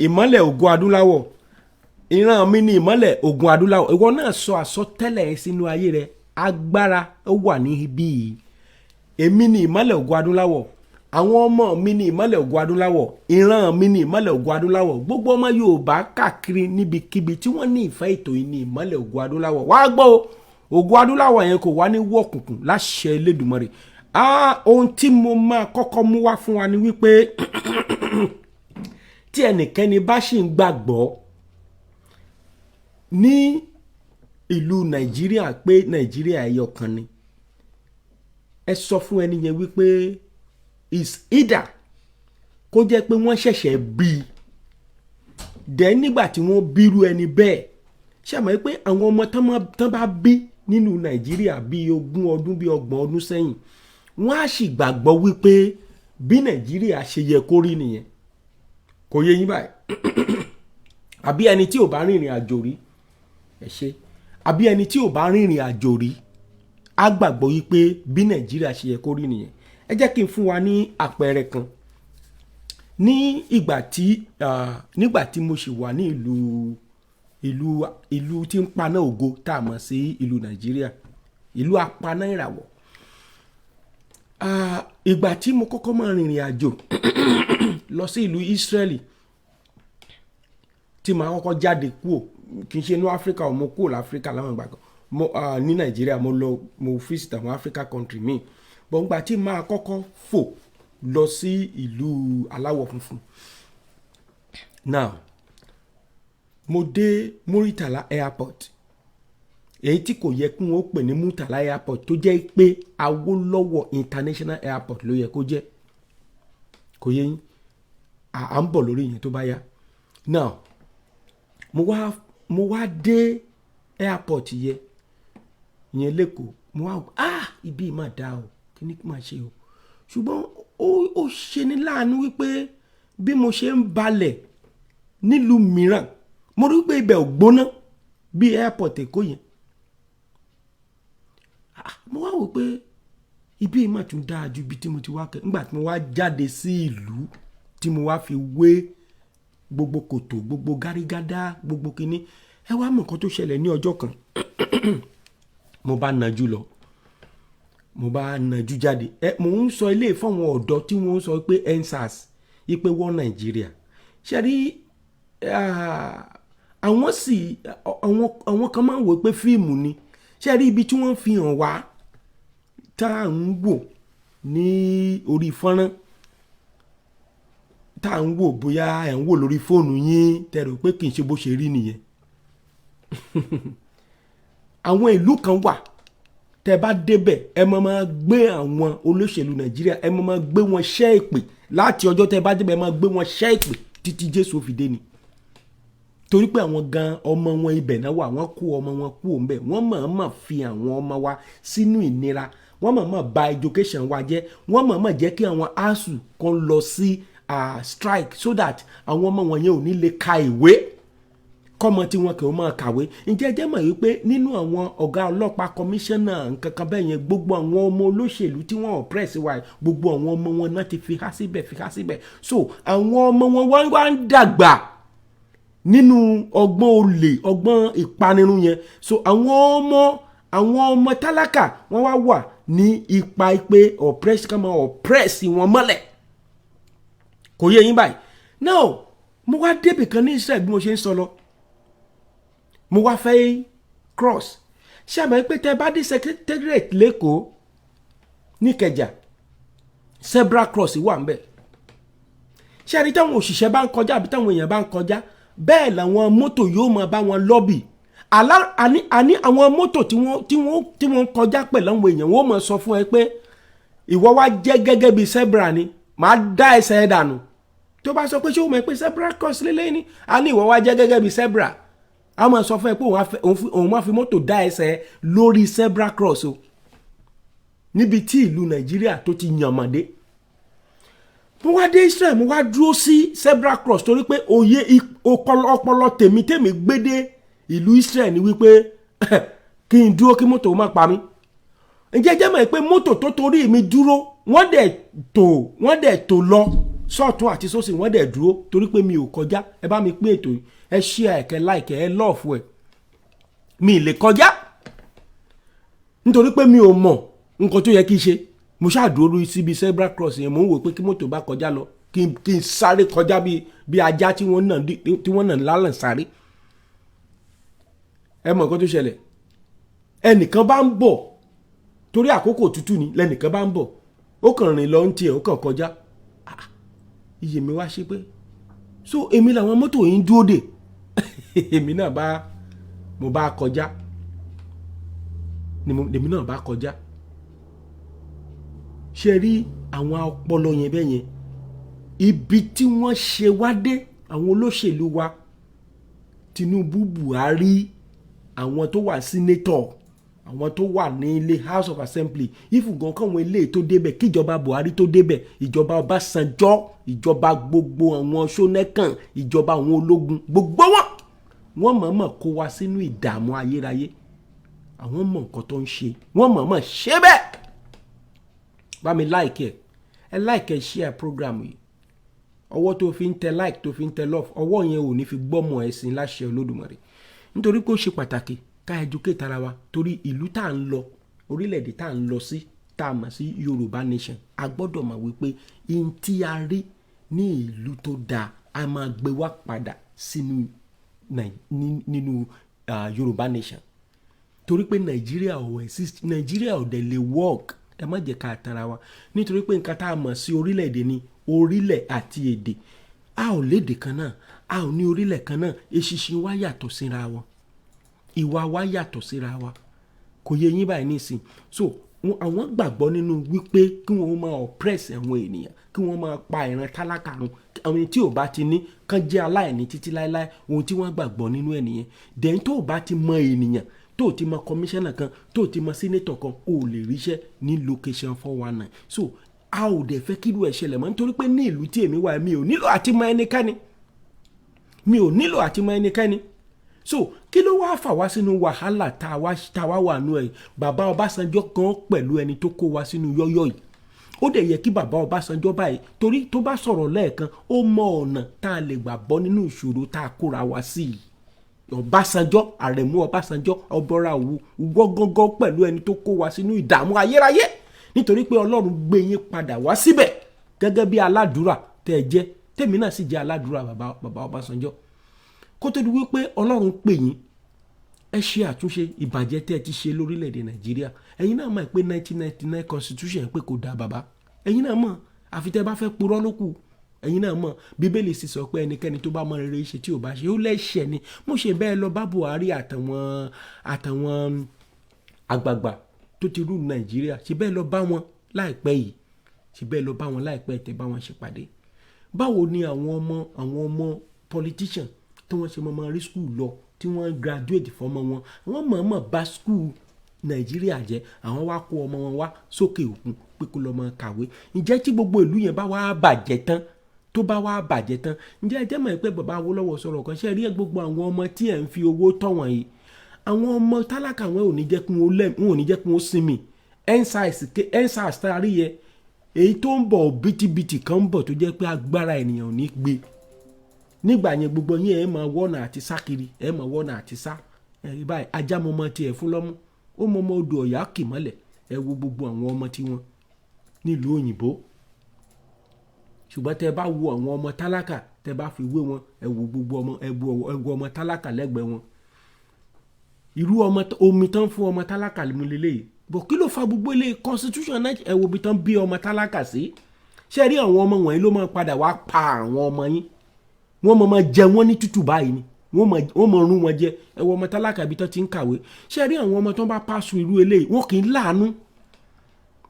ìmọ́lẹ̀ ògo adúláwọ̀, ìran mi ni ìmọ́lẹ̀ ògo adúláwọ̀. Ìwọ náà sọ àsọtẹ́lẹ̀ sínú ayé rẹ, agbára ó wà níbí yìí. Èmi ni ìmọ́lẹ̀ ògo adúláwọ̀, àwọn ọmọ mi ni ìmọ́lẹ̀ ògo adúláwọ̀, ìran mi ni ìmọ́lẹ̀ ògo adúláwọ̀. Gbogbo ọmọ Yorùbá káàkiri níbikíbi tí wọ́n ní ìfẹ́ ètò yìí ni ìmọ́lẹ̀ ògo adúláwọ̀. Wá gbọ́ ògo adúláwọ̀ yẹn kò wá ní wọ̀kùnkùn láṣẹ Elédùmarè. Ohun tí mo máa kọ́kọ́ mú wá fún wa ni wípé tí ẹnikẹ́ni bá ṣì ń gbàgbọ́ ní ìlú Nàìjíríà pé Nàìjíríà ẹyọ kan ni, ẹ sọ fún ẹni yẹn wípé is either kó jẹ́ pé wọ́n ṣẹ̀ṣẹ̀ bí i dẹ̀ nígbà tí wọ́n bírú ẹni bẹ́ẹ̀, ṣàmọ́ pé àwọn ọmọ tán bá bí nínú Nàìjíríà bí 20 ọdún bí 30 ọdún sẹ́yìn, wọ́n á sì gbàgbọ́ wípé bí Nàìjíríà ṣe yẹ kó rí nìyẹn. Kò yé yín báyìí? Àbí ẹni tí ò bá rìnrìn àjò rí, ẹ ṣe, àbí ẹni tí ò bá rìnrìn àjò rí á gbàgbọ́ wípé bí Nàìjíríà ṣe yẹ kó rí nìyẹn. Ẹ jẹ́ kí n fún wa ní àpẹẹrẹ kan. Ní nígbà tí mo ṣì wà ní ìlú tí ń paná ògo tá a mọ̀ sí ìlú Nàìjíríà, ìlú apaná ìràwọ̀. Ìgbà tí mo kọ́kọ́ máa rìnrìn àjò lọ sí ìlú Ísírẹ́lì, tí màá kọ́kọ́ jáde kúò, kì í ṣe ní Áfíríkà, mo kúrò láfíríkà láwọn ìgbà kan, ní Nàìjíríà mo visit àwọn Africa country míì. Gbọ̀ngbà tí máa kọ́kọ́ fò lọ sí ìlú aláwọ̀ funfun. Now, mo dé Muritala airport, èyí tí kò yẹ kí wọ́n pè ní Muritala airport, tó jẹ́ pé Awólọ́wọ̀ international airport ló yẹ kó jẹ́. Kò yé yín? À ń bọ̀ lórí yẹn tó bá yá. Now, mo wá dé airport yẹn lẹ́kọ̀ọ́, mo wá ibi mà dá o, kí ni kí máa ṣe o. Ṣùgbọ́n ó ṣe ní láàánú wípé bí mo ṣe ń balẹ̀ nílùú mìíràn, mo rí pé ibẹ̀ ò gbóná bí airport Èkó yẹn. Mo wá wò pé ibi mà tún dáa ju ibi tí mo ti wá kẹ́. Nígbà tí mo wá jáde sí ìlú tí mo wá fi wé gbogbo kòtò, gbogbo gárígádá, gbogbo kinní, ẹ wá mọ̀ nǹkan tó ṣẹlẹ̀ ní ọjọ́ kan. Mo bá najú lọ, mo bá najú jáde. Mo ń sọ ilé fún àwọn ọ̀dọ́ tí wọ́n sọ pé EndSARS ipe wọ́n Nàìjíríà. Ṣé rí àwọn kan máa ń wò pé fíìmù ni. Ṣé rí ibi tí wọ́n fi hàn wá tá à ń wò ní orí fọ́nrán, tá à ń wò bóyá ẹ̀ ń wò lórí fóònù yín tẹ̀rọ pé kì í ṣe bó ṣe rí nìyẹn. Àwọn ìlú kan wà tẹ́ bá débẹ̀, ẹ máa gbé àwọn olóṣèlú Nàìjíríà, ẹ máa gbé wọn ṣẹ́ èpè láti ọjọ́ tẹ́ bá débẹ̀, ẹ máa gbé wọn ṣẹ́ èpè títí Jésù fi dé ni. Torí pé àwọn gan ọmọ wọn ibẹ̀ náà wà, wọ́n kó ọmọ wọn kú òun bẹ̀, wọ́n máa fi àwọn ọmọ wa sínú ìnira, wọ́n máa ba education wa jẹ́, wọ́n máa jẹ́ kí àwọn ASUU kan lọ sí strike so that àwọn ọmọ wọn yẹn ò ní lè ka ìwé kọ́mọ tí wọn kì í máa kàwé. Ǹjẹ́ ẹ jẹ́ mọ̀ wípé nínú àwọn ọ̀gá ọlọ́pàá kọmíṣánná nǹkan kan bẹ́ẹ̀ yẹn, gbogbo àwọn ọmọ olóṣèlú tí wọ́n oppress wa, gbogbo àwọn ọmọ wọn náà ti fi há síbẹ̀. So àwọn ọmọ wọn wá ń dàgbà nínú ọgbọ́n olè, ọgbọ́n ìpanirun yẹn. So àwọn ọmọ tálákà wọ́n wá wà ní ipa pé oppress kan máa oppress wọn mọ́lẹ̀. Kò yé yín báyìí? Now, mo wá débì kan ní Israel bí mo ṣe ń sọ lọ. Mo wá fẹ́ cross. Ṣé àmọ́ pé tẹ́ bá dé secretariat lẹ́kọ̀ọ́ ní Ìkẹjà, zebra cross wà ńbẹ̀. Ṣé àrí táwọn òṣìṣẹ́ bá ń kọjá àbí táwọn èèyàn bá ń kọjá, bẹ́ẹ̀ làwọn mọ́tò yóò máa bá wọn lọ́bì. Àní àwọn mọ́tò tí wọ́n kọjá pẹ̀lú àwọn èèyàn, wọ́n máa sọ fún ẹ pé ìwọ wá jẹ́ gẹ́gẹ́ bí zebra ni, màá dá ẹsẹ̀ ẹ dànù. Tó bá sọ pé ṣé o mọ̀ pé zebra cross lélẹ́yìn ni, a ní ìwọ wá jẹ́ gẹ́gẹ́ bí zebra. A máa sọ fún ẹ pé òun máa fi mọ́tò dá ẹsẹ̀ lórí zebra cross o. Níbi tí ìlú Nàìjíríà tó ti yànmọ̀dé. Mo wá dé Israel, mo wá dúró sí zebra cross torí pé òye ọpọlọ tèmi gbé dé ìlú Israel ni wípé kí n dúró kí mọ́tò má pa mí. Ǹjẹ́ jẹ́ mọ̀ pé mọ́tò tó torí mi dúró, wọ́n dẹ̀ tò lọ sọ́ọ̀tún àti sósì wọ́n dẹ̀ dúró torí pé mi ò kọjá. Ẹ bá mi pín ètò yìí, ẹ share ẹ kẹ́ like ẹ love ẹ. Mi lè kọjá nítorí pé mi ò mọ̀ nǹkan tó yẹ kí n ṣe. Mo ṣáà dúró síbi zebra cross yẹn, mo ń wò pé kí mọ́tò bá kọjá lọ kí n sáré kọjá bí ajá tí wọ́n nà lálẹ́ sáré. Ẹ mọ̀ nǹkan tó ṣẹlẹ̀, ẹnìkan bá ń bọ̀ torí àkókò tútù ni, lẹ́nìkan bá ń bọ̀ ó kàn rìn lọ ń tiẹ̀ ó kàn kọjá. Iye mi wá ṣe pé so èmi làwọn mọ́tò yìí ń dúró dè. Èmi náà mo bá kọjá èmi náà bá kọjá. Ṣe rí àwọn ọpọlọ yẹn bẹ́ẹ̀ yẹn, ibi tí wọ́n ṣe wá dé àwọn olóṣèlú wa, Tinubu, Buhari, àwọn tó wà senator, àwọn tó wà ní ilé House of Assembly, ìfùgàn káwọn ilé tó débẹ̀, kíjọba Buhari tó débẹ̀, ìjọba Ọbásanjọ́, ìjọba gbogbo àwọn Ṣónẹ́kàn, ìjọba àwọn ológun, gbogbo wọ́n mọ̀ọ́mọ̀ kó wa sínú ìdààmú ayérayé. Àwọn mọ̀ nǹkan tó ń ṣe, wọ́n mọ̀ọ́mọ̀ ṣe bẹ́ẹ̀. Bá mi like ẹ like ẹ share program yìí. Ọwọ́ tó fi ń tẹ like tó fi ń tẹ love, ọwọ́ yẹn ò ní fi gbọ́mọ ẹ̀sìn láṣẹ Olódùmarè. Nítorí pé ó ṣe pàtàkì ká educate ara wa, torí ìlú tá à ń lọ, orílẹ̀-èdè tá à ń lọ sí, tá a mọ̀ sí Yorùbá nation, a gbọ́dọ̀ mọ̀ wípé in tí a rí ní ìlú tó dáa a máa gbé wá padà sínú nínú Yorùbá nation. Torí pé Nàìjíríà ò exist, Nàìjíríà ò dẹ̀ lè work. Ẹ má jẹ́ ká tara wa, nítorí pé nǹkan tá a mọ̀ sí orílẹ̀-èdè ni orílẹ̀ àti èdè. A ò lédè kan náà, a ò ní orílẹ̀ kan náà, eṣinṣin wa yàtọ̀ síra wọn, ìwà wa yàtọ̀ síra wa. Kò yé yín báyìí nísìn. So àwọn gbàgbọ́ nínú wípé kí wọ́n máa oppress àwọn ènìyàn, kí wọ́n máa pa ìran tálákà run, àwọn tí ò bá ti ní kán jẹ́ aláìní títí láéláé, ohun tí wọ́n gbàgbọ́ nínú ẹ̀ nìyẹn. Then tó bá ti mọ ènìyàn, tó ti mọ commissioner kan, tó ti mọ senator kan, ó lè ríṣẹ́ ní location 419. So a ò dẹ̀ fẹ́ kí irú ẹ̀ ṣẹlẹ̀ mọ́, nítorí pé ní ìlú tí èmi wà mi ò nílò àti mọ ẹnikẹ́ni, mi ò nílò àti mọ ẹnikẹ́ni. So kí ló wá fà wá sínú wàhálà tá a wá wà nù ẹ̀? Bàbá Ọbásanjọ́ kan pẹ̀lú ẹni tó kó wa sínú yọ́yọ́ yìí. Ó dẹ̀ yẹ kí bàbá Ọbásanjọ́ báyìí, torí tó bá sọ̀rọ̀ lẹ́ẹ̀kan ó mọ ọ̀nà tá a lè gbà bọ́ nínú ìṣòro tá a kóra wa sí yìí. Ọbásanjọ́, Àrẹ̀mú Ọbásanjọ́, ọbọ̀ra òwú gọ́gọ́gọ́ pẹ̀lú ẹni tó kó wa sínú ìdààmú ayérayé, nítorí pé Ọlọ́run gbé yín padà wá síbẹ̀ gẹ́gẹ́ bí aládùúrà tẹ́ ẹ jẹ́. Tèmi náà sì jẹ́ aládùúrà bàbá Ọbásanjọ́. Kó tó di wípé Ọlọ́run pè yín, ẹ ṣe àtúnṣe ìbàjẹ́ tẹ́ ẹ ti ṣe lórílẹ̀‐èdè Nàìjíríà. Ẹ̀yin náà mọ̀ pé 1999 constitution pé kò dáa bàbá. Ẹ̀yin náà mọ̀, àfi tẹ́ bá fẹ́ purọ́ lókù. Ẹ̀yin náà mọ̀, Bíbélì sì sọ pé ẹnikẹ́ni tó bá mọ rere ṣe tí ò bá ṣe ó lẹ́ṣẹ̀ ni. Mo ṣe bẹ́ẹ̀ lọ bá Buhari àtàwọn àgbààgbà tó ti rú Nàìjíríà, ṣe bẹ́ẹ̀ lọ bá wọn láìpẹ́ yìí, ṣe bẹ́ẹ̀ lọ bá wọn láìpẹ́ tẹ́ bá wọn ṣèpàdé. Báwo ni àwọn ọmọ politician tí wọ́n ṣe mọ́ rí school lọ, tí wọ́n graduate fọ́mọ wọn, wọ́n mọ̀ọ́mọ̀ bá school Nàìjíríà jẹ́, àwọn wá kó ọmọ wọn wá sókè òkun pé kó lọ mọ kàwé. Ǹjẹ́ tí gbogbo ìlú yẹn bá wá bàjẹ́ tán, ǹjẹ́ ẹ jẹ́ mọ̀ pé bàbá Awólọ́wọ̀ sọ̀rọ̀ kan, ṣe rí gbogbo àwọn ọmọ tí ẹ̀ ń fi owó tọ́ wọn yìí, àwọn ọmọ tálákà wọn ò ní jẹ́ kí wọ́n sinmi. EndSARS tarí yẹ èyí tó ń bọ̀ bìtìbìtì kan ń bọ̀ tó jẹ́ pé agbára ènìyàn ò ní gbé. Nígbà yẹn gbogbo yín ẹ máa wọ́nà àti sá kiri, ẹ máa wọ́nà àti sá. Báyìí ajá mọmọ tiẹ̀ fún lọ́mú, ó mọmọ odò Ọ̀yá kì mọ́lẹ̀. Ẹ wo gbogbo àwọn ọmọ tí wọ́n nílùú òyìnbó. Ṣùgbọ́n tẹ́ bá wo àwọn ọmọ tálákà, tẹ́ bá fi wé wọn, ẹ wo gbogbo ọmọ, ẹ wo ọmọ tálákà lẹ́gbẹ̀ẹ́ wọn. Irú omi tán fún ọmọ tálákà mú lélẹ́yìí. Bọ̀ kí ló fa gbogbo ilé constitution náà? Ẹ wo bí tán bí ọmọ tálákà sí. Ṣé rí àwọn ọmọ wọ̀nyí ló máa padà wá pa àwọn ọmọ yín? Wọ́n máa jẹ wọ́n ní tútù báyìí ni, wọ́n máa rún wọn jẹ. Ẹ wo ọmọ tálákà bí tán ti ń kàwé. Ṣé rí àwọn ọmọ tó bá pàṣù irú eléyìí, wọ́n kì í láàánú.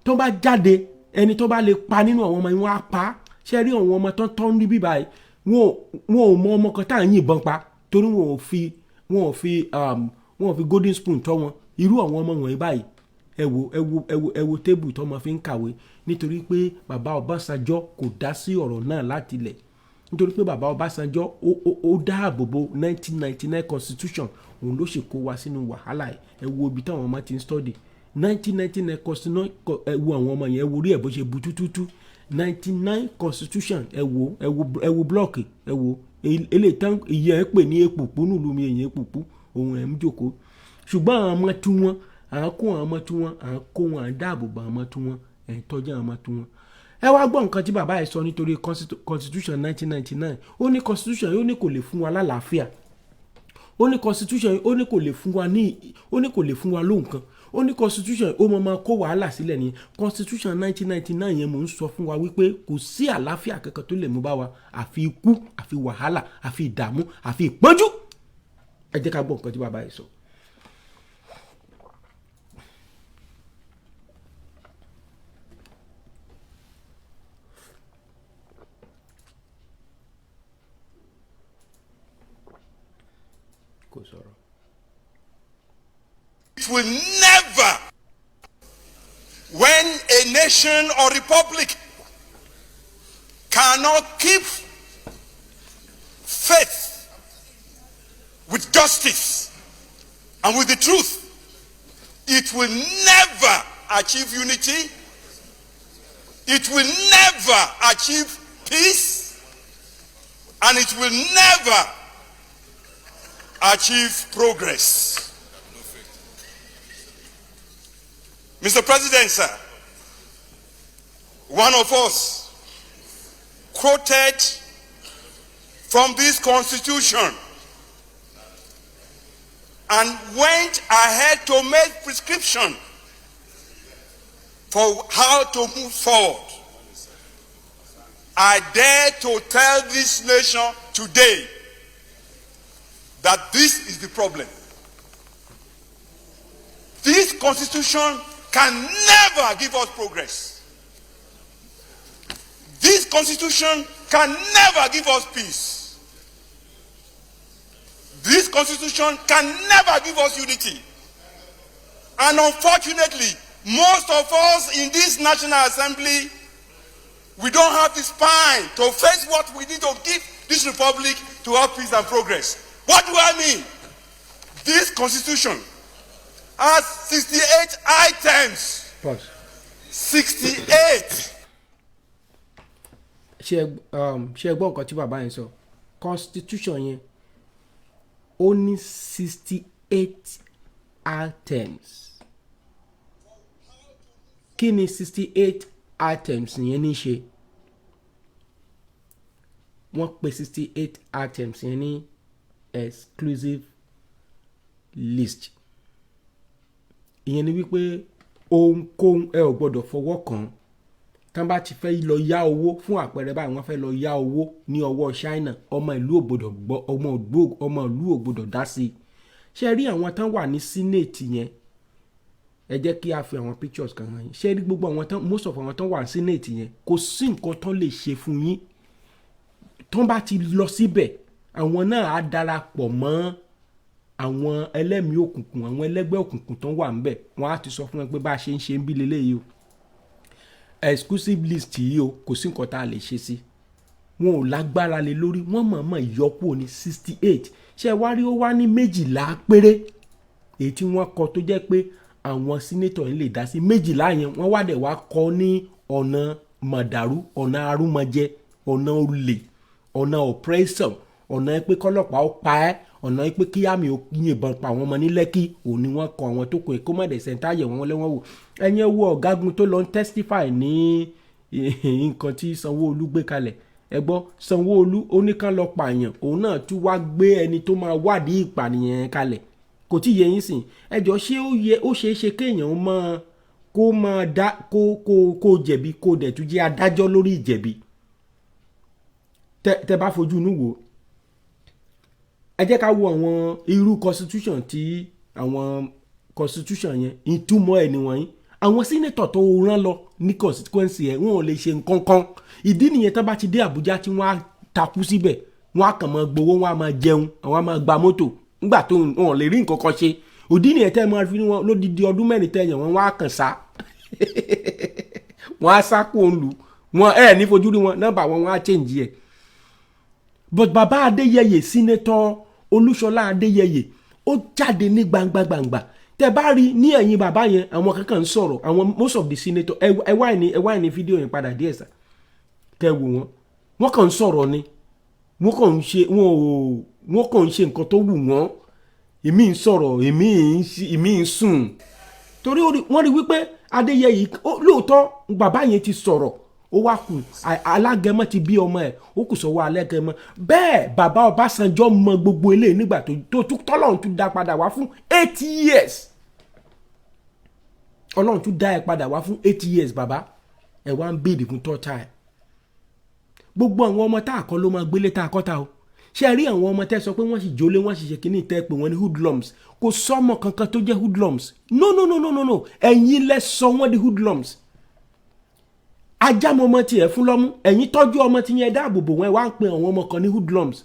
Tó bá jáde, ẹni tó bá lè pa nínú àwọn ọmọ yín wọ́n á pa. Ṣé rí àwọn ọmọ tó ń rí bí báyìí, wọn ò mọ ọmọ kan tá à ń yìnbọn pa, torí wọn ò fi golden spoon tọ́ wọn. Irú àwọn ọmọ wọ̀nyí báyìí, ẹ wo tébù tó máa fi ń kàwé, nítorí pé bàbá Ọbásanjọ́ kò dá sí ọ̀rọ̀ náà láti ilẹ̀. Nítorí pé bàbá Ọbásanjọ́ ó dáàbò bo 1999 constitution, òun ló ṣe kó wa sínú wàhálà ẹ̀. Ẹ wo ibi táwọn ọmọ ti ń study 1999 constitution. Ẹ wo àwọn ọmọ yẹn, ẹ wo orí ẹ̀ bó ṣe bu tútútú. 99 constitution ẹ wo block ẹ wo eléyìí tán ìyẹn ẹ pè ní èpùpù nílùú mi èyàn èpùpù òun ẹ̀ ń jókòó ṣùgbọ́n àwọn ọmọ tí wọ́n à ń kó àwọn ọmọ tí wọ́n à ń kó wọn à ń dáàbò bò àwọn ọmọ tí wọ́n ẹ̀ ń tọ́jú àwọn ọmọ tí wọ́n. ẹ wá gbọ́ nǹkan tí bàbá yìí sọ nítorí constitution 1999 ó ní constitution yìí ó ní kò lè fún wa lálàáfíà ó ní constitution yìí ó ní kò lè fún wa ní ó ní kò lè fún wa lóhùn kan ó ní constitution ó mọ̀ máa kó wàhálà sílẹ̀ ní constitution 1999 yẹn mò ń sọ fún wa wípé kò sí àlàáfíà kankan tó lè mú bá wa àfi ikú àfi wàhálà àfi ìdààmú àfi ìpọ́njú. ẹ jẹ́ ká gbọ́ nǹkan tí bàbá yìí sọ. kò sọ̀rọ̀. It will never, when a nation or republic cannot keep faith with justice and with the truth, it will never achieve unity, it will never achieve peace, and it will never achieve progress. Mr. President, sir, one of us quoted from this constitution and went ahead to make prescription for how to move forward. I dare to tell this nation today that this is the problem. This constitution can never give us progress. This constitution can never give us peace. This constitution can never give us unity. And unfortunately, most of us in this National Assembly, we don't have the spine to face what we need to give this republic to have peace and progress. What do I mean? This constitution has 68 items. Pause. 68. ṣe gbọ́ nǹkan tí bàbá yẹn sọ constitution yẹn ó ní 68 items. kí ni 68 items yẹn ní ṣe? wọ́n pè 68 items yẹn ní exclusive list. ìyẹn ni wípé ohunkóhun ẹ ò gbọ́dọ̀ fọwọ́ kàn. tán bá ti fẹ́ lọ yá owó fún àpẹẹrẹ báyìí wọ́n fẹ́ lọ yá owó ní ọwọ́ China ọmọ ìlú ò gbọ́dọ̀ gbọ́ ọmọ ìlú ò gbọ́dọ̀ dá sí i. ṣe rí àwọn tán wà ní senate yẹn ẹ jẹ́ kí a fi àwọn pictures kan hàn yín. ṣe rí gbogbo àwọn tán most of àwọn tán wà ní senate yẹn kò sí nǹkan tán lè ṣe fún yín. tán bá ti lọ síbẹ̀ àwọn náà á darapọ̀ mọ́ àwọn ẹlẹ́mìí òkùnkùn àwọn ẹlẹ́gbẹ́ òkùnkùn tán wà ńbẹ̀ wọ́n á ti sọ fún wọn pé bá a ṣe ń ṣe ń bí leléyìí o exclusive list yìí o kò sí nǹkan tá a lè ṣe sí. wọn ò lágbára lé lórí wọ́n mọ̀ọ́mọ̀ ìyọkù ní 68 ṣé wá rí ó wá ní 12 péré èyí tí wọ́n kọ tó jẹ́ pé àwọn sínétọ̀ yìí lè dá sí 12 yẹn wọ́n wá dẹ̀ wá kọ ní ọ̀nà mọ̀dàrú ọ̀nà arúmọjẹ ọ̀nà olè ọ̀nà oppression ọ̀nà pé kọ́lọ́pàá ó pa ẹ́ ọ̀nà pé kí àmì ó yìnbọn pa àwọn ọmọ ní Lẹ́kì òun ni wọ́n kọ àwọn tó kọ èkó mọ̀dẹ̀ sẹ́ńtáyẹ̀ wọn lẹ́wọ̀n wò ẹ̀yẹn wo ọ̀gágun tó lọ ń testify ní nǹkan tí Sanwó-Olú gbé kalẹ̀ ẹ gbọ́ Sanwó-Olú ó ní kán lọ pààyàn òun náà tún wá gbé ẹni tó máa wádìí ìpànìyàn kalẹ̀ kò tí yẹ yín sìn ẹjọ́ ṣé ó ṣeé ṣe kéèyàn máa kó máa dá kó jẹ̀bi kó dẹ̀ tún jẹ́ adájọ́ lórí ìjẹ̀bi tẹ bá fojú inú wò ẹ jẹ́ ká wo àwọn irú constitution tí àwọn constitution yẹn ìtumọ̀ ẹ̀ nìwọ̀nyí àwọn senator tó rán lọ ní constituency ẹ̀ wọn ò lè ṣe nǹkan kan ìdí nìyẹn tó bá ti dé Àbújá tí wọ́n á takú síbẹ̀ wọ́n á kàn máa gbowó wọ́n á máa jẹun àwọn á máa gba mọ́tò nígbà tó wọn lè rí nǹkan kan ṣe òdí nìyẹn tẹ́ máa fi wọn lódìdí ọdún mẹ́rin tẹ̀yàn wọn á kàn sá wọ́n á sá kó ń lù wọn ẹ̀ ní fojú rí wọn nọ́mbà wọn á change ẹ̀. But bàbá Adéyẹyè senator Olúṣọlá Adéyẹyè ó jáde ní gbangba tẹ bá rí ní ẹ̀yìn bàbá yẹn àwọn kankan ń sọ̀rọ̀ àwọn most of the senator ẹ wá ní fídíò yẹn padà díẹ̀ sà tẹ́ wò wọ́n kàn ń sọ̀rọ̀ ni wọ́n kàn ń ṣe nǹkan tó wù wọ́n èmi ń sọ̀rọ̀ èmi ń sùn torí wọ́n rí wípé Adéyẹyè lóòótọ́ bàbá yẹn ti sọ̀rọ̀ ó wá kù alágẹmọ ti bí ọmọ ẹ̀ ó kù sọ́wọ́ alágẹmọ bẹ́ẹ̀ bàbá Ọbásanjọ́ mọ gbogbo eléyìí nígbà tó tọ́lọ́run tún dá padà wá fún 8 years Ọlọ́run tún dá ẹ padà wá fún 8 years bàbá ẹ wá ń béèrè fún third time gbogbo àwọn ọmọ tá a kọ́ ló máa gbélé tá a kọ́ ta o ṣe rí àwọn ọmọ tẹ́ sọ pé wọ́n sì jólé wọ́n sì ṣe kínní tẹ́ pé wọ́n ní hoodlums kò sọ́mọ kankan tó jẹ́ hoodlums no ẹ̀yin lẹ sọ wọ́n di hoodlums ajámọ ọmọ tiẹ̀ fún lọ́mú ẹ̀yin tọ́jú ọmọ tí yẹn dáàbò bò wọ́n wá ń pe àwọn ọmọ kan ní hoodlums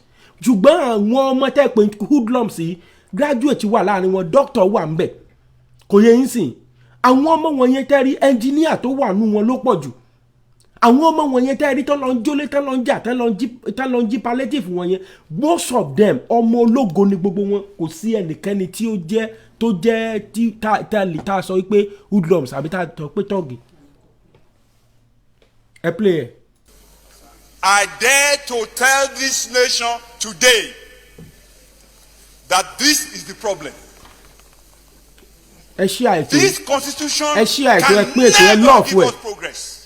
ṣùgbọ́n àwọn ọmọ tẹ́ pé hoodlums yìí graduate wà láàrin wọn doctor wà ń bẹ̀ kò yẹ yín sìn àwọn ọmọ wọn yẹn tẹ́ rí engineer tó wà nù wọn ló pọ̀ jù àwọn ọmọ wọn yẹn tẹ́ rí tán lọ ń jólé tán lọ ń jà tán lọ ń jí palliative wọn yẹn most of them ọmọ ológo ni gbogbo wọn kò sí ẹnikẹ́ni tí ó jẹ́ tó jẹ́ tí tá a sọ wípé hoodlums àbí tá a sọ pé tọ́ọ̀gì ẹ play ẹ. I dare to tell this nation today that this is the problem. ẹ ṣí àìtó This constitution ẹ ṣí àìtó ẹ can pín ètò ẹ never lọ́ọ̀fù give ẹ. us progress.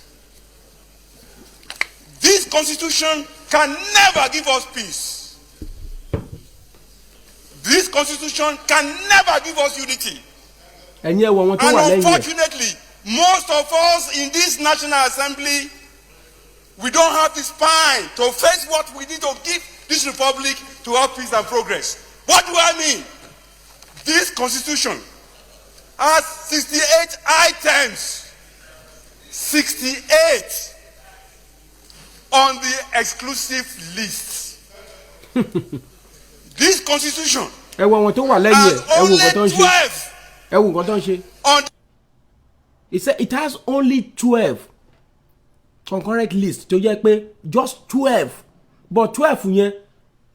This constitution can never give us peace. This constitution can never give us unity. ẹ̀yin ẹ̀ wọ wọn tó And wà lẹ́yìn ẹ̀. unfortunately, most of us in this National Assembly, we don't have the spine to face what we need to give this republic to have peace and progress. What do I mean? This constitution has 68 items. 68 on the exclusive list. This constitution ẹ wọ wọn tó wà lẹ́yìn ẹ̀ has ẹ wo only nǹkan tó ń ṣe 12 ẹ wo nǹkan tó ń ṣe. on It has only 12 concurrent list tó jẹ́ pé just 12 but 12 yẹn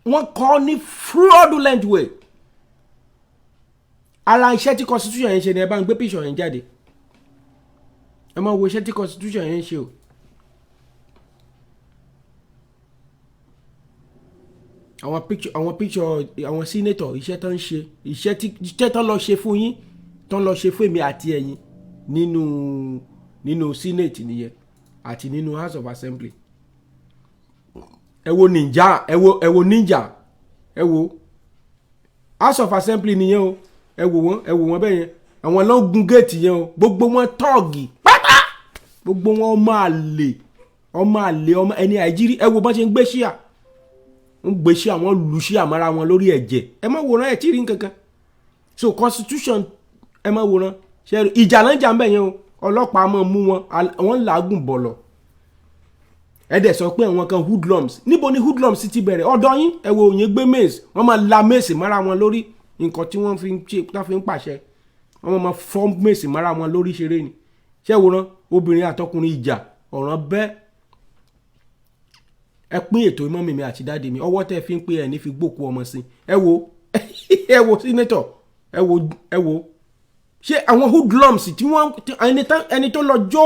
wọ́n kọ́ ní fraudulent way. ara iṣẹ́ tí constitution yẹn ṣe ni ẹ bá ń gbé picture yẹn jáde ẹ máa wo iṣẹ́ tí constitution yẹn ṣe o. àwọn picture àwọn senator iṣẹ́ tán ń ṣe iṣẹ́ tán lọ ṣe fún yín tán lọ ṣe fún èmi àti ẹ̀yin nínú senate nìyẹn àti nínú house of assembly. ẹ wo ninja ẹ wo ninja ẹ wo house of assembly nìyẹn o ẹ wò wọ́n bẹ́ẹ̀ yẹn àwọn ló ń gun géètì yẹn o gbogbo wọn tọ́ọ̀gì pátá gbogbo wọn ọmọ ẹni àìjírí ẹ wo bọ́n ṣe ń gbé ṣíà ń gbé ṣíà wọn lù ṣíà mọ́ra wọn lórí ẹ̀jẹ̀ ẹ má wòran ẹ̀ tí rí nǹkankan so constitution ẹ má wòran ṣe ìjà náà jà ń bẹ̀ yẹn o ọlọ́pàá máa mú wọn làágùn bọ̀lọ̀ ẹ dẹ̀ sọ pé àwọn kan hoodlums níbo ni hoodlums ti bẹ̀rẹ̀ ọ̀dọ̀ yín ẹ wo òyìn gbé mace wọ́n máa la mace mọ́ra wọn lórí nǹkan tí wọ́n fi ń pàṣẹ wọ́n máa fọ́ mace mọ́ra wọn lórí ṣeré ni ṣé wòran obìnrin àtọkùnrin ìjà ọ̀ràn bẹ́ẹ̀ ẹ pín ètò ìmọ̀ mímí àti dáàdì mi ọwọ́ tẹ́ fi ń pè ẹ̀ ní fi gbòkú ọmọ sí ẹ wo senator ẹ wo ṣé àwọn hoodlums tí wọ́n ẹni tó lọ jó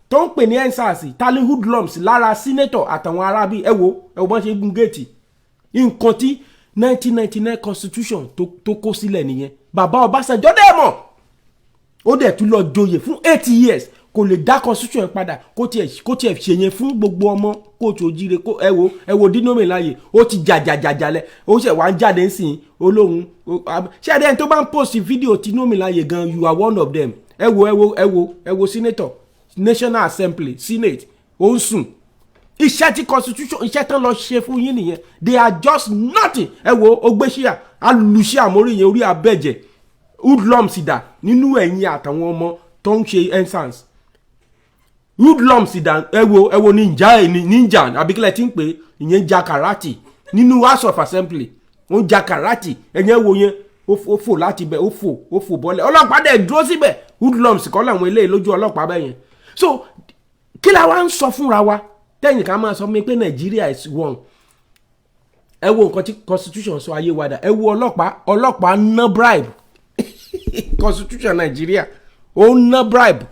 tó ń pè ní ensars tali hoodlums lára senator àtàwọn arábí ẹ wo bọ́n ṣe gun géètì nǹkan tí 1999 constitution tó kó sílẹ̀ nìyẹn bàbá Ọbásanjọ́ dẹ̀ mọ̀ ó dẹ̀ tún lọ joyè fún 8 years kò lè dá constitution yẹn padà kó tiẹ̀ ṣe yẹn fún gbogbo ọmọ kóòtù òjire kó ẹ wo dínómì láàyè ó ti jàjàjàlẹ̀ ó ṣẹ̀ wá ń jáde ńsìn olóhùn ṣé ẹ̀dẹ́ni tó bá ń post fídíò dínómì láàyè gan you are one of them ẹ wo senator National Assembly Senate ó ń sùn iṣẹ́ tí constitution iṣẹ́ tán lọ ṣe fún yín nìyẹn they are just nothing ẹ wo ogbésíà alùsíà mórí yẹn orí abẹ́jẹ̀ hoodlums dà nínú ẹ̀yìn àtàwọn ọmọ tó ń ṣe ensigns hoodlums dà ẹ wo ninja àbíkílẹ̀ tí ń pè ìyẹn ja karate nínú house of assembly ó ja karate ẹ̀yẹn wo yẹn ó fò láti bẹ̀ ó fò bọ́lẹ̀ ọlọ́pàá dẹ̀ dúró síbẹ̀ hoodlums kọ́ làwọn eléyìí lójú ọlọ́pàá bẹ́ẹ̀ yẹn so kí la wá ń sọ fúnra wa tẹ́yìn ká máa sọ mí pé Nàìjíríà is wrong ẹ wo nǹkan tí constitution sọ ayé wa dà ẹ wo ọlọ́pàá ná bribe constitution Nàìjíríà ó ná bribe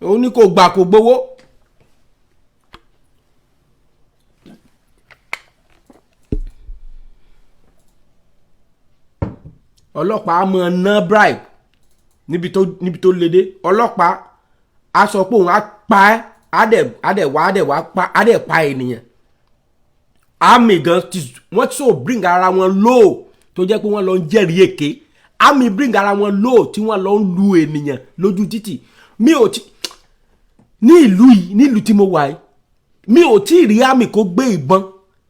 ó ní kò gbà kò gbowó ọlọ́pàá á máa ná bribe níbi tó lédè ọlọ́pàá á sọ pé òun á pa ẹ́ á dẹ̀ pa ènìyàn àmì gan wọ́n tó bring ara wọn low tó jẹ́ pé wọ́n lọ ń jẹ́rìí èké àmì bring ara wọn low tí wọ́n lọ ń lu ènìyàn lójú títì mi ò tí ní ìlú yìí nílùú tí mo wà yìí mi ò tí rí àmì kó gbé ìbọn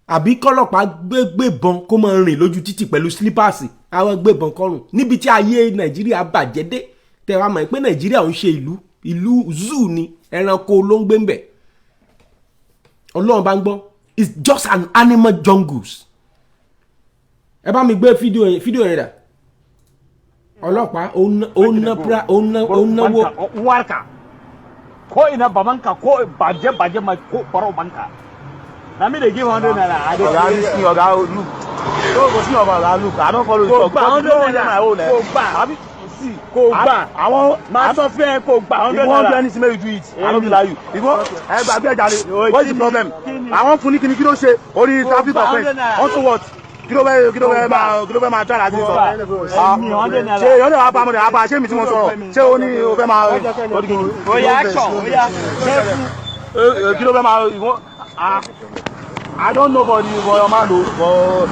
àbí kọ́lọ́pàá gbé ìbọn kó máa rìn lójú títì pẹ̀lú slippers àwọn gbé ìbọn kọrùn níbi tí ayé nàìjíríà bàjẹ́ dé tẹ́ wá mọ̀ pé nàìjíríà ò ń ṣe ìlú zoo ni ẹranko ló ń gbé ń bẹ̀ ọlọ́run bá ń gbọ́ it's just an animal jungles ẹ bá mi gbé fídíò yẹn dà ọlọ́pàá ó náwó. Ko ina babanka ko baje ma ko baro banka na me dey give 100 naira I dey see oga look so go see oga look I don't follow you talk 100 naira my own ko gba abi see ko gba àwọn ma sọ fẹ́ ko gba 100 naira if you want do anything make you do it I no be like you if you ẹ gbàgbé jare what is the problem àwọn fún ni kí ló ṣe orí traffic offense also what kí ló fẹ́ máa try láti sọ ṣe yọ̀ọ́ wá bá mo dẹ̀ wá bá ṣé mi tí mo sọ̀rọ̀ ṣé o ní o fẹ́ máa lórí kí ni. oya action oya kí ló fẹ́ máa ìwọ I don't know for your man o but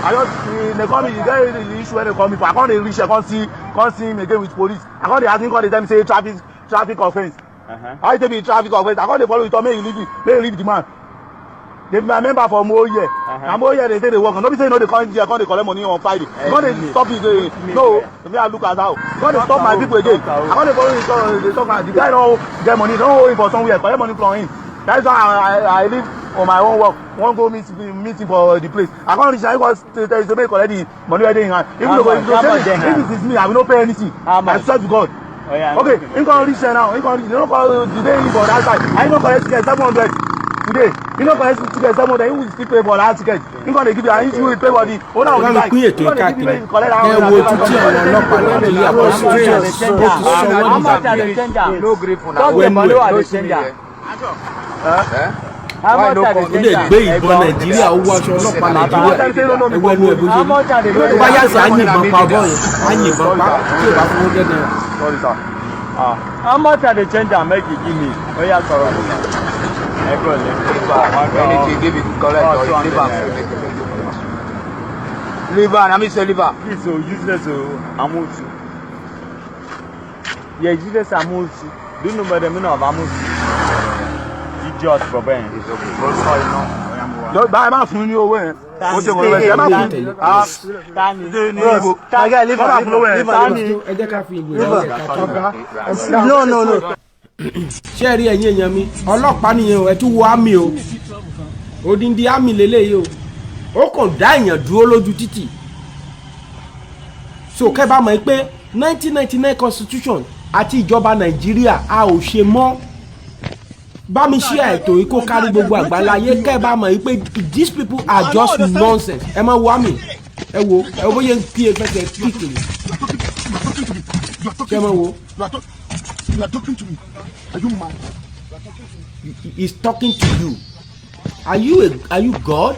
I just they call me you get the issue when they call me for I come dey reach here come see him again with police I come dey ask him come dey tell me say traffic offence how you take be traffic offence I come dey follow you talk make you leave the man. They be my member for more year. And more year they say they work. Nobody say no they come here, come they collect money on Friday. Come they stop it. No, me I look at how. Come they stop my people again. I come they follow they talk. The guy don't get money. Don't hold him for somewhere. Collect money from him. That's why I live on my own work. Won't go meet him for the place. I can't reach. I got to make collect the money right there in hand. Even though if it is me, I will not pay anything. I swear to God. Okay, he can't reach now. He can't reach. They don't call the day for that side. I don't collect 700. Today, you know, for instance, ticket, someone that will still pay for that ticket. You gonna give you an issue with pay for the owner of the bike. You gonna give me collect that. How much are the changer? No grip for now. Talk money at the changer. How much are the changer? Ilé gbé ìbọn Nàìjíríà owó aṣọ ọlọ́pàá Nàìjíríà ẹgbẹ́ ẹnu ẹ̀bùn ṣe tó bá yàtọ̀ á yìnbọn pa bọ́ yẹn á yìnbọn pa tí ò bá fún oúnjẹ náà. How much are the changer make you give me? Oh yeah, sorry. Liver, I mean say liver. It's so useless. Amusu. Yeah, useless amusu. Do you know the meaning of amusu? Idiot, Robin. It's okay. Don't buy my phone your way. What's your way? No. Ṣé rí ẹ̀yin èèyàn mi ọlọ́pàá nìyẹn o ẹ tún wo àmì o odindi àmì lélẹ́yìí o ó kàn dá èèyàn dúró lójú títì so kẹ́ bá mọ̀ pé 1999 constitution àti ìjọba Nàìjíríà a ò ṣe mọ́ bá mi ṣe ètò yìí kó kárí gbogbo àgbáláyé kẹ́ bá mọ̀ pé these people are just nonsense ẹ máa wo àmì ẹ wo bóyá ń pí ẹfẹsẹ̀ kíkì ṣé ẹ máa wo. You are talking to me. Are you mad? He's talking to you. Are you God?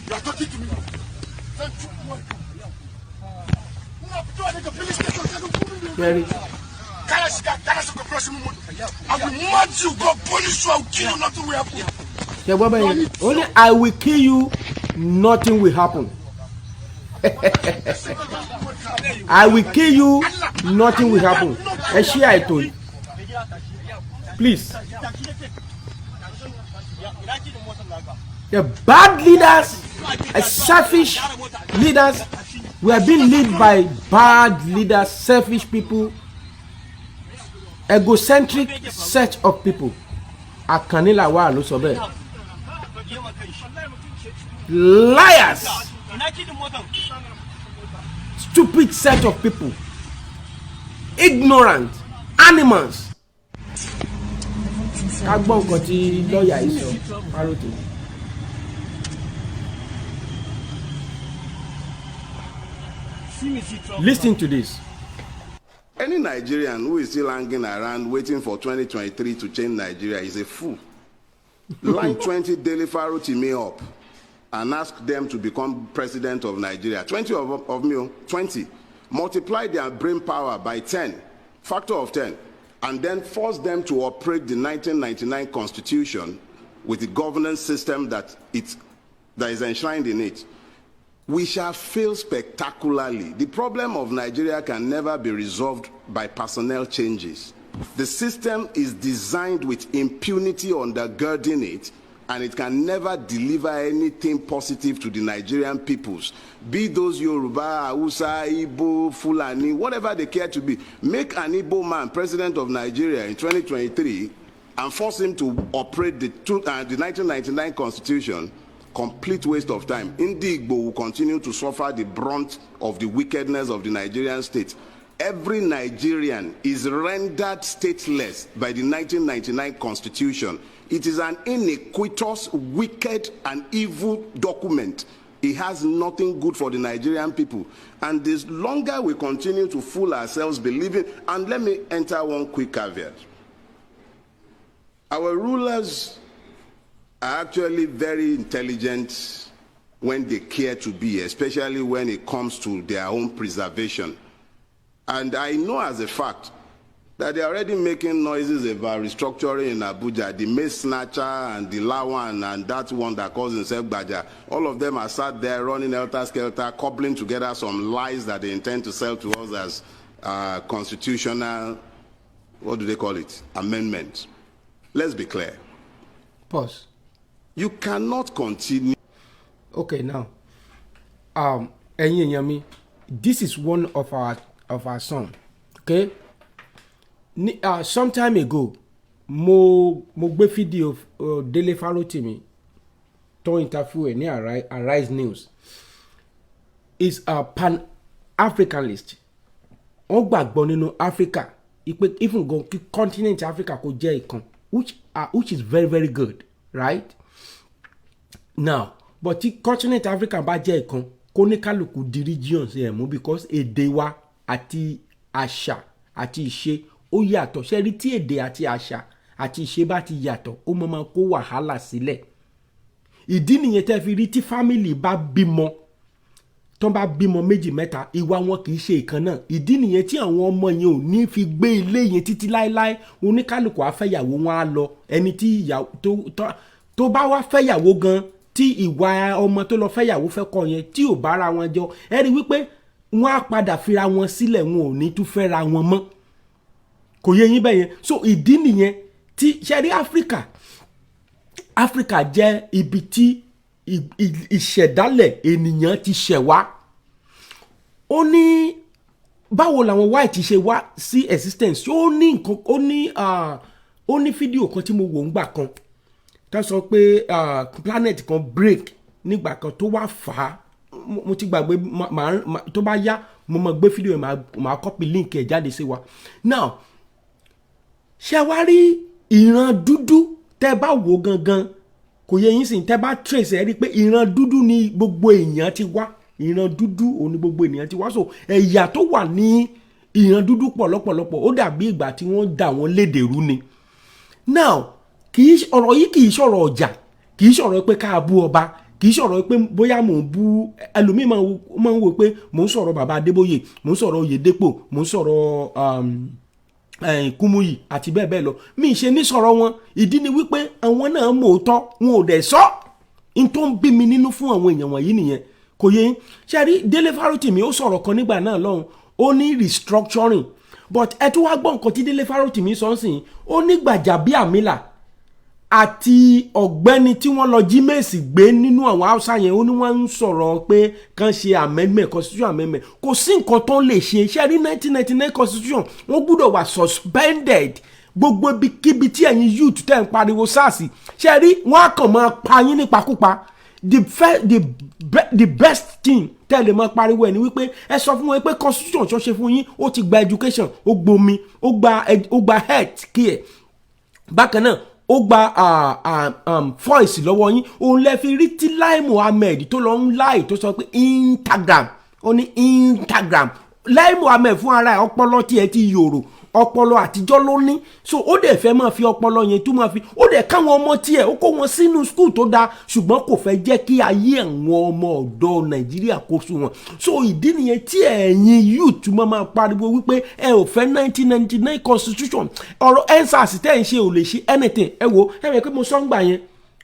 You are talking to me. Very. I will mad you, go punish you, I will kill you, nothing will happen. Only I will kill you, nothing will happen. I will kill you, nothing will happen. Ẹ ṣí àìtó yìí. Please. The bad leaders, selfish leaders, we are being led by bad leaders, selfish people, egocentric set of people. Akanila wa ló sọ bẹ́ẹ̀. Liars. Stupid set of people, ignorant animals. Ká gbọ́ nǹkan tí lọ́ọ̀yà yìí sọ Fárótì. Listen to this. Any Nigerian who is still hanging around waiting for 2023 to change Nigeria is a fool. Line 20 Daily Faro team me up. and ask them to become president of Nigeria, 20 of me, 20, multiply their brain power by 10, factor of 10, and then force them to operate the 1999 Constitution with the governance system that is enshrined in it, we shall fail spectacularly. The problem of Nigeria can never be resolved by personnel changes. The system is designed with impunity undergirding it, and it can never deliver anything positive to the Nigerian peoples. Be those Yoruba, Hausa, Igbo, Fulani, whatever they care to be. Make an Igbo man president of Nigeria in 2023 and force him to operate the 1999 Constitution. Complete waste of time. Igbo will continue to suffer the brunt of the wickedness of the Nigerian state. Every Nigerian is rendered stateless by the 1999 Constitution. It is an iniquitous, wicked, and evil document. It has nothing good for the Nigerian people. And the longer we continue to fool ourselves believing, and let me enter one quick caveat. Our rulers are actually very intelligent when they care to be, especially when it comes to their own preservation. And I know as a fact that they're already making noises about restructuring in Abuja. The Mace Snatcher and the Lawan and that one that calls himself Baja, all of them are sat there running helter-skelter, cobbling together some lies that they intend to sell to us as constitutional, what do they call it, amendments. Let's be clear. Pause. You cannot continue. Okay, now, Yami, this is one of our song. Okay, some time ago, mo gbé video Dele Farotimi to interview ní Arise News is a pan-Africanist. Ó gbàgbọ́ nínú Africa, even go continent Africa kò jẹ́ ìkan, which is very very good, right? Now, but the continent Africa bá jẹ́ ìkan, kó ní kálukú di regions ẹ̀ mú because èdè wa àti àṣà àti ìṣe ó yàtọ̀. Ṣé rí tí èdè àti àṣà àti ìṣe bá ti yàtọ̀, ó máa kó wàhálà sílẹ̀. Ìdí nìyẹn tẹ́ fi rí tí family bá bímọ, tó bá bímọ méjì mẹ́ta, ìwà wọn kì í ṣe ìkan náà. Ìdí nìyẹn tí àwọn ọmọ yẹn ò ní fi gbé ilé yẹn títí láéláé. Oníkálukú á fẹ́yàwó wọn á lọ. Ẹni tí ìyàwó tó bá wá fẹ́yàwó gan, tí ìwà ọmọ tó lọ fẹ́yàwó fẹ́ kọ yẹn tí ò bára wọn jọ, ẹ rí wípé wọ́n á padà fira wọn sílẹ̀, wọn ò ní tún fẹ́ra wọn mọ́. Kò yé yín bẹ́yẹn. So ìdí nìyẹn tí ṣe rí Africa jẹ́ ibi tí ìṣẹ̀dálẹ̀ ènìyàn ti ṣẹ̀ wá. Ó ní báwo làwọn white ṣe wá sí existence. Ó ní nǹkan, ó ní fídíò kan tí mo wò ńgbà kan tó sọ pé planet kan break nígbà kan tó wá fà á. Mo ti gbàgbé tó bá yá mo máa gbé fídíò yẹn, máa copy link ẹ̀ jáde sí wa. Now ṣé wá rí ìran dúdú tẹ́ bá wò gangan, kò yẹ yín sìn, tẹ́ bá trace ẹ rí pé ìran dúdú ni gbogbo èèyàn ti wá. Ìran dúdú òun ni gbogbo ènìyàn ti wá. So ẹ̀yà tó wà ní ìran dúdú pọ̀ lọ́pọ̀lọpọ̀, ó dàbí ìgbà tí wọ́n dà wọ́n lédè rú ni. Now ọ̀rọ̀ yìí kì í ṣọ̀rọ̀ ọjà, kì í ṣọ̀rọ̀ pé ká bú ọba, kì í ṣọ̀rọ̀ pé bóyá mò ń bú ẹlòmíì máa ń wò pé mò ń sọ̀rọ̀ bàbá Adébóyè, mò ń sọ̀rọ̀ Oyèdépò, mò ń sọ̀rọ̀ Kúmúyì àti bẹ́ẹ̀ bẹ́ẹ̀ lọ. Mi ṣe ní sọ̀rọ̀ wọn. Ìdí ni wípé àwọn náà mòótọ́, wọn ò dẹ̀ sọ. In tó ń bí mi nínú fún àwọn èèyàn wọ̀nyí nìyẹn. Kò yé yín. Ṣé rí Délé Fárótìmí ó sọ̀rọ̀ kan nígbà náà lọ́hùn, ó ní restructuring, but ẹ tún wá gbọ́ nǹkan tí Délé Fárótìmí sọ ń sìn. Ó ní Gbajabiamila àti ọ̀gbẹ́ni tí wọ́n lọ jí Mace gbé nínú àwọn Hausa yẹn, ó ní wọ́n ń sọ̀rọ̀ pé kàn ṣe amendment, constitution amendment. Kò sí nǹkan tó lè ṣe. Ṣé rí 1999 constitution wọ́n gbọ́dọ̀ wà suspended. Gbogbo ibikíbi tí ẹ̀yin youth tẹ́ ń pariwo SARS, ṣé rí wọ́n á kàn máa pa yín nípakúpa. The best thing tẹ́ lè máa pariwo ẹ̀ ni wípé ẹ sọ fún wọn pé constitution tó ṣe fún yín, ó ti gba education, ó gbomi, ó gba health care. Bákan náà ó gba voice lọ́wọ́ yín. Òun lẹ fi rí tí Lai Mohammed tó lọ ń láì tó sọ pé Instagram, ó ní Instagram. Lai Mohammed fún ara ẹ̀ ọpọlọ tí ẹ ti yòrò, ọpọlọ àtijọ́ ló ní so ó dẹ̀ fẹ́ máa fi ọpọlọ yẹn tún máa fi ó dẹ̀ káwọn ọmọ tiẹ̀ ó kó wọn sínú skul tó dáa ṣùgbọ́n kò fẹ́ jẹ́ kí ayé àwọn ọmọ ọ̀dọ́ Nàìjíríà kó sún wọn so ìdí nìyẹn tí ẹ̀yin youth máa pariwo wípé ẹ ò fẹ́ 1999 constitution ọ̀rọ̀ EndSARS tẹ́ ń ṣe ò lè ṣe anything ẹ wo ẹ rẹ̀ pé mo sọ ń gbà yẹn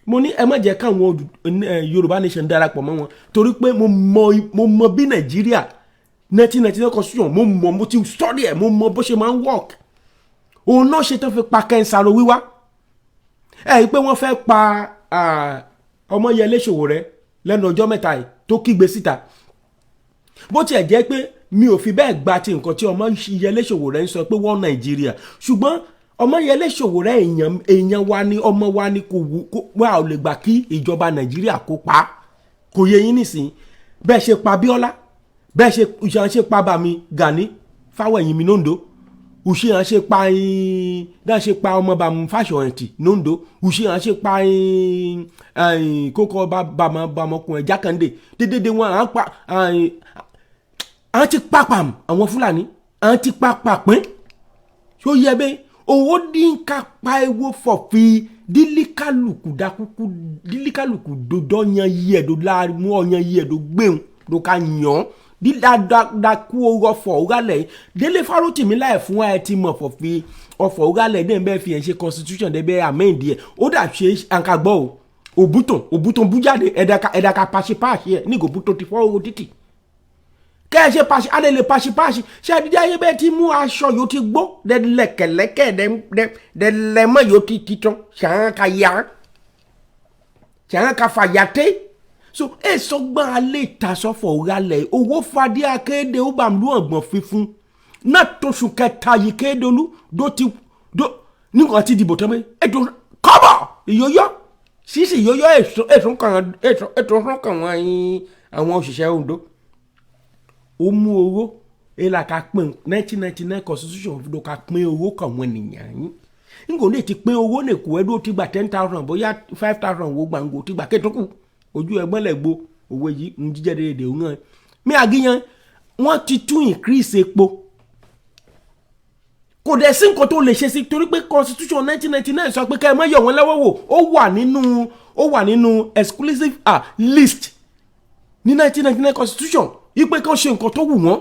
mo ní ẹ má jẹ́ káwọn Yorùbá nation darapọ̀ mọ́ wọn torí pé mo mọ bí Nàìjíríà 1999 constitution mo ti study ẹ̀ mo mọ bó ṣe máa ń work òun náà ṣe tó fi pa kẹ́ńsàrò wíwá ẹ̀ pé wọ́n fẹ́ pa Ọmọyẹlé Sowore lẹ́nu ọjọ́ mẹ́ta yìí tó kígbe síta bó tiẹ̀ jẹ́ pé mi ò fi bẹ́ẹ̀ gba ti nǹkan tí Ọmọyẹlé Sowore ń sọ pé wọ́n Nàìjíríà ṣùgbọ́n Ọmọyẹlé Sowore èèyàn wa ni ọmọ wa ni kò wá ò lè gbà kí ìjọba Nàìjíríà kó pa kò yẹ yín nísìnyí bẹ́ẹ̀ ṣe pa Bíọ́lá bẹ́ẹ̀ ṣe pa Bàmí Gani Fáwẹ̀yìnmí Nondo òṣìyàn ṣe pa ọmọ Bàmí Fáṣọ̀rántì Nondo òṣìyàn ṣe pa kókó bàmọkùnrin Jákàndé dédédé wọn à ń ti pápá àwọn Fúlàní à ń ti pápá pín ṣó yẹ bẹ́ẹ̀ owó dínkà pa ewo fọ̀fi dílíkàlùkù dodò yan yí ẹ̀dọ̀ láàmú ọ̀yan yí ẹ̀dọ̀ gbẹ̀hùn ló ká yàn dídákú ọ̀fọ̀ ọ̀gálẹ̀ Délé Fárótìmí láì fún ẹ ti mọ̀ fọ̀fi ọ̀fọ̀ ọ̀gálẹ̀ dẹ̀ bẹ́ẹ̀ fi ẹ̀ ṣe constitution dẹ̀ bẹ́ẹ̀ amẹ́ǹdì ẹ̀ ó dà ṣe àǹkàgbọ́ o òbútàn bújáde ẹ̀dàkà pàṣípàṣí ẹ̀ ní òbútàn ti fọ́ owó títì kẹ́ ẹ ṣe pàṣí alẹ́ lè pàṣípàṣí ṣe àdídí ayé bẹ́ẹ̀ ti mú aṣọ yóò ti gbó dẹ̀lẹ̀kẹ̀lẹ́kẹ̀ dẹ̀lẹ̀mọ́ yóò ti titán ṣàǹkà fàyàtẹ́ so èso gbọ́n alẹ́ ìtasọ́fọ̀ ọ̀rálẹ̀ owó fadé akéde ó bá mú ọ̀gbọ̀n fífún náà tóṣù kẹta yìí kéde olú nígbà tí dìbò tán bẹ́ẹ̀ ètò kọ́bọ̀ ìyóyọ́ sísì ìyóyọ́ ètò kan wọ́n àwọn òṣìṣẹ́ Ondo ó mú owó èlà ká pín 1999 constitution ló ká pín owó kan wọn nìyàn yín nígbà ní ti pín owó nìkú ẹdún ó ti gbà 10,000 bóyá 5,000 wo gbàǹgò ti gbà kétókù ojú ẹgbọ́n lẹ́gbó owó yìí ń jíjẹ́ déédéé òun náà mi àgíyan wọ́n ti tún increase epo kò dẹ̀ sí nǹkan tó lè ṣe sí torí pé constitution 1999 sọ pé ká ẹ má yọ̀ wọ́n lọ́wọ́ wò ó wà nínú exclusive list ní 1999 constitution ipe kan ṣe nǹkan tó wù wọ́n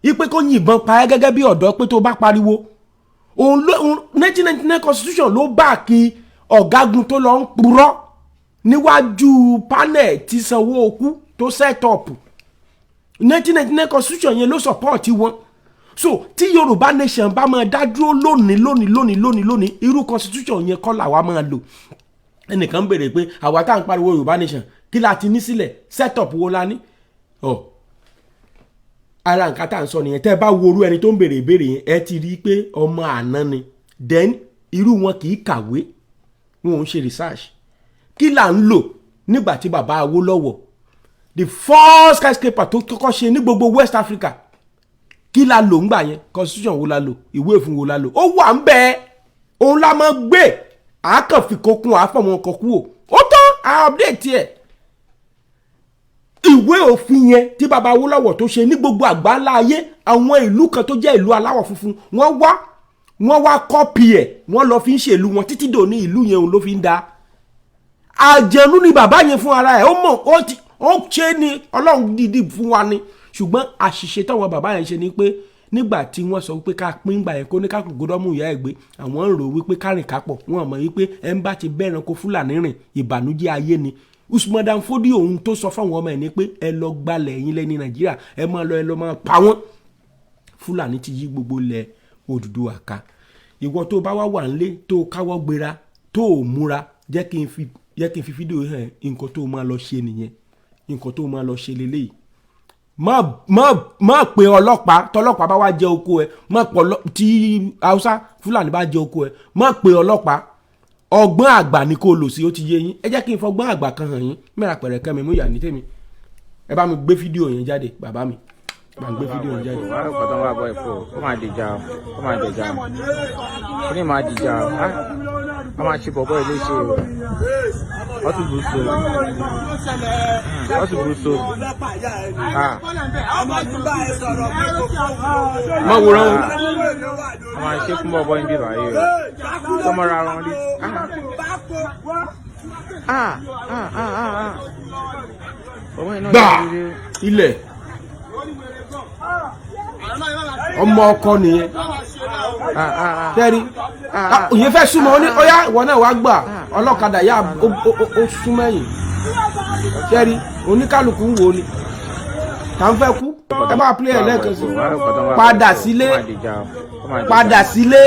ipe kan yìnbọn pa ẹ́ gẹ́gẹ́ bí ọ̀dọ́ pé tó bá pariwo òun 1999 constitution ló bá kí ọ̀gágun tó lọ ń purọ́ níwájú panel tí Sanwó-Olú tó set up 1999 constitution yẹn ló support wọn so tí Yorùbá nation bá máa dá dúró lónìí irú constitution yẹn kọ́ làwa máa lò ẹnìkan béèrè pé àwa tá à ń pariwo Yorùbá nation kí la ti ní sílẹ̀ set up wo la ní ara nǹkan tá à ń sọ nìyẹn tẹ́ bá worú ẹni tó ń béèrè ìbéèrè yẹn ẹ ti rí i pé ọmọ àná ni then irú wọn kì í kàwé wọn ò ń ṣe research kí là ń lò nígbà tí bàbá Awólọ́wọ̀ the first skyscraper tó kọ́kọ́ ṣe ní gbogbo West Africa kí la lò ńgbà yẹn constitution wo la lò ìwé òfin wo la lò ó wà ń bẹ òun la máa gbé àákànfikókun àáfọ̀mọ́ ọkọ̀ kú ó tán à update ẹ̀ ìwé òfin yẹn tí bàbá Awólọ́wọ̀ tó ṣe ní gbogbo àgbáńlá ayé àwọn ìlú kan tó jẹ́ ìlú aláwọ̀ funfun wọ́n wá kọ́pì ẹ̀ wọ́n lọ fi ń ṣèlú wọn títí dòní ìlú yẹn òun ló fi ń da àjẹnú ni bàbá yẹn fún ara ẹ̀ ó mọ̀ ó ṣe ni Ọlọ́run dídì fún wa ni ṣùgbọ́n àṣìṣe táwọn bàbá yẹn ṣe ni pé nígbà tí wọ́n sọ wípé ká pín gbà yẹn kó ní ká kò gbọ́dọ̀ mú ìyá ẹ̀ gbé àwọn ń rò wípé kárìn kápọ̀ wọn mọ̀ wípé ẹ̀ ń bá ti bẹ́ẹ̀ràn kó Fúlàní rìn ìbànújẹ́ ayé ni Usman Dan Fodio ohun tó sọ fáwọn ọmọ ẹ̀ ni pé ẹ lọ gbalẹ̀ yín lẹ́ni Nàìjíríà ẹ máa pa wọ́n Fúlàní ti yí gbogbo ilẹ̀ Oduduwa ká ìwọ tó bá wà nílé tó káwọ́ gbéra tó múra jẹ́ kí n fi fídíò hàn nǹkan tó máa lọ ṣe nìyẹn nǹkan tó máa lọ ṣe lélẹ́yìí má pe ọlọ́pàá tọlọ́pàá bá wá jẹ oko ẹ má pọ̀ tí Haúsá Fúlàní bá jẹ oko ẹ má pe ọlọ́pàá ọgbọ́n àgbà ni kò lò sí ó ti yé yín ẹ jẹ́ kí n fọgbọ́n àgbà kan hàn yín mẹ́ra pẹ̀rẹ̀ kan mi mú yà ní tèmi ẹ bá mi gbé fídíò yẹn jáde bàbá mi bá mi gbé fídíò yẹn jáde. wàá rò pàtó wà bọ́ ẹ̀fọ́ ó máa dìjà ó máa dìjà ó ní máa dìjà a máa ṣe bọ̀bọ̀ ilé ṣe o wọ́n ti bùsù wọ́n ti bùsù má wòran o. a máa ṣe fún bọ̀bọ̀ ibi báyìí o sọmọra wọn rí gbà ilẹ̀ ọmọ ọkọ nìyẹn tẹ́rí òye fẹ́ súnmọ́ ó ní ó yá ìwọ náà wá gbà ọlọ́kadà yá ó súnmọ́ ẹ̀yìn tẹ́rí oníkálukú ń wò ni tá ń fẹ́ kú ẹ bá play ẹ̀ lẹ́ẹ̀kan sí padà sílé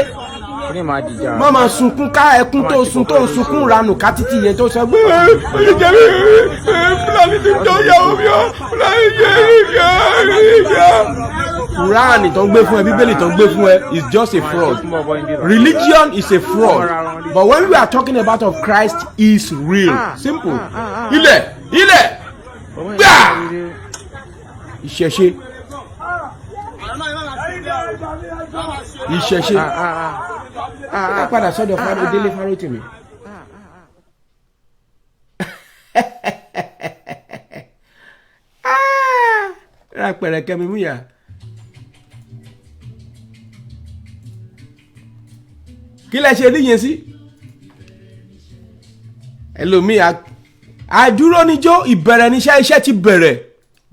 má máa sunkún ká ẹkún tó sunkún ranù ká títí yẹn tó sọ pé fúlàní ti tó yàwó mi ọ fúlàní jẹ́ ìyá. Quran tó ń gbé fún ẹ bíbélì tó ń gbé fún ẹ is just a fraud. Religion is a fraud, but when we are talking about of Christ is real. Simple. Ilẹ̀ gbà ìṣẹ̀ṣe ẹ padà sọ́dọ̀ faro délé faro tèmi. Ra pẹ̀rẹ̀kẹ́ mi mú yà. Kí lẹ ṣe níyẹn sí? Ẹlòmíì àdúró níjó ìbẹ̀rẹ̀ níṣẹ́ iṣẹ́ ti bẹ̀rẹ̀.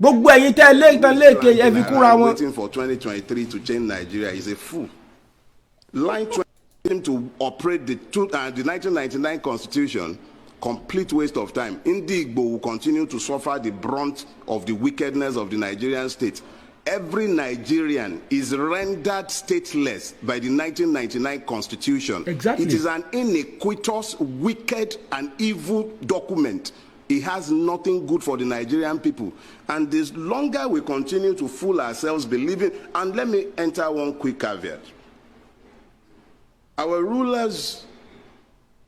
Gbogbo ẹ̀yin tẹ́ lẹ́ẹ̀kan léèké ẹ fi kúnra wọn. Waiting for 2023 to change Nigeria is a fool. Line 20 to operate the 1999 constitution, complete waste of time. Indigbo will continue to suffer the brunt of the wickedness of the Nigerian state. Every Nigerian is rendered stateless by the 1999 constitution. Exactly. It is an iniquitous, wicked, and evil document. It has nothing good for the Nigerian people. And the longer we continue to fool ourselves believing, and let me enter one quick caveat. Our rulers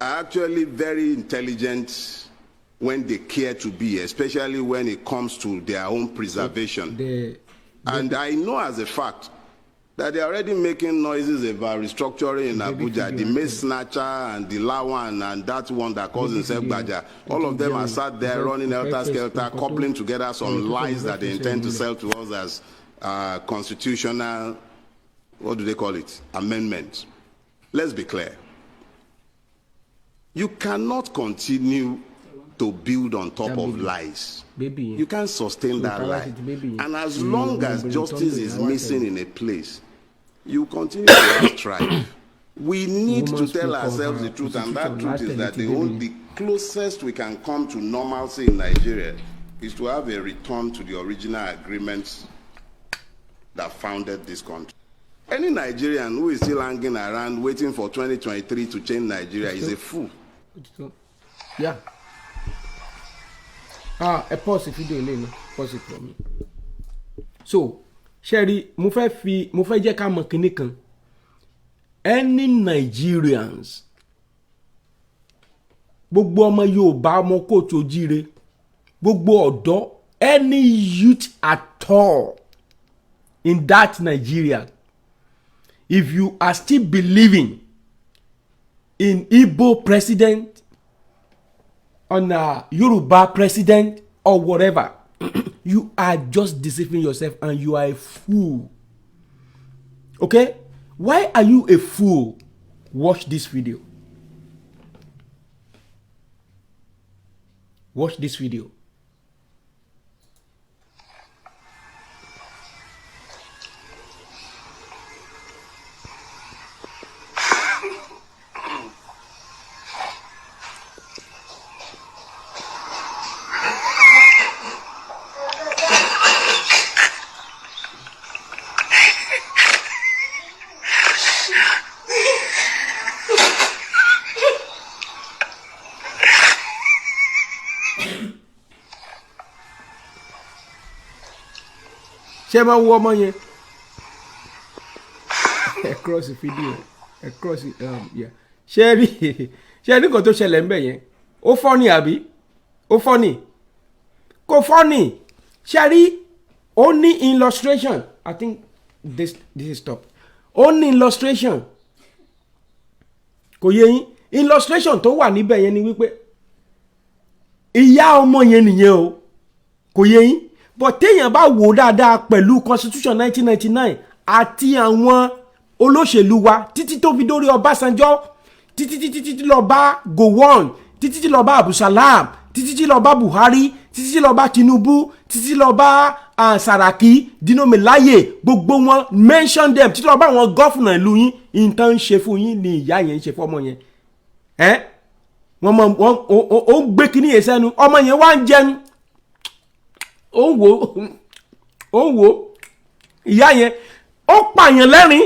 are actually very intelligent when they care to be, especially when it comes to their own preservation. And I know as a fact that they're already making noises about restructuring in Abuja. The Mace Snatcher and the Lawan and that one that calls himself Baja. All of them are sat there running helter-skelter, coupling together some lies that they intend to sell to us as constitutional, what do they call it, amendments. Let's be clear. You cannot continue to build on top of lies. You can't sustain that lie. And as long as justice is missing in a place, you continue to strive. We need to tell ourselves the truth, and that truth is that the closest we can come to normalcy in Nigeria is to have a return to the original agreements that founded this country. Any Nigerian who is still hanging around waiting for 2023 to change Nigeria is a fool. Yeah. A pause video lẹ́nu pause it for me. So Sherry, mo fẹ́ jẹ́ ká mọ̀ kinní kan. Any Nigerians, gbogbo ọmọ Yorùbá ọmọ kóòtù ojíire, gbogbo ọ̀dọ́, any youth at all in that Nigeria, if you are still believing in Igbo president, on a Yoruba president or whatever, you are just deceiving yourself and you are a fool. Okay? Why are you a fool? Watch this video. Watch this video. Ṣé máa wo ọmọ yẹn across the video across yeah ṣé rí nǹkan tó ṣẹlẹ̀ ńbẹ̀ yẹn ó funny àbí ó funny kò funny ṣé rí ó ní illustration. I think this is top. Ó ní illustration kò yé yín illustration tó wà níbẹ̀ yẹn ni wípé ìyá ọmọ yẹn nìyẹn o kò yé yín but téèyàn bá wò dáadáa pẹ̀lú constitution 1999 àti àwọn olóṣèlú wa títí tó fi dórí Ọbásanjọ́ títí lọ bá Gowon títí lọ bá Abdulsalam títí lọ bá Buhari títí lọ bá Tinubu títí lọ bá Saraki Dino Melaye gbogbo wọn mention them títí lọ bá àwọn gọ́fúnà ìlú yín ìtàn ń ṣe fún yín ni ìyá yẹn ń ṣe fún ọmọ yẹn wọ́n ó ń gbé kíní yẹn sẹ́nu ọmọ yẹn wá ń jẹnu ó ń wò ìyá yẹn ó pààyàn lẹ́rìn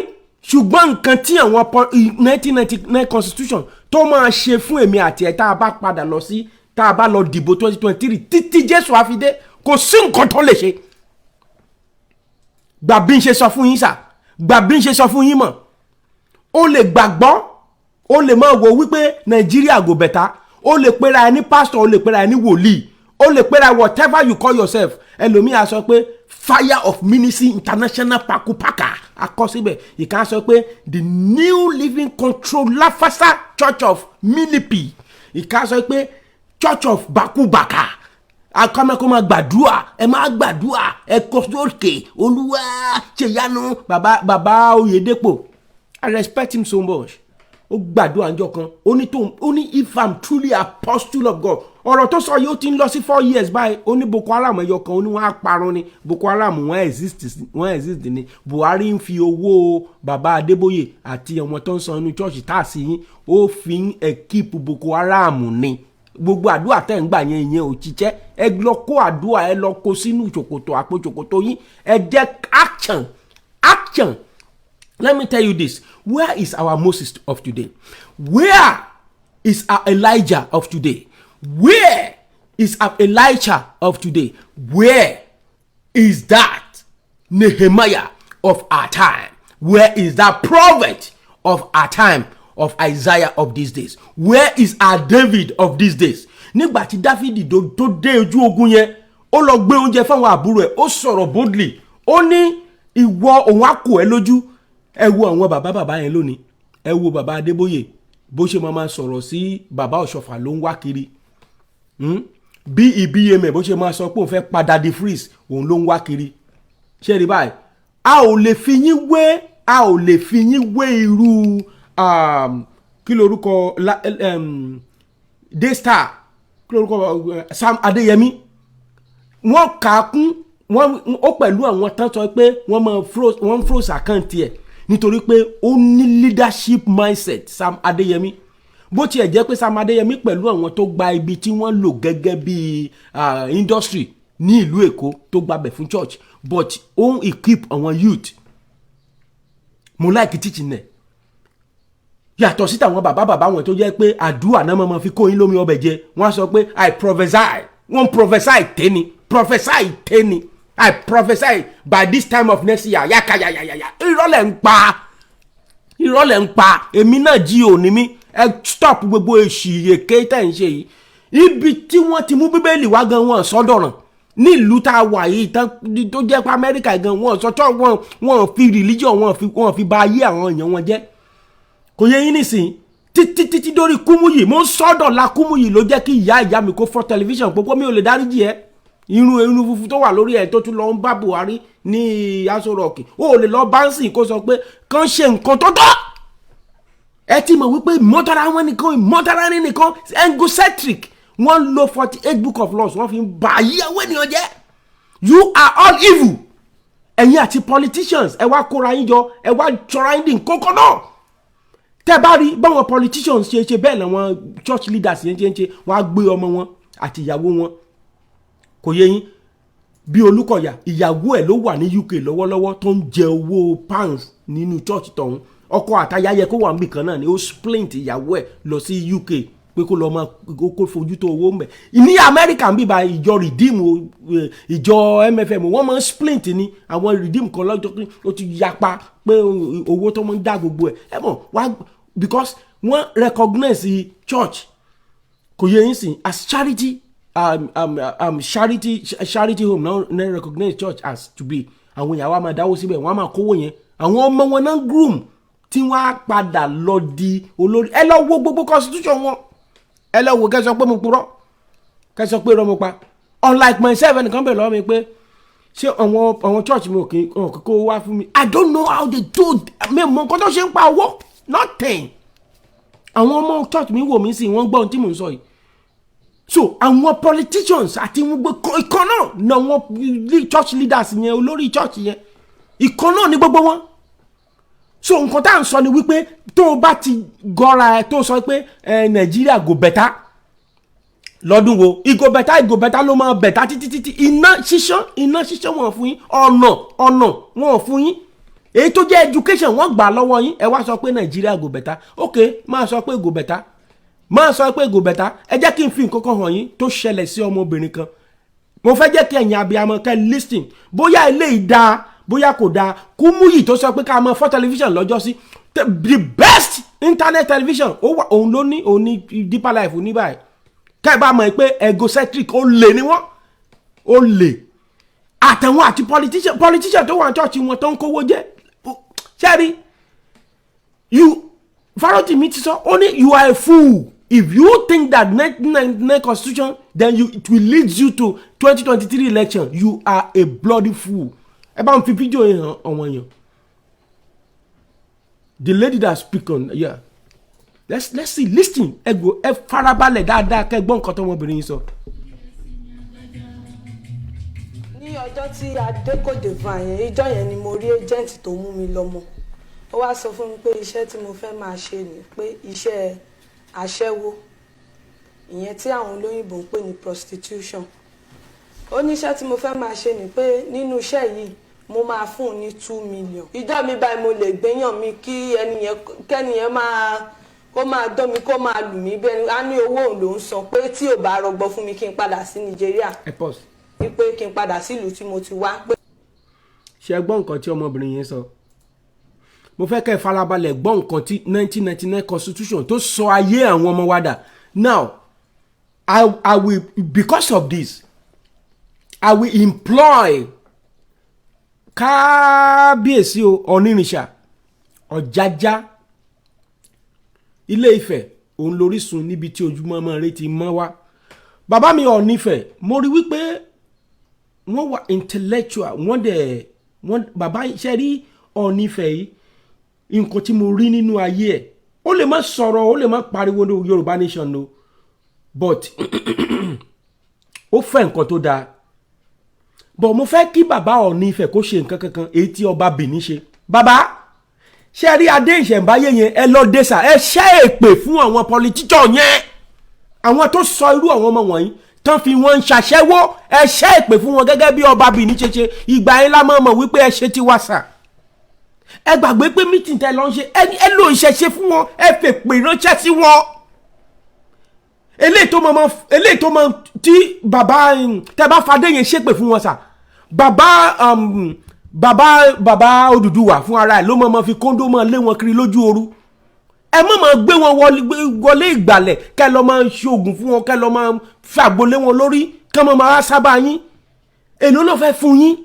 ṣùgbọ́n nǹkan tí àwọn 1999 constitution tó máa ṣe fún èmi àti ẹ̀ tá a bá padà lọ sí tá a bá lọ dìbò 2023 títí Jésù àfidé kò sí nǹkan tó lè ṣe gbà bí n ṣe sọ fún yín sà gbà bí n ṣe sọ fún yín mọ̀ ó lè gbàgbọ́ ó lè máa wò wípé Nàìjíríà go better ó lè pera ẹni pastor ó lè pera ẹni wòlíì ó lè pera whatever you call yourself ẹlòmíà sọ pé fire of ministry international pakupaka akọsíbẹ̀ ìkan sọ pé the new living control lafasa church of Milipi ìkan sọ pé church of bakubaka akọ́mẹ́kọ́ máa gbàdúrà ẹ máa gbàdúrà ẹ kọ́ sókè olúwa ṣèyanu bàbá Oyèdépò I respect him so much ó gbàdúrà ńjọ́ kan ó ní if I'm truly apostle of God ọ̀rọ̀ tó sọ yóò ti ń lọ sí 4 years báyìí ó ní Boko Haram ẹyọ kan ó ní wọ́n á parun ni Boko Haram wọ́n exist ni Buhari ń fi owó bàbá Adébóyè àti ọmọ tó ń san inú church tá a sì yín ó fi ń keep Boko Haram ni gbogbo àdúrà tẹ́ ń gbà yẹn ìyẹn ò ṣiṣẹ́ ẹ lọ kó àdúrà ẹ lọ kó sínú ṣòkòtò àpò ṣòkòtò yín ẹ jẹ́ action. Let me tell you this. Where is our Moses of today? Where is our Elijah of today? Where is our Elisha of today? Where is that Nehemiah of our time? Where is that prophet of our time, of Isaiah of these days? Where is our David of these days? Nígbà tí Dáfídì tó dé ojú ogun yẹn, ó lọ gbé oúnjẹ fáwọn àbúrò ẹ̀, ó sọ̀rọ̀ boldly. Ó ní ìwọ òun á kò ẹ́ lójú. Ẹ wo àwọn bàbá yẹn lónìí. Ẹ wo bàbá Adébóyè bó ṣe máa sọ̀rọ̀ sí bàbá Ọ̀ṣọ́fà ló ń wá kiri. Bí ìbíyèmẹ̀ bó ṣe máa sọ pé òun fẹ́ padà di freeze òun ló ń wá kiri. Ṣé rí báyìí? A ò lè fi yín wé irú kí lorúkọ Daystar kí lorúkọ Sam Adéyẹmí wọ́n kà á kún ó pẹ̀lú àwọn tán sọ pé wọ́n froze àkáǹtì ẹ̀ nítorí pé ó ní leadership mindset Sam Adéyẹmí bó tiẹ̀ jẹ́ pé Sam Adéyẹmí pẹ̀lú àwọn tó gba ibi tí wọ́n lò gẹ́gẹ́ bí industry ní ìlú Èkó tó gbabẹ̀ fún church but ó ń equip àwọn youth mo like teaching ẹ̀ yàtọ̀ sí tàwọn bàbá wọn tó jẹ́ pé àdúrà náà máa fi kó yín lómi ọbẹ̀ jẹ wọ́n á sọ pé I prophesy wọ́n prophesy tẹ́ni I prophesy by this time of next year yakayayaya ìrọ̀lẹ́ ń pa èmi náà jí òní mi ẹ stop gbogbo èsì èké tẹ̀ ń ṣe yìí ibi tí wọ́n ti mú bíbélì wá gan wọn sọ́dọ̀ràn nílùú tá a wà yìí tó jẹ́ pé Amẹ́ríkà gan wọn sọ́tọ̀ wọn fi religion wọn fi bà ayé àwọn èèyàn wọn jẹ́ kò yẹ yín nísìn títí dórí Kúmúyì mo ń sọ́dọ̀ la Kúmúyì ló jẹ́ kí ìyá mi kó fọ́ tẹlifíṣàn pópó mi ò lè dáríjì ẹ́ irun funfun tó wà lórí ẹ̀ tó tún lọ ń bá Buhari ní Aso Rock ó lè lọ báńsì kó sọ pé kàn ṣe nǹkan tó tọ́ ẹ ti mọ̀ wípé ìmọ̀tara nìkan egocentric wọ́n lo 48 book of laws wọ́n fi ń bà ayé àwọn ènìyàn jẹ́ you are all evil ẹ̀yin àti politicians ẹ wá kóra yín jọ ẹ wá jọra yín dín kókó náà tẹ́ bá rí báwọn politicians ṣe bẹ́ẹ̀ làwọn church leaders yẹn ṣe wọ́n á gbé ọmọ wọn àti ìyàwó wọn kò yé yín bí Olúkọ̀yà ìyàwó ẹ̀ ló wà ní UK lọ́wọ́lọ́wọ́ tó ń jẹ owó pounds nínú church tọ̀hún ọkọ àtaya yẹ kó wà níbì kan náà ni ó splint ìyàwó ẹ̀ lọ sí UK pé kó lọ máa kó fojú tó owó mbẹ ní Amẹ́ríkà ń bíbá ìjọ redeem ìjọ MFM wọ́n máa ń splint ní àwọn redeem kan lọ́jọ́ ó ti yapa pé owó tó máa ń dá gbogbo ẹ̀ mọ̀ wá because wọ́n recognize church kò yẹ yín sìn as charity charity home now recognize church as to be àwọn ìyàwó máa dáwó síbẹ̀ wọ́n á máa kówó yẹn àwọn ọmọ wọn náà groom tí wọ́n á padà lọ di olórí. Ẹ lọ wo gbogbo constitution wọn, ẹ lọ wo kẹsọ pé mo purọ́, kẹsọ pé irọ́ mo pa. Unlike myself, ẹnìkan bẹ̀rẹ̀ lọ́wọ́ mi pé ṣé àwọn church mi ò kí kó wá fún mi. I don't know how they do. Mi mọ nǹkan tó ṣe ń pa owó, nothing. Àwọn ọmọ church mi wò mí sí wọ́n gbọ́ ohun tí mò ń sọ yìí. So àwọn politicians àti gbogbo ìkan náà ní àwọn church leaders yẹn, olórí church yẹn, ìkan náà ní gbogbo wọn. So nǹkan tá à ń sọ ni wípé tó o bá ti gọra ẹ tó sọ pé Nàìjíríà go better lọ́dún wo, ìgò bẹ̀tá ló máa bẹ̀tá títí iná ṣíṣán wọn fún yín, ọ̀nà wọn fún yín, èyí tó jẹ́ education wọ́n gbà lọ́wọ́ yín. Ẹ wá sọ pé Nàìjíríà go better. Ok, máa sọ pé go better, ẹ jẹ́ kí n fi nǹkan kan hàn yín tó ṣẹlẹ̀ sí ọmọbìnrin kan. Mo fẹ́ jẹ́ kí ẹ̀yin abiyamọ kẹ́ listen, bóyá eléyìí dáa bóyá kò dáa. Kúmúyì tó sọ pé ká máa fọ́ television lọ́jọ́ sí, the best internet television òun ló ní, òun ní Deeper Life ní báyìí. Kẹ́ bá mọ̀ pé egocentric ó lè ní wọ́n, ó lè àtàwọn àti politician tó wà ní church wọn tó ń kówó jẹ. Ṣẹ́rí Farotimi ti sọ, ó ní you are a fool if you think that next constitution then it will lead you to 2023 election. You are a bloody fool. Ẹ bá ń fi fídíò yẹn hàn ọ̀wọ̀n yẹn. The lady that speak on, yeah. Let's see, listen. Ẹ farabalẹ̀ dáadáa kẹ́ gbọ́ nǹkan tó ọmọbìnrin sọ. Ní ọjọ́ tí a dé Côte d'Ivoire yẹn, ìjọ́ yẹn ni mo rí agent tó mú mi lọ́mọ. Ó wá sọ fún mi pé iṣẹ́ tí mo fẹ́ máa ṣe ni pé iṣẹ́ aṣẹ́wó, ìyẹn tí àwọn olóyìnbó ń pè ní prostitution. Ó ní iṣẹ́ tí mo fẹ́ máa ṣe ni pé nínú iṣẹ́ yìí mo máa fún un ní 2 million. Ìjọ́ mi báyìí mo lè gbéyàn mi kí kẹ́niyẹn kó máa dán mi, kó máa lù mí bẹ́ẹ̀ ni a ní owó òun ló ń san pé tí ò bá rọgbọ fún mi kí n padà sí Nàìjíríà. Pé kí n padà sílùú tí mo ti wá. Ṣé gbọ́ nǹkan tí ọmọbìnrin yẹn sọ? Mo fẹ́ kẹ́ farabalẹ̀ gbọ́ nǹkan tí 1999 constitution tó sọ ayé àwọn ọmọ wa dà. Now, I will, because of this, I will employ Kábíyèsí Onírìṣà Ọ̀jájá Ilé Ifẹ̀, òun lórísun níbi tí ojúmọ́ mọ́ rẹ ti mọ́ wá. Bàbá mi Ọọ̀ni Ifẹ̀, mo rí wípé wọ́n wà intellectual, wọ́n bàbá iṣẹ́ rí Ọọ̀ni Ifẹ̀ yìí, nǹkan tí mo rí nínú ayé ẹ̀, ó lè má sọ̀rọ̀, ó lè má pariwo ní Yorùbá nation no, but ó fẹ́ nǹkan tó dáa. But mo fẹ́ kí bàbá Ọọ̀ni Ifẹ̀ kó ṣe nǹkan kankan èyí tí ọba Benin ṣe. Bàbá ṣe rí adé ìṣẹ̀ǹbáyé yẹn, ẹ lọ dé sà, ẹ ṣẹ́ èpè fún àwọn politician yẹn, àwọn tó sọ irú àwọn ọmọ wọ̀nyí tán fi wọ́n ń ṣàṣẹ́wó, ẹ ṣẹ́ èpè fún wọn gẹ́gẹ́ bí ọba Benin ṣe. Ìgbà yẹn la mọ̀ wípé ẹ ṣe ti wá sà. Ẹ gbàgbé pé meeting tẹ́ lọ ń ṣe, ẹ lò ìṣẹ̀ṣe fún wọn, ẹ fèpè ránṣẹ́ sí wọn. Eléyìí tó mọ tí bàbá tẹ́ bá fadé yẹn ṣépè fún wọn sà. Bàbá Oduduwa fún ara ẹ̀ ló mọ̀ fi kóńdó mọ̀ lé wọn kiri lójú ooru. Ẹ mọ̀ gbé wọn wọlé ìgbàlẹ̀ kẹ́ lọ máa ṣoògùn fún wọn, kẹ́ lọ máa fàgbolé wọn lórí, kẹ́ mọ̀ máa sábà yín. Èló ló fẹ́ fún yín.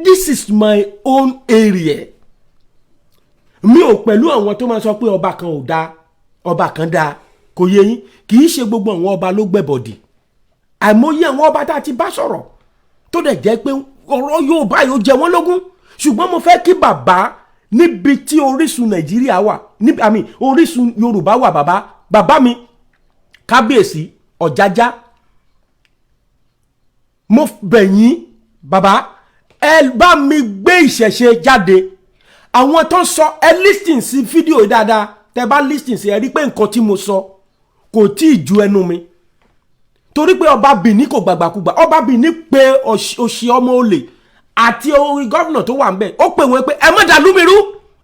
This is my own area. Mi ò pẹ̀lú àwọn tó máa sọ pé ọba kan ò dáa, ọba kan dáa, kò yé yín. Kì í ṣe gbogbo àwọn ọba ló gbẹ̀bọ̀dì. Àìmọye àwọn ọba tá a ti bá sọ̀rọ̀ tó dẹ̀ jẹ́ pé ọ̀rọ̀ Yorùbá yóò jẹ wọ́n lógún. Ṣùgbọ́n mo fẹ́ kí bàbá níbi tí orísun Nàìjíríà wà, orísun Yorùbá wà, bàbá mi Kábíyèsí Ọ̀jájá, mo bẹ̀ yín bàbá, ẹ bá mi gbé ìṣẹ̀ṣe jáde. Àwọn tó sọ, ẹ listen sí fídíò dáadáa, tẹ́ bá listen sí ẹ rí pé nǹkan tí mo sọ kò tí ì ju ẹnu mi. Torí pé ọba Benin kò gbàgbàkúgbà, ọba Benin pé òṣì ọmọ olè àti orí gọ́vnà tó wà ń bẹ̀, ó pè wọ́n pé ẹ má dàlú mi rú,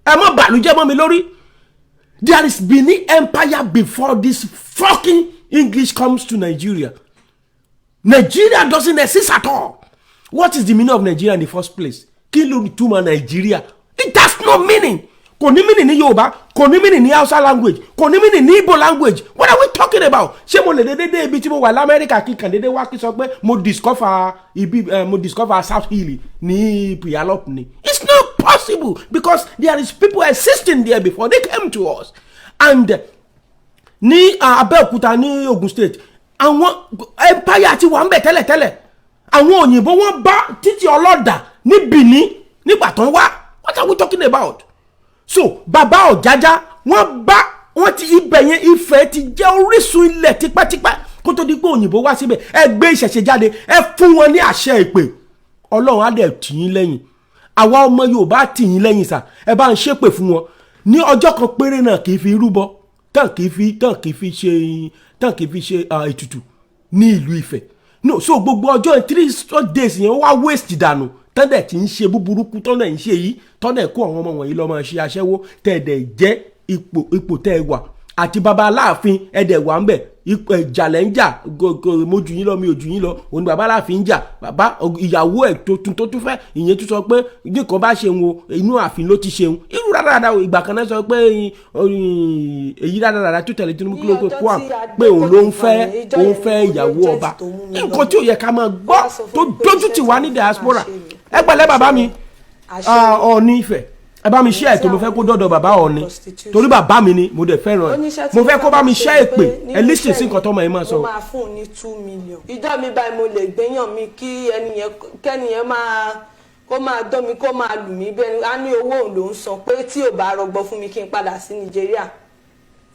ẹ má bàlújẹ́ mọ́ mi lórí. There is Benin Empire before this fucking English comes to Nigeria. Nigeria doesn't exist at all. What is the meaning of Nigeria in the first place? Kí ló túmọ̀ Nigeria? It has no meaning. Kò ní meaning ní Yorùbá, kò ní meaning ní Hausa language, kò ní meaning ní Igbo language. What are we talking about? Ṣé mo lè dédé ibi tí mo wà l'Amẹ́ríkà kí kàn dédé wá kí sọ pé mo discover South Hill ní Puyallup ni? It's not possible. possible because there is people existing there before they came to us. And ní Abẹ́òkúta ní Ogun State àwọn empire ti wà ńbẹ̀ tẹ́lẹ̀tẹ́lẹ̀ àwọn òyìnbó wọ́n bá títí ọlọ́dà ní Benin nígbà tán wá. What are we talking about? So bàbá Ọ̀jájá wọ́n ti ibẹ̀ yẹn Ifẹ̀ ti jẹ́ orísun ilẹ̀ tipẹ́tipẹ́ kó tó di pé òyìnbó wá síbẹ̀ ẹ gbé ìṣẹ̀ṣe jáde ẹ fún wọn ní àṣẹ ìpè Ọlọ́run á dẹ̀ tì yín lẹ́yìn àwa ọmọ Yorùbá tì yín lẹ́yìn sà ẹ bá ń ṣépè fún wọn ní ọjọ́ kan péré náà kì í fi rúbọ tán kì í fi ṣe ètùtù ní ìlú Ifẹ̀ no so gbogbo ọjọ́ 3 days yẹn wá waste dànù tọ́dẹ̀ tí ń ṣe búburúkú tọ́dẹ̀ ń ṣe yìí tọ́dẹ̀ kó àwọn ọmọ wọ̀nyí lọ máa ṣe aṣẹ́wó tẹ̀dẹ̀ jẹ́ ipò tẹ́ ẹ wà àti baba Aláàfin ẹ̀dẹ̀ wà ń bẹ̀ ìjàlẹ̀ ń jà mo jù yín lọ mi ò jù yín lọ òun baba Aláàfin ń jà baba ìyàwó ẹ̀ tó tún fẹ́ ìyẹn tún sọ pé nìkan bá ṣe wọn inú ààfin ló ti ṣeun irú rárára ìgbà kan náà sọ pé èyí rárára tó tẹ̀lé Tinubu kí ló pé kó à pé òun ló ń fẹ́ ìyàwó ọba nǹkan tí ò yẹ ká máa gbọ́ tó dójú tì wá ní diaspora ẹ pẹ̀lẹ́ bàbá mi Ọọ̀ni Ifẹ̀ ẹ bá mi ṣe ètò mo fẹ́ kó dọ́dọ̀ bàbá Ọọ̀ni torí bàbá mi ni mo dẹ̀ fẹ́ràn ẹ̀ mo fẹ́ kó bá mi ṣe èpè ẹ lísìn sí nǹkan tọ́mọ yẹn máa sọ. mo máa fún un ní 2 million ìjọ mi báyìí mo lè gbéyàn mi kí kẹ́niyẹn máa dán mi kó máa lù mí bẹ́ẹ̀ ni á ní owó òun ló ń san pé tí ò bá rọgbọ fún mi kí n padà sí Nàìjíríà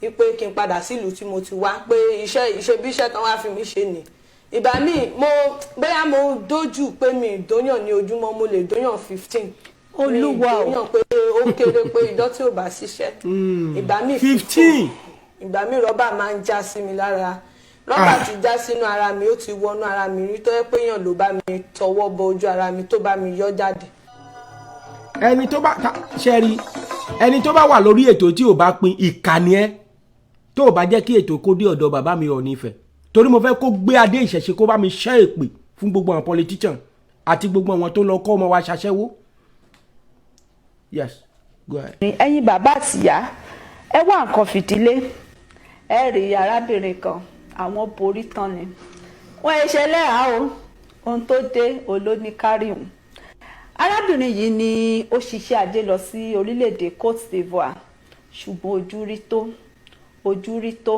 wípé kí n padà sílùú tí mo ti wá pé iṣẹ́ bí iṣẹ́ tán wá fi mí ṣe nì ìgbà míì bóyá mo dójú pé mi ìdóyàn ní ojúmọ́ mo lè dóyàn 15 Olúwa o ìdóyàn pé ó kéré pé ìjọ tí ò bá ṣiṣẹ́ ìgbà míì 15 ìgbà míì rọ́bà máa ń já sí mi lára rọ́bà ti já sínú ara mi ó ti wọnú ara mi rí tó yẹ pé èèyàn ló bá mi tọwọ́ bọ ojú ara mi tó bá mi yọ jáde. ẹni tó bá ṣe rí ẹni tó bá wà lórí ètò tí ò bá pin ìkànnì ẹ tó bá jẹ́ kí ètò kó dé ọ̀dọ̀ bàbá mi Ọọ̀ni Ifẹ̀ torí mo fẹ́ kó gbé adé ìṣẹ̀ṣe kó bá mi ṣẹ́ èpè fún gbogbo àwọn politician àti gbogbo àwọn tó lọ kọ́ ọmọ wa ṣaṣẹ́wó. Yes, go ahead. ẹ̀yin bàbá àtìyá ẹ wá nǹkan fìdílé ẹ rí arábìnrin kan àwọn borí tán ni wọ́n ṣe lẹ́hàá o ohun tó dé olóníkárí òun arábìnrin yìí ni ó ṣiṣẹ́ ajé lọ sí orílẹ̀-èdè Côte d'Ivoire ṣùgbọ́n ojú rí tó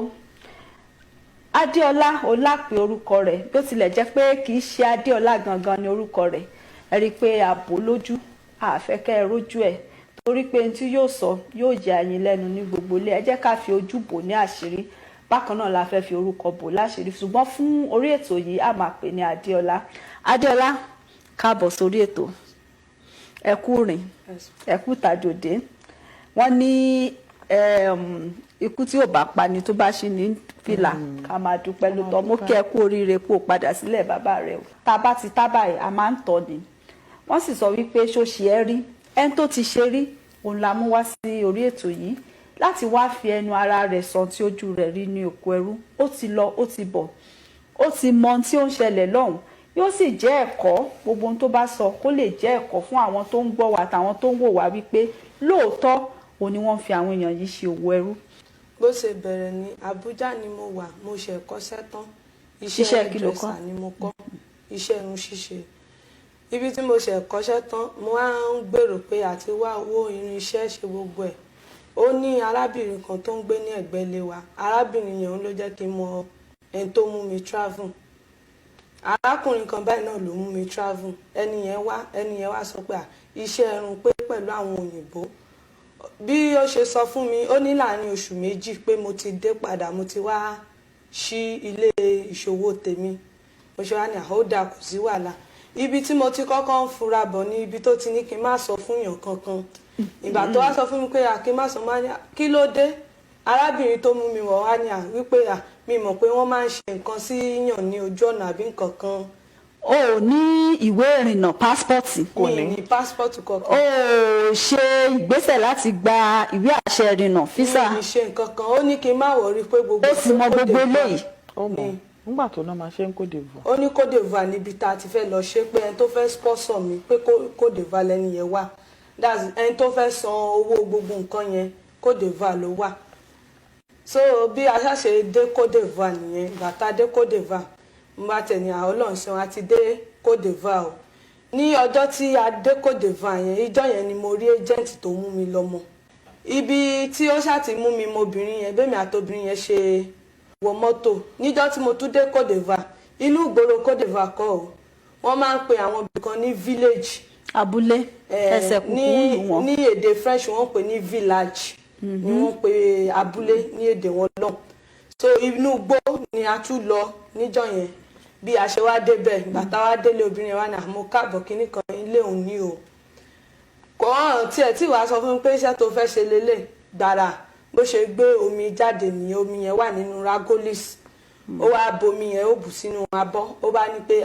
Adéọlá Ọlápẹ orúkọ rẹ̀ bí ó tilẹ̀ jẹ́ pé kì í ṣe Adéọlá gangan ni orúkọ rẹ̀ ẹ rí i pé ààbò lójú àfẹ́kẹ́ rójú ẹ̀ torí pé ohun tí yóò sọ yóò yà yín lẹ́nu ní gbogbo ilé ẹ jẹ́ ká fi ojú bò ní àṣírí bákan náà la fẹ́ fi orúkọ bò láṣírí ṣùgbọ́n fún orí ètò yìí a máa pè ní Adéọlá káàbọ̀ sórí ètò ẹ kú rìn ẹ kú tàjòdè wọ́n ní ikú tí ò bá pa ni tó bá ṣì ní fìlà ká máa dúpẹ́ lóòótọ́ mo kí ẹ kú oríire kó o padà sílẹ̀ bàbá rẹ o tá a bá ti tábà ẹ̀ a máa ń tọ́ ni wọ́n sì sọ wípé ṣó ṣe ẹ́ rí ẹni tó ti ṣe rí òun la mú wá sí orí ètò yìí láti wá fi ẹnu ara rẹ̀ sọ tí ojú rẹ̀ rí ní oko ẹrú ó ti lọ ó ti bọ̀ ó ti mọ ohun tí ó ń ṣẹlẹ̀ lọ́hùn yóò sì jẹ́ ẹ̀kọ́ gbogbo ohun tó bá sọ kó lè jẹ́ ẹ̀kọ́ fún àwọn tó ń gbọ́ wa àtàwọn tó ń wò wá wípé lóòótọ́ òun ni wọ́n fi àwọn èèyàn yìí ṣe òwò ẹrú. bó ṣe bẹ̀rẹ̀ ní Àbújá ni mo wà mo ṣe kọ́ṣẹ́ tán iṣẹ́ kí ló kọ́ ni mo kọ́ iṣẹ́ irun ṣíṣe ibi tí mo ṣe kọ́ṣẹ́ tán mo wá ń gbèrò pé àti wá owó irinṣẹ́ ṣe gbogbo ẹ̀ ó ní arábìnrin kan tó ń gbé ní ẹ̀gbẹ́ ilé wa arábìnrin yẹn ló jẹ́ kí n mọ ẹni tó mú mi travel arákùnrin kan báyìí náà ló mú mi travel ẹni yẹn wá sọ pé iṣẹ́ irun pé pẹ̀lú àwọn òyìnbó bí ó ṣe sọ fún mi ó ní láàrin oṣù méjì pé mo ti dé padà mo ti wá ṣí ilé ìṣòwò tèmi mo ṣe wá ní àhódà kò sí wàhálà ibi tí mo ti kọ́kọ́ ń fura bọ̀ ní ibi tó ti ní kí n má sọ fún yàn kankan ìgbà tó wá sọ fún mi pé kí n má sọ máa ní kí ló dé arábìnrin tó mú mi wọ̀ wá ní wípé mi mọ̀ pé wọ́n máa ń ṣe nǹkan sí yàn ní ojú ọ̀nà àbí nǹkan kan. o ò ní ìwé ìrìnnà pásítọ̀tì. mi ní pásítọ̀tì kankan. o ò ṣe ìgbésẹ̀ láti gba ìwé àṣẹ ìrìnnà físà. mi ì ṣe nǹkan kan ó ní kí n má wọrí pé gbogbo. ó sì mọ gbogbo eléyìí. ó mọ nígbà tó náà máa ṣe ń Côte d'Ivoire. ó ní Côte d'Ivoire níbi tá a ti fẹ́ lọ ṣe pé ẹni tó fẹ́ sponsor mi pé Côte d'Ivoire lẹ́ni yẹn wà ẹni tó fẹ́ san owó gbogbo nǹkan yẹn Côte d'Ivoire ló wà. So bí a ṣàṣe dé Côte d'Ivoire nìyẹn bàtà dé Côte d'Ivoire mo bá tẹ̀ ní Ọlọ́run ṣe wọn àti dé Côte d'Ivoire o ní ọjọ́ tí a dé Côte d'Ivoire yẹn ìjọ yẹn ni mo rí agent tó mú mi lọ́mọ ibi tí ó ṣáà ti mú mi mo obìnrin yẹn bẹ́ẹ̀ mi àtobìnrin yẹn ṣe wọ mọ́tò níjọ́ tí mo tún dé Côte d'Ivoire inú ìgboro Côte d'Ivoire kọ́ o wọ́n máa ń pe àwọn ibì kan ní village abúlé ẹsẹ̀ kúkú wọn ní èdè French wọ́n pè ní village ni wọ́n pe abúlé ní èdè wọn lọ so inú igbó ni a tún lọ níjọ́ yẹn bí a ṣe wá débẹ̀ bàtà wá délé obìnrin wa ní àmọ́ káàbọ̀ kínní kan ilé òun ní o kò hàn tí wàá sọ fún mi pé iṣẹ́ tó fẹ́ ṣe lélẹ̀ dára bó ṣe gbé omi jáde nìyẹn omi yẹn wà nínú ragolis ó wá bomi yẹn ó bù sínú abọ́ ó bá ní pé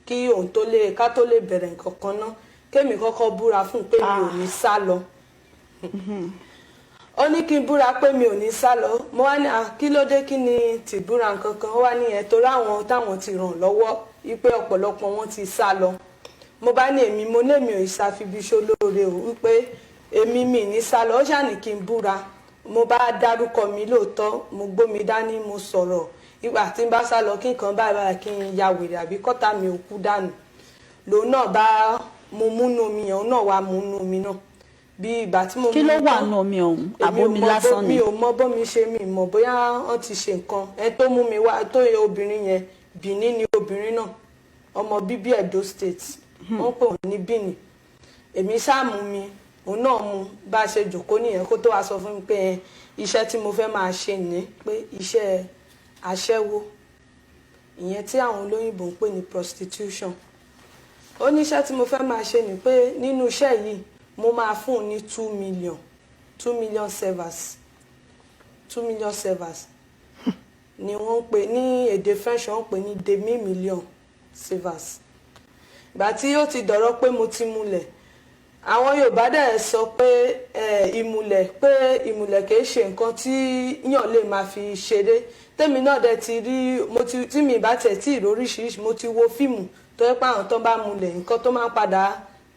kí òun tó lè ká tó lè bẹ̀rẹ̀ nǹkan kan ná kémi kọ́kọ́ búra fún pé mi ò ní sá lọ ó ní kí n búra pé mi ò ní sá lọ mo wá ní kí ló dé kí ni ti búra nǹkan kan ó wá ní ẹ̀ torí àwọn táwọn ti ràn lọ́wọ́ wípé ọ̀pọ̀lọpọ̀ wọn ti sá lọ mo bá ní èmi mo lémi ò ìsàfibiṣó lóore o wípé èmi mi ní sá lọ ó ṣàní kí n búra mo bá dárúkọ mi lóòótọ́ mo gbómi dání mo sọ̀rọ̀ ìgbà tí n bá sá lọ kí nǹkan báyìí kí n ya wèrè àbí kọ́tà mi ò kú dànù lòun náà bá mo múnú omi yẹn òun náà wá múnú omi náà bí ìgbà tí mo kí ló wà nù omi ọ̀hún àbomi lásán ni mi ò mọ bómi ṣe mi mọ̀ bóyá wọ́n ti ṣe nǹkan ẹ tó mú mi wá tó yẹ obìnrin yẹn Benin ni obìnrin náà ọmọ bíbí Edo State wọ́n pè wọ́n ní Benin èmi ṣáàmù mi òun náà mu bá a ṣe jòkó nìyẹn kó tó wá sọ fún mi pé iṣẹ́ tí mo fẹ́ máa ṣe ní pé iṣẹ́ aṣẹ́wó ìyẹn tí àwọn olóyìnbó ń pè ní prostitution ó ní iṣẹ́ tí mo fẹ́ máa ṣe ní pé nínú iṣẹ́ yìí mo máa fún un ní 2 million servers 2 million servers ni wọ́n pè ní èdè French wọ́n pè ní demi-million servers ìgbà tí ó ti dọ̀rọ̀ pé mo ti múlẹ̀ àwọn Yorùbá dẹ̀ sọ pé ìmùlẹ̀ kìí ṣe nǹkan tí yàn lè máa fi ṣeré tèmi náà dẹ̀ ti rí tí mi bá tẹ̀ tí ìró oríṣiríṣi mo ti wo fíìmù tó yẹ pé àwọn tó bá múlẹ̀ nǹkan tó máa ń padà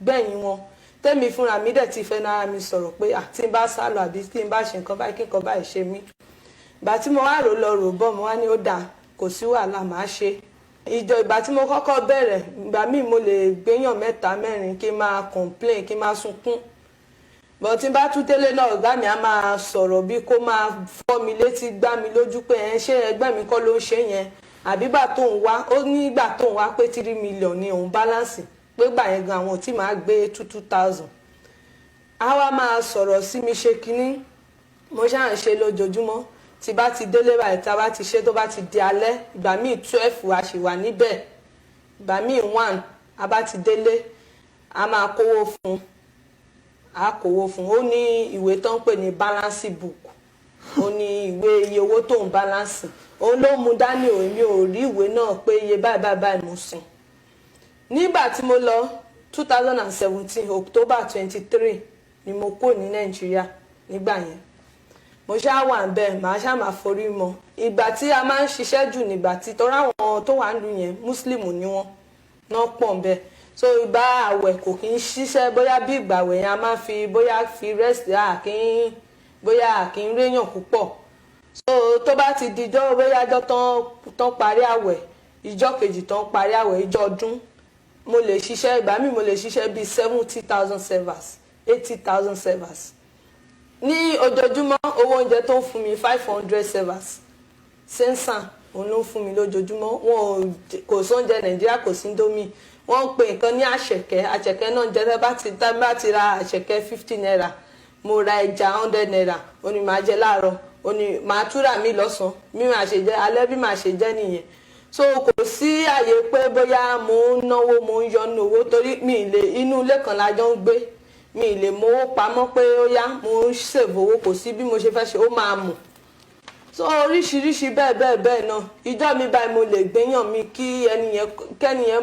gbẹ̀yìn wọn tèmi fúnra mi dẹ̀ ti fẹ́ nára mi sọ̀rọ̀ pé tí n bá sá lọ àbí tí n bá ṣe nǹkan báyìí kí nǹkan báyìí ṣe mí ìgbà tí mo wá rò lọ rò bọ̀ mo wá ní ó dáa kò sí wàhálà máa ṣe ìgbà tí mo kọ́kọ́ bẹ̀rẹ̀ ìgbà míì mo lè gbéyàn 3 4 kí n máa complain kí n máa sunkún bọ̀ tí n bá tún délé náà ọ̀gá mi á máa sọ̀rọ̀ bí kó máa fọ́ mi létí gbá mi lójú pé ṣé ẹgbẹ́ mi kọ́ ló ń ṣe yẹn àbí gbà tó ń wá ó ní ìgbà tó ń wá pé 3 million ni òun balance pé gbà yẹn gan àwọn tí máa gbé 2,000 á wá máa sọ̀rọ̀ sí mi ṣe kínní mo ṣáà ń ṣe lójoojúmọ́ tí bá ti délé báyìí tá a bá ti ṣe tó bá ti di alẹ́ ìgbà míì 12 wa ṣì wà níbẹ̀ ìgbà míì 1 a bá ti délé a máa kówó fún ó ní ìwé tó ń pè ní balance book ó ní ìwé iye owó tó ń balance òun ló mú dání èmi ò rí ìwé náà pé iye báyìí mo san nígbà tí mo lọ 2017 October 23 ni mo kó ní Nàìjíríà nígbà yẹn mo ṣáà wà ń bẹ màá ṣáà máa forí mọ ìgbà tí a máa ń ṣiṣẹ́ jù nígbà tí tọ́ra àwọn tó wà ń lu yẹn Muslim ni wọ́n náà pọ̀ ń bẹ so ìgbà àwẹ̀ kò kí ń ṣiṣẹ́ bóyá bí ìgbà àwẹ̀ yẹn a máa fi bóyá fi rest bóyá kí ń réyàn púpọ̀ so tó bá ti dijọ́ bóyá ọjọ́ tán parí àwẹ̀ ìjọ́ kejì tán parí àwẹ̀ ìjọ́ ọdún mo lè ṣiṣẹ́ ìgbà míì mo lè ṣiṣẹ́ bíi 70,000 servers 80,000 servers ní ojoojúmọ́ owó oúnjẹ tó ń fún mi 500 servers sẹ́ńsàn òun ló ń fún mi lójoojúmọ́ wọn kò sóúnjẹ Nàìjíríà kò sí Indomie wọ́n ń pè nǹkan ní àṣẹ̀kẹ́ náà jẹ́ bá ti ra àṣẹ̀kẹ́ 50 naira mo ra ẹja 100 naira ó ní màá jẹ láàárọ̀ ó ní màá túrà mí lọ́sàn-án bí màá ṣe jẹ alẹ́ bí màá ṣe jẹ nìyẹn so kò sí àyè pé bóyá mo ń náwó mo ń yọnu owó torí inú ilé kan la jọ ń gbé mi lè mówó pamọ́ pé ó yá mo ń ṣèbówó kò sí bí mo ṣe fẹ́ ṣe ó máa mú so oríṣiríṣi bẹ́ẹ̀ náà ìjọ mi báyìí mo lè gbéyàn mi kí kẹ́niyẹn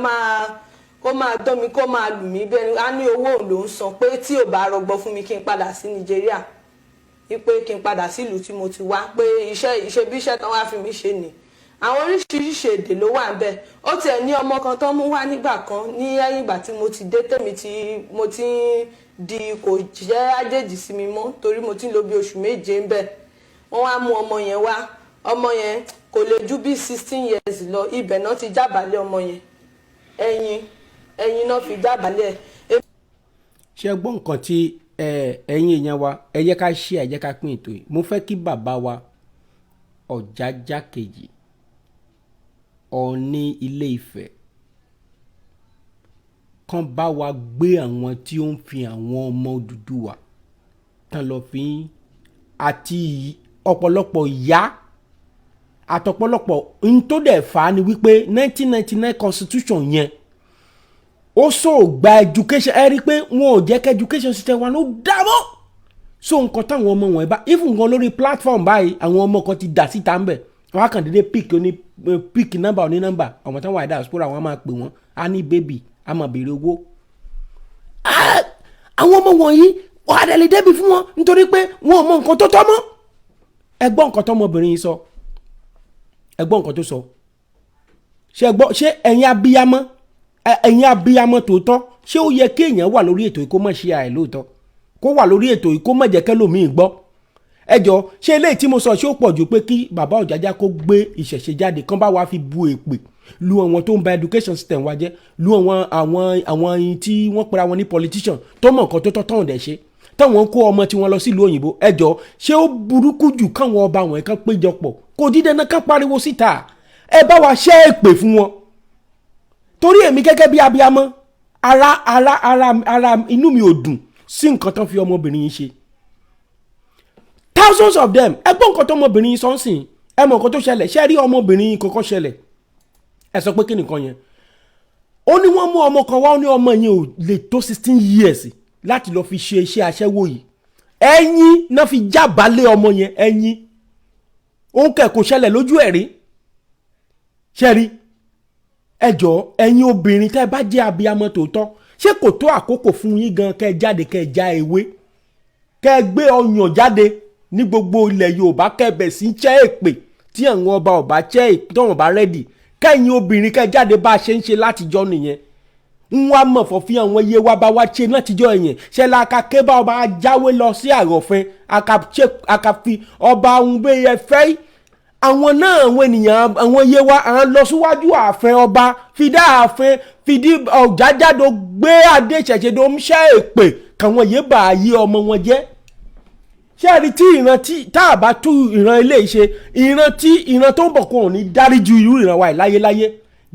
kó máa dán mi kó máa lù mí bẹ́ẹ̀ á ní owó ló ń san pé tí ò bá rọgbọ fún mi kí n padà sí Nàìjíríà wípé kí n padà sílùú tí mo ti wá pé iṣẹ́ bí iṣẹ́ tán wá fi mí ṣe nì àwọn oríṣiríṣi èdè ló wà ń bẹ ó tiẹ̀ ní ọmọ kan tó mú wá nígbà kan ní ẹ̀yìn ìgbà tí mo ti dé mo ti ń di kò jẹ́ àjèjì sí mi mọ́ torí mo ti ń lò bí oṣù 7 ń bẹ wọ́n wá mú ọmọ yẹn wá ọmọ yẹn kò lè ju bí 16 years lọ ibẹ̀ náà ti jábàálẹ̀ ọmọ yẹn ẹ̀yìn ẹ̀yin náà fi jábàálẹ̀. ṣé gbọ́ nǹkan tí ẹ̀yin èèyàn wa ẹ jẹ́ ká ṣe ẹ jẹ́ ká pín ètò yìí. Mo fẹ́ kí bàbá wa Ọ̀jájá kejì Ọọ̀ni Ilé Ifẹ̀ kan bá wa gbé àwọn tí ó ń fi àwọn ọmọ Odùduwà tán lọ fi àti ọ̀pọ̀lọpọ̀ ìyá àtọ̀pọ̀lọpọ̀ n tó dẹ̀ fà á ni wípé 1999 constitution yẹn ó sọ gba education ẹ rí i pé wọn ò jẹ́ kí education system wa ló dábọ̀ so nǹkan táwọn ọmọ wọn bá even gan lórí platform báyìí àwọn ọmọ kan ti dà síta ń bẹ̀ wọn á kàn dédé pick number oní number àwọn táwọn àìdá àsopọ̀ àwọn máa pè wọ́n á ní baby á máa béèrè owó àwọn ọmọ wọ̀nyí wàá dẹ̀ lè débi fún wọn nítorí pé wọn ò mọ nǹkan tó tọ́ mọ́ ẹ gbọ́ nǹkan tọ́mọbìnrin yìí sọ ẹ gbọ́ nǹkan tó sọ ṣé ẹ̀yin abiyamọ tòótọ́ ṣé ó yẹ kí èèyàn wà lórí ètò yìí kó má ṣe àìlóòótọ́ kó wà lórí ètò yìí kó má jẹ́ kẹ́lòmíì gbọ́ ẹ jọ ṣé eléyìí tí mo sọ ṣé ó pọ̀ jù pé kí bàbá Ọ̀jájá kó gbé ìṣẹ̀ṣe jáde kán bá wa fi bu èpè lu àwọn tó ń ba education system wa jẹ́ lu àwọn tí wọ́n pera wọn ní politician tó mọ̀ nǹkan tó tọ́ tọ́hún dẹ̀ ṣe táwọn kó ọmọ tí wọ́n lọ sílùú òyìnbó ẹ jọ ṣé ó burúkú jù káwọn ọba wọn kan péjọpọ̀ kò dídẹ náà kán pariwo síta ẹ bá wa ṣẹ́ èpè fún wọn torí èmi gẹ́gẹ́ bí abiyamọ ara inú mi ò dùn sí nǹkan tán fi ọmọbìnrin yìí ṣe thousands of them ẹ gbọ́ nǹkan tó ọmọbìnrin yìí sọ́nsìn ẹ mọ̀ nǹkan tó ṣẹlẹ̀ ṣé rí ọmọbìnrin yìí kọ́kọ́ ṣẹlẹ̀ ẹ sọ pé kí nìkan yẹn ó ní wọ́n mú ọmọ kan wá ó ní ọmọ yẹn ò lè tó 16 years láti lọ fi ṣe iṣẹ́ aṣẹ́wó yìí ẹ̀yìn náà fi jábàálẹ̀ ọmọ yẹn ẹ̀yìn òun kẹ̀kọ́ ṣẹlẹ̀ lójú ẹ̀rí ṣẹ́rí ẹjọ́ ẹ̀yin obìnrin tẹ́ bá jẹ́ abiyamọ tòótọ́ ṣé kò tó àkókò fún yín gan kẹ́ jáde kẹ́ já ewé kẹ́ gbé ọyàn jáde ní gbogbo ilẹ̀ Yorùbá kẹ́ bẹ̀ sí ṣẹ́ èpè tí àwọn ọba ṣẹ́ èpè tí wọ́n bá rẹ́dì kẹ́yìn obìnrin kẹ́ jáde bá a ṣe ń ṣe látijọ́ nìyẹn ń wá mọ̀ fọ́ fi àwọn iye wa bá wá ṣe látijọ́ ẹ̀yẹn ṣe la ka ké bá ọba jáwé lọ sí àròfin akafi ọba ohun bẹ́ẹ̀ yẹ fẹ́ àwọn náà àwọn ènìyàn àwọn iye wa à ń lọ síwájú ààfin ọba fìdá ààfin fìdí Ọ̀jájá gbé adé ṣẹ̀ṣẹ̀dọ̀ ń ṣẹ́ èpè káwọn yé bá ayé ọmọ wọn jẹ́ ṣé àrí tí ìran tí tá a bá tú ìran ilé ṣe ìran tó ń bọ̀ kò ní dáríjú irú ìran wa láyéláyé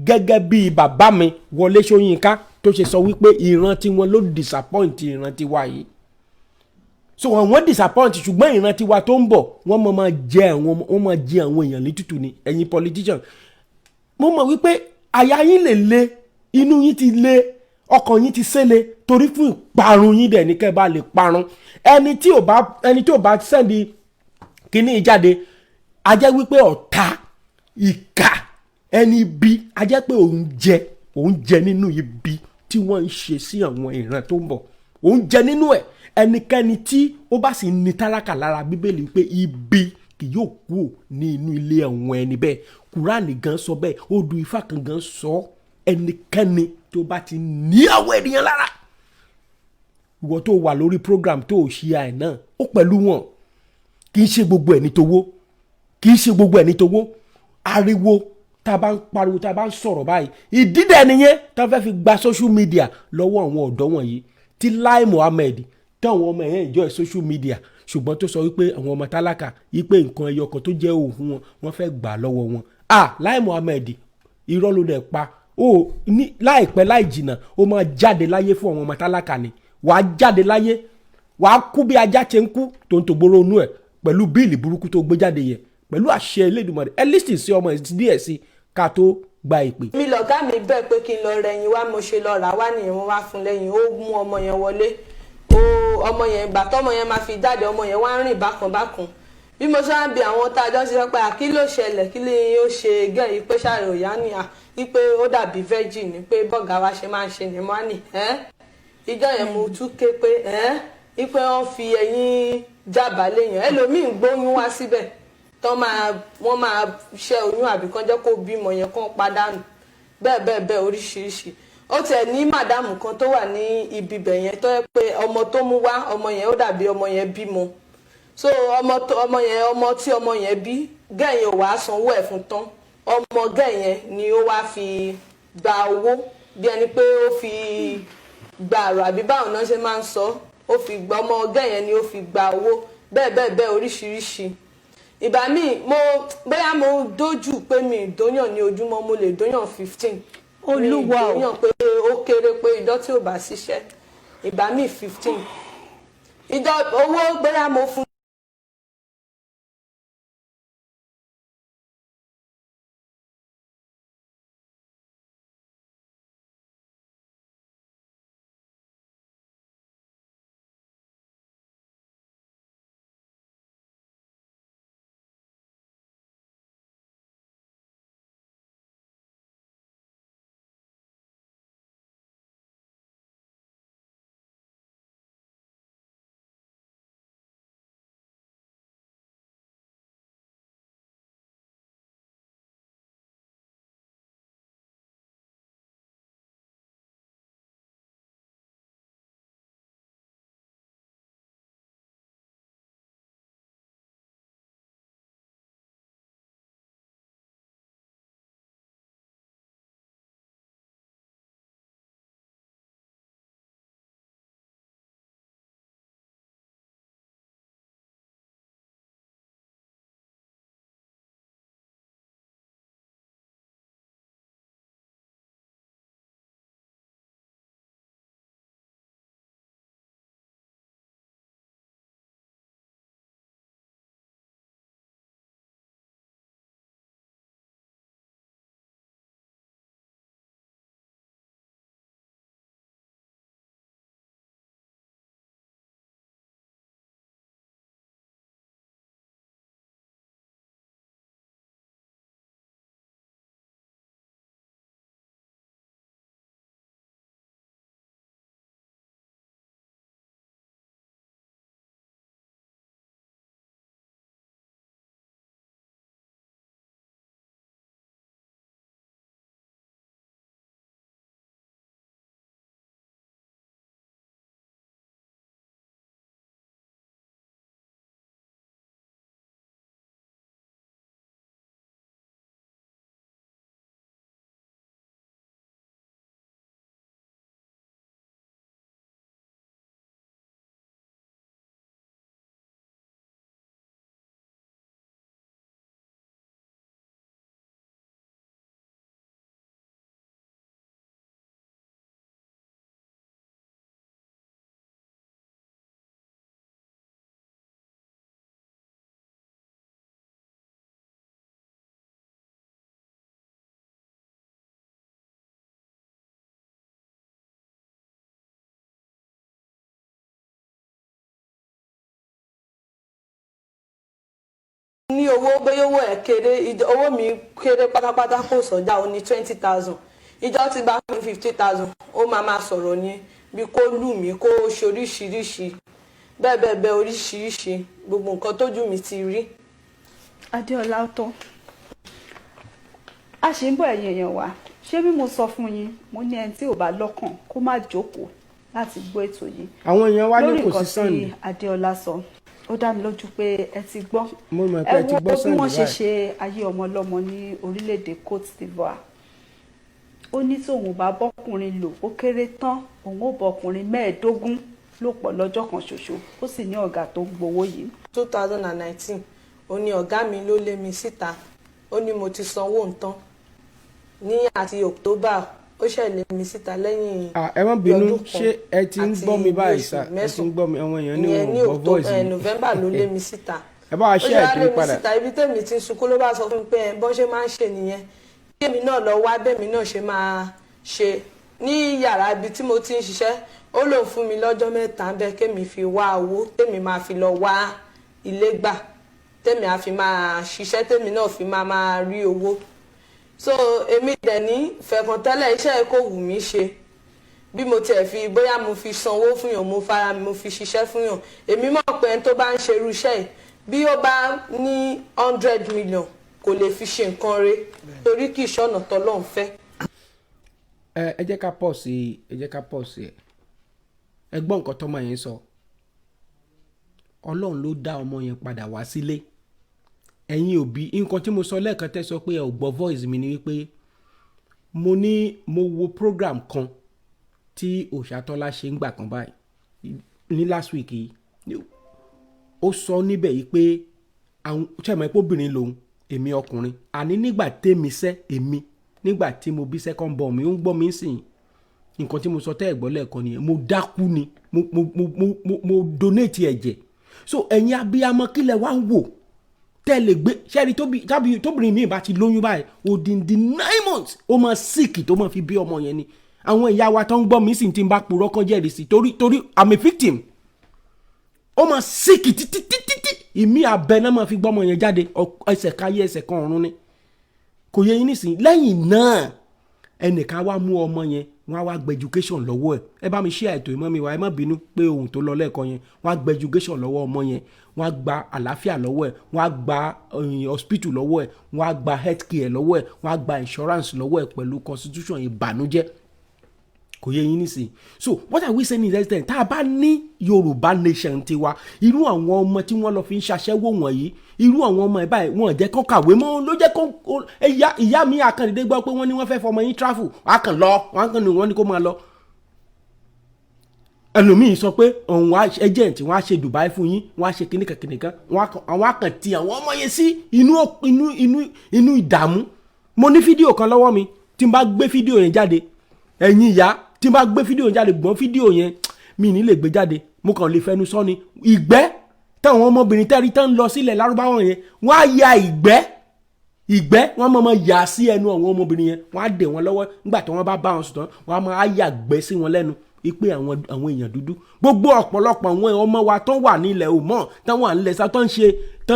gẹ́gẹ́ bí bàbá mi Wọlé Ṣóyínká tó ṣe sọ wípé ìran tí wọn ló disappoint ìran tiwa yìí so àwọn disappoint ṣùgbọ́n ìran tiwa tó ń bọ̀ wọ́n máa jẹ àwọn èèyàn ní tútù ni ẹ̀yin politician mo mọ̀ wípé àyà yín lè le inú yín ti le ọkàn yín ti ṣẹlẹ̀ torí fún ìparun yín dẹ̀ ní kẹ́ bá lè parun ẹni tí ò bá sẹ́ndì kíní jáde a jẹ́ wípé ọ̀tá ìkà ẹni bí a jẹ́ pé òun jẹ nínú ibi tí wọ́n ń ṣe sí àwọn ìran tó ń bọ̀ òun jẹ nínú ẹ̀ ẹnikẹ́ni tí ó bá sì ní tálákà lára bíbélì pé ibi kì yóò kú ní inú ilé àwọn ẹni bẹ́ẹ̀ kúránì gan sọ bẹ́ẹ̀ odù ifá kan gan sọ ẹnikẹ́ni tó bá ti ní àwọn ènìyàn lára ìwọ tó wà lórí program tó ò ṣe àì náà ó pẹ̀lú wọn kì í ṣe gbogbo ẹ̀ ní towó ariwo tá a bá ń pariwo tá a bá ń sọ̀rọ̀ báyìí ìdídẹ̀ nìyẹn tá a fẹ́ fi gba social media lọ́wọ́ àwọn ọ̀dọ́ wọ̀nyí tí Lai Mohammed táwọn ọmọ ẹ̀yẹn enjoy social media ṣùgbọ́n tó sọ wípé àwọn ọmọ tálákà wípé nǹkan ẹyọ kan tó jẹ́ òun wọn fẹ́ gbà lọ́wọ́ wọn Lai Mohammed irọ́ ló dẹ̀ pa láìpẹ́ láì jìnnà ó máa jáde láyé fún àwọn ọmọ tálákà ni wàá jáde láyé wàá kú bí ajá ṣe ń kú tó ń tògbóró inú ẹ̀ pẹ̀lú bíìlì burúkú tó gbé jáde yẹn pẹ̀lú àṣẹ Elédùmarè ẹ lísì sí ọmọ ẹ̀ díẹ̀ sí ká tó gba ìpè. mi lọ̀gá mi bẹ́ẹ̀ pé kí n lọ rẹ̀yìn wá mo ṣe lọ rà wá nìyẹn wọ́n wá fún lẹ́yìn ó mú ọmọ yẹn wọlé ọmọ yẹn ìgbà tọ́mọ yẹn máa fi jáde ọmọ yẹn wá ń rìn bákan bí mo ṣe ń bi àwọn tá a jọ ṣe pé kí ló ṣẹlẹ̀ kí ni ó ṣe gẹ́ yìí pé ṣàrẹ̀ òyà ni wípé ó dàbí virgin ni pé bọ́gà wa ṣe máa ń ṣe ní mọ́nì ìjọ yẹn mo tún ké pé wípé wọ́n fi ẹyin jábàálẹ̀ yẹn ẹlòmíì gbóyún wá síbẹ̀ wọ́n máa ṣẹ́ oyún àbí kan jẹ́ kó bímọ yẹn kán pàdánù bẹ́ẹ̀ oríṣiríṣi ó tiẹ̀ ní màdámù kan tó wà ní ibi ibẹ̀ yẹn tó yẹ pé ọmọ tó mú wá ọmọ yẹn ó dàbí ọmọ yẹn bímọ so ọmọ tí ọmọ yẹn bí gẹ́yìn ò wá sanwó ẹ̀ fún tán ọmọ gẹ́yìn ni ó wá fi gba owó bí ẹni pé ó fi gba àrò àbí báwọn náà ṣe máa ń sọ ó fi gba ọmọ ọgá yẹn ni ó fi gba owó bẹ́ẹ̀ oríṣiríṣi. Ìgbà míì bóyá mo dójú pé mi ìdóyàn ní ojúmọ́ mo lè dóyàn 15. Olúwa o. Ìdóyàn pé ó kéré pé ìjọ́ tí ò bá ṣiṣẹ́ ìgbà míì 15. Ìjọ owó bóyá mo fún ní owó bóyá owó ẹ̀ kéré owó mi kéré pátápátá kò sọ́jà ó ní 20,000 ìjọ ti bá fún 50,000 ó máa sọ̀rọ̀ ni bí kó lù mí kó ṣoríṣiríṣi bẹ́ẹ̀ oríṣiríṣi gbogbo nǹkan tójú mi ti rí. Adéọlá tó a ṣe ń bọ̀ ẹ̀yin èèyàn wa ṣé bí mo sọ fún yín mo ní ẹni tí ò bá lọ́kàn kó má jókòó láti gbọ́ ètò yìí àwọn èèyàn wá ní kò sí lórí nǹkan sànni tí Adéọlá sọ ó dá mi lójú pé ẹ ti gbọ́ mo mọ̀ pé ẹ ti gbọ́ bí sànni wọ́n ṣe báyìí. ṣe ayé ọmọ ọlọ́mọ ní orílẹ̀-èdè Côte d'Ivoire ó ní tóun bá bọ́kùnrin lò ó kéré tán òun ó bọ́kùnrin 15 lò pọ̀ lọ́jọ́ kan ṣoṣo ó sì ní ọ̀gá tó ń gbowó yìí. 2019 ó ní ọ̀gá mi ló lé mi síta ó ní mo ti sanwó nǹkan ní àti October ó ṣẹlẹ̀ mi síta lẹ́yìn ẹ má bínú ṣé ẹ ti ń gbọ́ mi báyìí sá ẹ ti ń gbọ́ mi àwọn èèyàn ní òun gbọ́ voice mi. November ló lé mi síta ẹ bá wa ṣe àìkiri padà. ó ṣe wá lé mi síta ibi tèmi ti ń sunkún ló bá sọ fún mi pé bọ́n ṣe máa ń ṣe nìyẹn kí èmi náà lọ wá bẹ́ẹ̀mi náà ṣe máa ṣe ní yàrá ibi tí mo ti ń ṣiṣẹ́ ó lòun fún mi lọ́jọ́ mẹ́ta bẹ́ẹ̀ kémi fi wá owó tèmi máa fi lọ wá ilé gbà tèmi á fi máa ṣiṣẹ́ tèmi náà fi máa rí owó so èmi dẹ̀ ní fẹ̀kàntẹ́lẹ̀ iṣẹ́ kò wù mí ṣe bí mo tiẹ̀ fi bóyá mo fi sanwó fún yàn mo fara mi mo fi ṣiṣẹ́ fún yàn èmi mọ̀ pé ẹni tó bá ń ṣe irú iṣẹ́ yìí bí ó bá ní 100 million kò lè fi ṣe nǹkan rẹ̀ torí kì í ṣọ̀nà tọ́lọ́run fẹ́. ẹ jẹ́ ká pọ̀ sí ẹ gbọ́ nǹkan tọ́mọ yẹn sọ Ọlọ́run ló dá ọmọ yẹn padà wá sílé ẹ̀yin òbí nǹkan tí mo sọ lẹ́ẹ̀kan tẹ́ sọ pé ẹ ò gbọ́ voice mi ni wípé mo wo program kan tí Òṣàtọ́lá ṣe ń gbà kan báyìí ní last week yìí ó sọ níbẹ̀ yìí pé àwọn ṣẹ̀mọ̀ ipò obìnrin lòun èmi ọkùnrin àní nígbà tèmi sẹ́ èmi nígbà tí mo bí second born mi ó ń gbọ́ mi sìn nǹkan tí mo sọ tẹ́ ẹ̀gbọ́n lẹ́ẹ̀kan nìyẹn mo dákú ni mo donate ẹ̀jẹ̀ so ẹ̀yin abiyamọ kílẹ̀ wá ń wò tẹ́ lè gbé ṣẹ́ni tóbìnrin mi bá ti lóyún báyìí odindi 9 months ó máa sick tó máa fi bí ọmọ yẹn ni àwọn ìyá wa tó ń gbọ́ mi sì ti ń bá purọ́ kan jẹ́rìí sí torí I'm a victim ó máa sick títí ìmí abẹ náà máa fi gbọ́ ọmọ yẹn jáde ẹsẹ̀ káyé ẹsẹ̀ kan ọ̀run ni kò yẹ yín nísìnyí lẹ́yìn náà ẹnìkan wá mú ọmọ yẹn wọ́n wá gba education lọ́wọ́ ẹ bá mi ṣe àìtó ìmọ̀ mi wá ẹ má bínú pé ohun tó lọ lẹ́ẹ̀kan yẹn wọ́n gba education lọ́wọ́ ọmọ yẹn wọ́n gba àlàáfíà lọ́wọ́ ẹ̀ wọ́n gba hospital lọ́wọ́ ẹ̀ wọ́n gba health care lọ́wọ́ ẹ̀ wọ́n gba insurance lọ́wọ́ ẹ̀ pẹ̀lú constitution ìbànújẹ́ kò yẹ yín nísìnyí so what are we saying is that tá a bá ní Yorùbá nation tiwa irú àwọn ọmọ tí wọ́n lọ fi ń ṣaṣẹ́wó wọ̀nyí irú àwọn ọmọ ẹ̀ báyìí wọ́n jẹ́ kó kàwé mọ́ ló jẹ́ kó ìyá mi àkàndédé gbọ́ pé wọ́n ní wọ́n fẹ́ fọmọ yín travel wọ́n ní kó máa lọ ẹlòmíì sọ pé òun agent wọ́n á ṣe Dubai fún yín wọ́n á ṣe kìnìkan àwọn akàn ti àwọn ọmọ yẹn sí inú ìdààmú mo ní fídíò kan lọ́wọ́ mi tí n bá gbé fídíò yẹn jáde ẹ̀yin ìyá tí n bá gbé fídíò yẹn jáde gbọ́n fídíò yẹn mi ní lè gbé jáde mo kàn lè fẹnu sọ ni ìgbẹ́ táwọn ọmọbìnrin tẹ́rí tán lọ sílẹ̀ lárúbáwọ̀ yẹn wọ́n á ya ìgbẹ́ wọ́n máa yà sí ẹnu àwọn ọmọbìnrin yẹn wọ́n á dè wọ́n lọ́wọ́ nígbà tí wọ́n bá wọn sùn tán wọ́n á máa yà gbẹ́ sí wọn lẹ́nu ipe àwọn èèyàn dúdú gbogbo ọ̀pọ̀lọpọ̀ àwọn ọmọ wa tán wà nílẹ̀ òmọ́ tán wà nílẹ̀ sá tán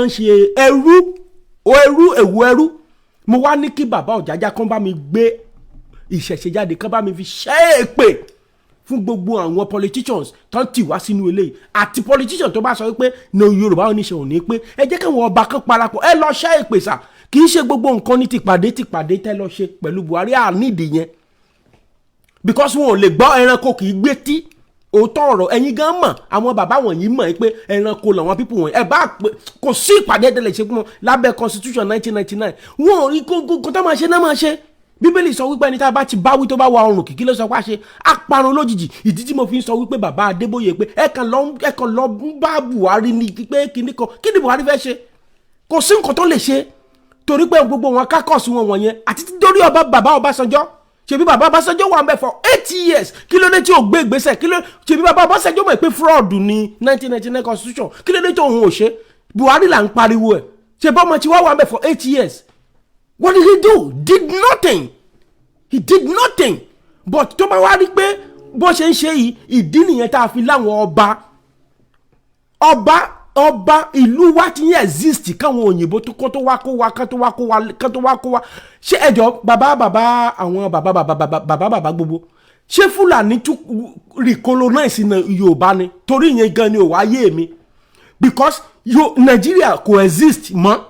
ṣe ẹrú mo wá ní kí bàbá Ọ̀jájá kan bá mi gbé ìṣẹ̀ṣe jáde kan bá mi fi ṣẹ́ èpè fún gbogbo àwọn politicians tó ń tì wá sínú eléyìí àti politician tó bá sọ wípé ní Yorùbá oníṣẹ́ òní pé ẹ jẹ́ káwọn ọba kan parapọ̀ ẹ lọ ṣẹ́ èpè sà kì í ṣe gbogbo nǹkan ní tìpàdé tẹ́ lọ ṣe pẹ̀lú Buhari àníìdì yẹn because wọn ò lè gbọ́ ẹranko kì í gbé tí òótọ́ ọ̀rọ̀ ẹ̀yin gan mọ̀ àwọn bàbá wọ̀nyí mọ̀ pé ẹranko làwọn pípù wọ̀nyí ẹ bá pé kò sí ìpàdé tẹ́lẹ̀ ṣe fún wọn lábẹ́ constitution 1999 wọn ò rí kókó tó máa ṣe náà máa ṣe bíbélì sọ wípé ẹni tá a bá ti báwí tó bá wa ọrùn kìkì ló sọ pé a ṣe aparun lójijì ìdí tí mo fi ń sọ wípé bàbá Adébóyè pé ẹ kàn lọ bá Buhari ní pé kíní kan kí ni Buhari fẹ́ ṣe kò sí nǹkan tó lè ṣe torí pé gbogbo wọn kákọ̀sí wọn wọ̀nyẹn àti dórí bàbá Ọbásanjọ́ ṣebí bàbá Ọbásanjọ́ wà ń bẹ̀ for 8 years kí ló dé tí ò gbé ìgbésẹ̀ ṣebí bàbá Ọbásanjọ́ mọ̀ pé fraud ní 1999 constitution kí ló dé tí òun ò ṣe Buhari là ń pariwo ẹ̀ ṣe bọ́mọ tí wà ń bẹ̀ for 8 years what did he do? He did nothing but tó bá wá rí pé bó ṣe ń ṣe yìí ìdí nìyẹn tá a fi láwọn ọba ìlú wa ti yẹn exist káwọn òyìnbó tó wá kó wa ṣé ẹjọ́ bàbá gbogbo ṣé Fúlàní tún recolonize ní Yorùbá ni torí yẹn gan ni ò wáyé mi because Nigeria coexist mọ́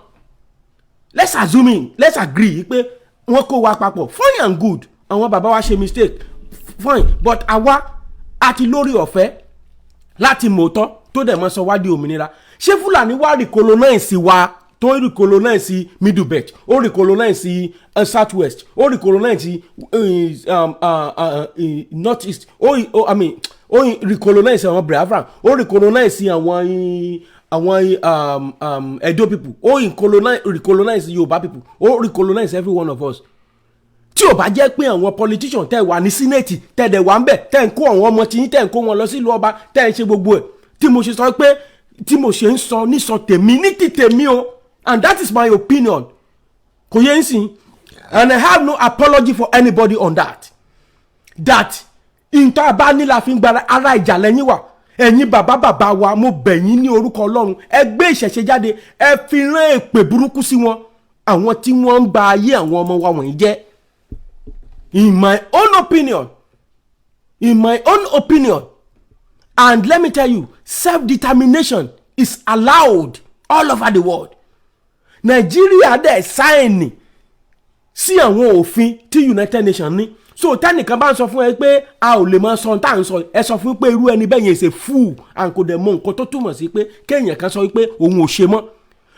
let's agree pé wọ́n kó wa papọ̀ fine and good àwọn bàbá wa ṣe mistake fine but àwa àti lórí ọ̀fẹ́ láti mọ̀ọ́tọ́ tó dẹ̀ mọ́ sọ wá di òmìnira ṣé Fúlàní wá recolonize wa tó recolonize middle belt ó recolonize south west ó recolonize north east ó recolonize àwọn Biafra ó recolonize àwọn Edo people ó recolonize Yorùbá people ó recolonize every one of us tí ò bá jẹ́ pé àwọn politician tẹ́ wà ní senate tẹ́ dẹ̀ wà ń bẹ̀ tẹ́ ń kó àwọn ọmọ tí yín tẹ́ ń kó wọn lọ sílùú ọba tẹ́ ń ṣe gbogbo ẹ̀ tí mo ṣe sọ pé tí mo ṣe ń sọ nísọ tèmi ní ti tèmi o and that is my opinion kò yẹ ń sìn and I have no apology for anybody on that ìntọ́ àbá nílà fi ń gba ara ìjà lẹ́yìn wà ẹ̀yin bàbá wa mo bẹ̀ yín ní orúkọ Ọlọ́run ẹ gbé ìṣẹ̀ṣe jáde ẹ fi rán èpè burúkú sí wọn àwọn tí wọ́n ń ba ayé àwọn ọmọ wa wọ̀nyí jẹ́ in my own opinion and let me tell you self-determination is allowed all over the world Nigeria dẹ̀ sáìnì sí àwọn òfin tí United Nations ní so tẹ́nìkan bá ń sọ fún ẹ pé a ò lè máa sọ tá à ń sọ ẹ sọ fún pé irú ẹni bẹ́ẹ̀ yẹn ṣe fool and kò dẹ̀ mọ nǹkan tó túmọ̀ sí pé kéèyàn kan sọ pé òun ò ṣe mọ́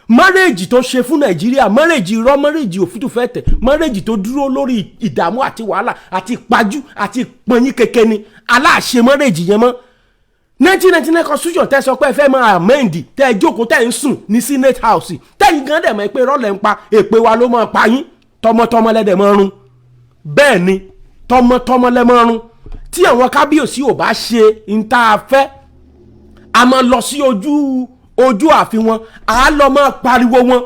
marriage tó ṣe fún Nàìjíríà, marriage irọ́, marriage òfútù fẹ́tẹ̀, marriage tó dúró lórí ìdààmú àti wàhálà àti ìpajú àti ìpọnyín kékeré ni aláàṣẹ marriage yẹn mọ́. 1999 constitution tẹ́ sọ pé ẹ fẹ́ máa amend tẹ́ ẹ jókòó tẹ́ ń sùn ní Senate House tẹ́yìn gan dẹ̀ mọ̀ pé rọ́lẹ̀ ń pa èpè wa ló máa pa yín tọmọtọmọ lẹ́dẹ̀ mọ́ run. Bẹ́ẹ̀ ni tọmọtọmọ lẹ́ mọ́ run. Tí àwọn kábíyèsí ò bá ṣe ń tá a fẹ́ a máa lọ sí ojú ààfin wọn a lọ máa pariwo wọn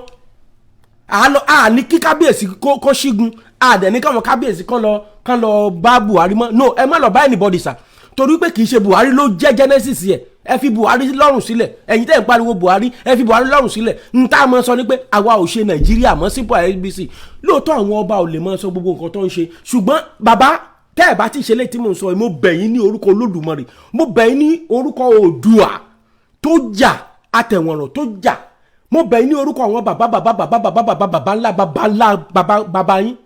a ní kí kábíyèsí kó ṣígun a dẹ̀ ní káwọn kábíyèsí kán lọ bá Buhari mọ́. No, ẹ má lọ bá anybody sà, torí pé kì í ṣe Buhari ló jẹ́ genesis yẹ. Ẹ fi Buhari lọ́rùn sílẹ̀, ẹ̀yin tẹ́ ń pariwo Buhari ẹ fi Buhari lọ́rùn sílẹ̀. N tá a mọ̀ sọ ni pé àwa ò ṣe Nàìjíríà mọ́ sípò IBC. Lóòótọ́ àwọn ọba ò lè mọ̀ sọ gbogbo nǹkan tó ń ṣe, ṣùgbọ́n bàbá tẹ́ ẹ̀ bá ti ṣe léyìí tí mò ń sọ mo bẹ̀ yín ní orúkọ Olódùmarè, mo bẹ̀ yín ní orúkọ Oòduà tó jà àtẹ̀wọ̀nràn tó jà, mo bẹ̀ yín ní orúkọ àwọn bàbá ńlá bàbá yín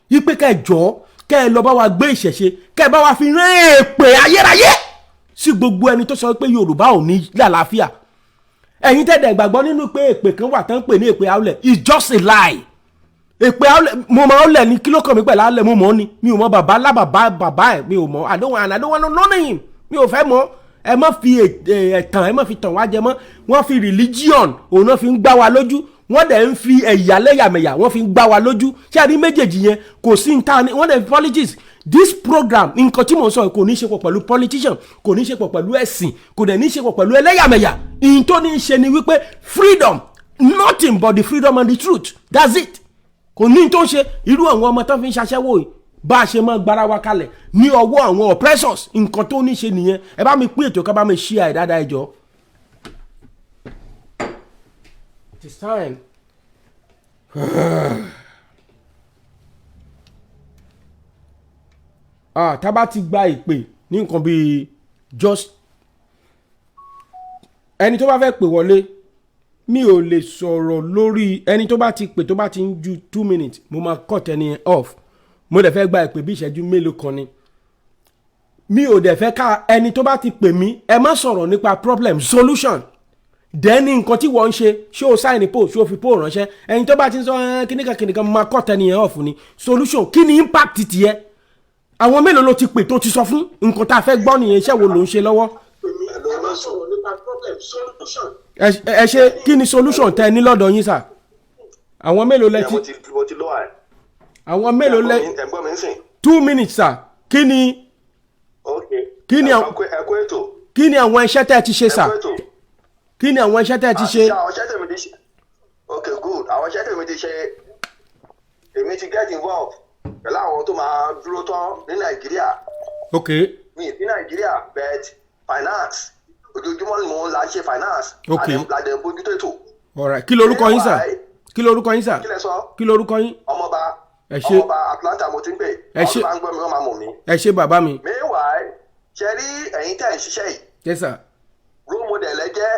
yí pé kẹ́ ẹ jọ̀ọ́ kẹ́ ẹ lọ bá wa gbé ìṣẹ̀ṣe, kẹ́ ẹ bá wa fi rán èpè ayérayé sí gbogbo ẹni tó sọ pé Yorùbá ò ní lálàáfíà. Ẹ̀yin tẹ́lẹ̀ gbàgbọ́ nínú pé èpè kan wà tán pè ní èpè àwọlẹ̀, it's just a lie. Èpè àwọlẹ̀ mo máa ń lẹ̀ ní kí ló kàn mí pẹ̀lú àwọlẹ̀ mo mọ̀ ni, mi ò mọ bàbá ńlá bàbá ẹ̀, mi ò mọ̀ I don't want to know him, mi ò fẹ́ mọ̀. Ẹ má fi ẹ̀tàn ẹ má fi tàn wá jẹ mọ́. Wọ́n fi religion òun náà fi ń gbá wa lójú, wọ́n dẹ̀ ń fi ẹ̀yà lẹ́yàmẹ̀yà wọ́n fi ń gbá wa lójú. Ṣé àrí méjèèjì yẹn kò sí ní ta ni wọ́n dẹ̀ fi politics. This program nǹkan tí mò ń sọ kò ní ṣe pọ̀ pẹ̀lú politician, kò ní ṣe pọ̀ pẹ̀lú ẹ̀sìn, kò dẹ̀ ní ṣe pọ̀ pẹ̀lú ẹlẹ́yàmẹ̀yà. Ìyìn tó ní ṣe ni wípé freedom, nothing but the freedom and the truth, that's it. Kò ní tó ń ṣe irú àwọn ọmọ tó fi ń ṣaṣẹ́wó yìí bá a ṣe máa gbára wa kalẹ̀ ní ọwọ́ àwọn oppressors. Nǹkan tó ní ṣe nìyẹn. Ẹ bá mi pín ètò ká bá mi share dáadáa ẹ jọ̀ọ́. It is time. Tá bá ti gba ìpè ní nǹkan bíi just ẹni tó bá fẹ́ pè wọlé mi ò lè sọ̀rọ̀ lórí ẹni tó bá ti pè tó bá ti ń ju 2 minutes mo máa cut ẹni off. Mo dẹ̀ fẹ́ gba ìpè bí ìṣẹ́jú mélòó kan ni. Mi ò dẹ̀ fẹ́ ká ẹni tó bá ti pè mí ẹ má sọ̀rọ̀ nípa problem solution. Dẹ́ni nǹkan tí wọ́n ń ṣe o sign post ṣé o fi post ránṣẹ́ ẹni tó bá ti ń sọ kíníkan máa cut ẹni off ni. Solution kí ni impact tiẹ̀? Àwọn mélòó ló ti pè tó ti sọ fún nǹkan tá a fẹ́ gbọ́ nìyẹn, iṣẹ́ wo ló ń ṣe lọ́wọ́? Ẹ ṣe kí ni solution tẹ ní lọ́dọ̀ yín sà? Àwọn mélòó lẹ ti àwọn mélòó lẹ 2 minutes sà. Kí ni àwọn iṣẹ́ tẹ́ ti ṣe sà? Kí ni àwọn iṣẹ́ tẹ́ ti ṣe? Okay, good. Àwọn iṣẹ́ tèmi ti ṣe, èmi ti get involved pẹ̀lú àwọn tó máa dúró tán ní Nàìjíríà. Okay. Mi ní Nàìjíríà but finance ojoojúmọ́ ni mo ń la ṣe finance. Okay. Ládẹ̀ bójútó ètò. Alright. Kí lorúkọ yín sà? Kí lorúkọ yín sà? Kí lẹ sọ? Kí lorúkọ yín? Ọmọọba Atlanta mo ti ń pè. Ọmọ bá ń gbọ́ mi wọ́n máa mọ̀ mí. Ẹ ṣé bàbá mi. Meanwhile, ṣe rí ẹ̀yin tẹ́ ẹ̀ ń ṣiṣẹ́ yìí. Yes sir. Role model ẹ jẹ́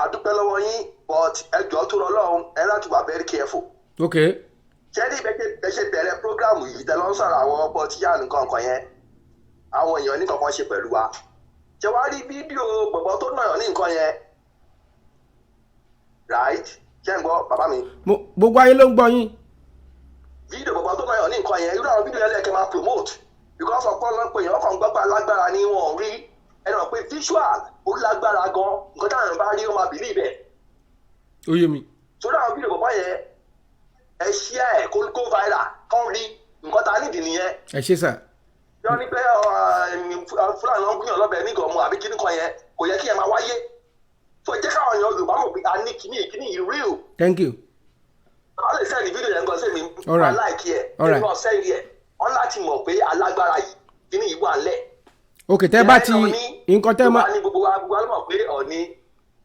àdúpẹ́ lọ́wọ́ yín but ẹ jọ̀ọ́ tó Ọlọ́run ẹ láti wà very careful. Okay. Ṣé ní bẹ́ẹ̀ ṣe bẹ̀rẹ̀ prógrámù yìí tẹ́ lọ ń sọ̀rọ̀ àwọn ọkọ̀ tíyà nǹkan kan yẹn àwọn èèyàn ní kankan ṣe pẹ̀lú wa. Ṣé wàá rí fídíò bọ̀bọ̀ tó nàyàn ní nǹkan yẹn? Right? Ṣé ń gbọ́ bàbá mi? Gbogbo ayé ló ń gbọ́ yín. Fídíò bọ̀bọ̀ tó nàyàn ní nǹkan yẹn irú àwọn fídíò yẹn lẹ́kẹ̀ẹ́ máa promote because ọ̀pọ̀lọpọ̀ èèyàn kàn gbọ́ pé alágbára ni wọ́n rí ẹnu pé visual ó lágbára gan nǹkan táwọn bá rí ó máa believe ẹ̀. Ó yé mi. Sórí àwọn fídíò bọ̀bọ̀ yẹn ẹ share ẹ̀ kó viral kán rí nǹkan tá a nídìí nìyẹn. Ẹ ṣé sà. Yọ ní pé Fúlàní náà ń gúnyàn lọ́bẹ̀ ní gọ̀ọ́mù àbí kíní kan yẹn kò yẹ kí ẹ máa wáyé. So jẹ́ káwọn èèyàn Yorùbá mọ̀ pé a ní kíní yìí real. Thank you. Wọ́n lè sẹ́ni fídíò yẹn gan sí mi. Alright. Aláìkí ẹ̀ ẹni náà sẹ́yìn ẹ̀ wọ́n láti mọ̀ pé alágbára yìí kíní yìí wà ńlẹ̀. Okay, tẹ́ bá ti nǹkan tẹ́ máa. Gbogbo wa ló mọ̀ pé Ọ̀ọ̀ni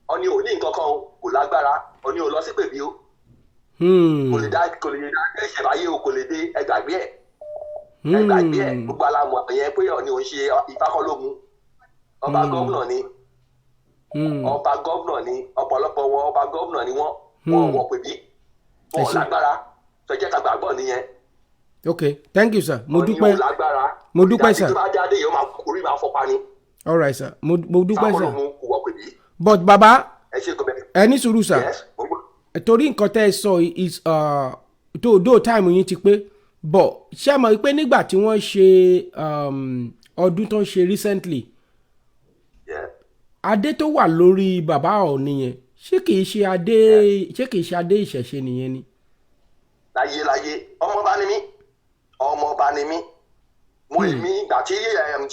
ò ní nǹkan kan kò lágbára Ọ̀ọ̀ni ò lọ sí pèbí o. Kò lè dá ẹ̀ṣẹ̀ báyé o kò lè dé ẹgbàgbé ẹ̀. Ẹgbàgbé ẹ̀ gbogbo alamọ̀ yẹn pé Ọ̀ọ̀ni ò ń ṣe ìfákọ́lógún. Ọba gọ́vnà ni. Ọba gọ́vnà ni ọ̀pọ̀lọpọ̀ wọn ọba gọ́vnà ni wọ́n wọ̀ pèbí. Wọ́n lágbára tó jẹ́ ká gbàgbọ́ nìyẹn. Okay, thank you sir. Mo dúpẹ́. Mo dúpẹ́ sir. All right sir. Mo dúpẹ́ sir. But baba Ẹni sùúrù sà. Torí nǹkan tẹ́ ẹ sọ is tó time yín ti pé but ṣé mọ̀ pé nígbà tí wọ́n ṣe ọdún tó ń ṣe recently adé tó wà lórí bàbá Ọọ̀ni yẹn ṣé kìí ṣe adé ìṣẹ̀ṣe nìyẹn ni. láyé ọmọọba ni mí mo èmi ìgbà tí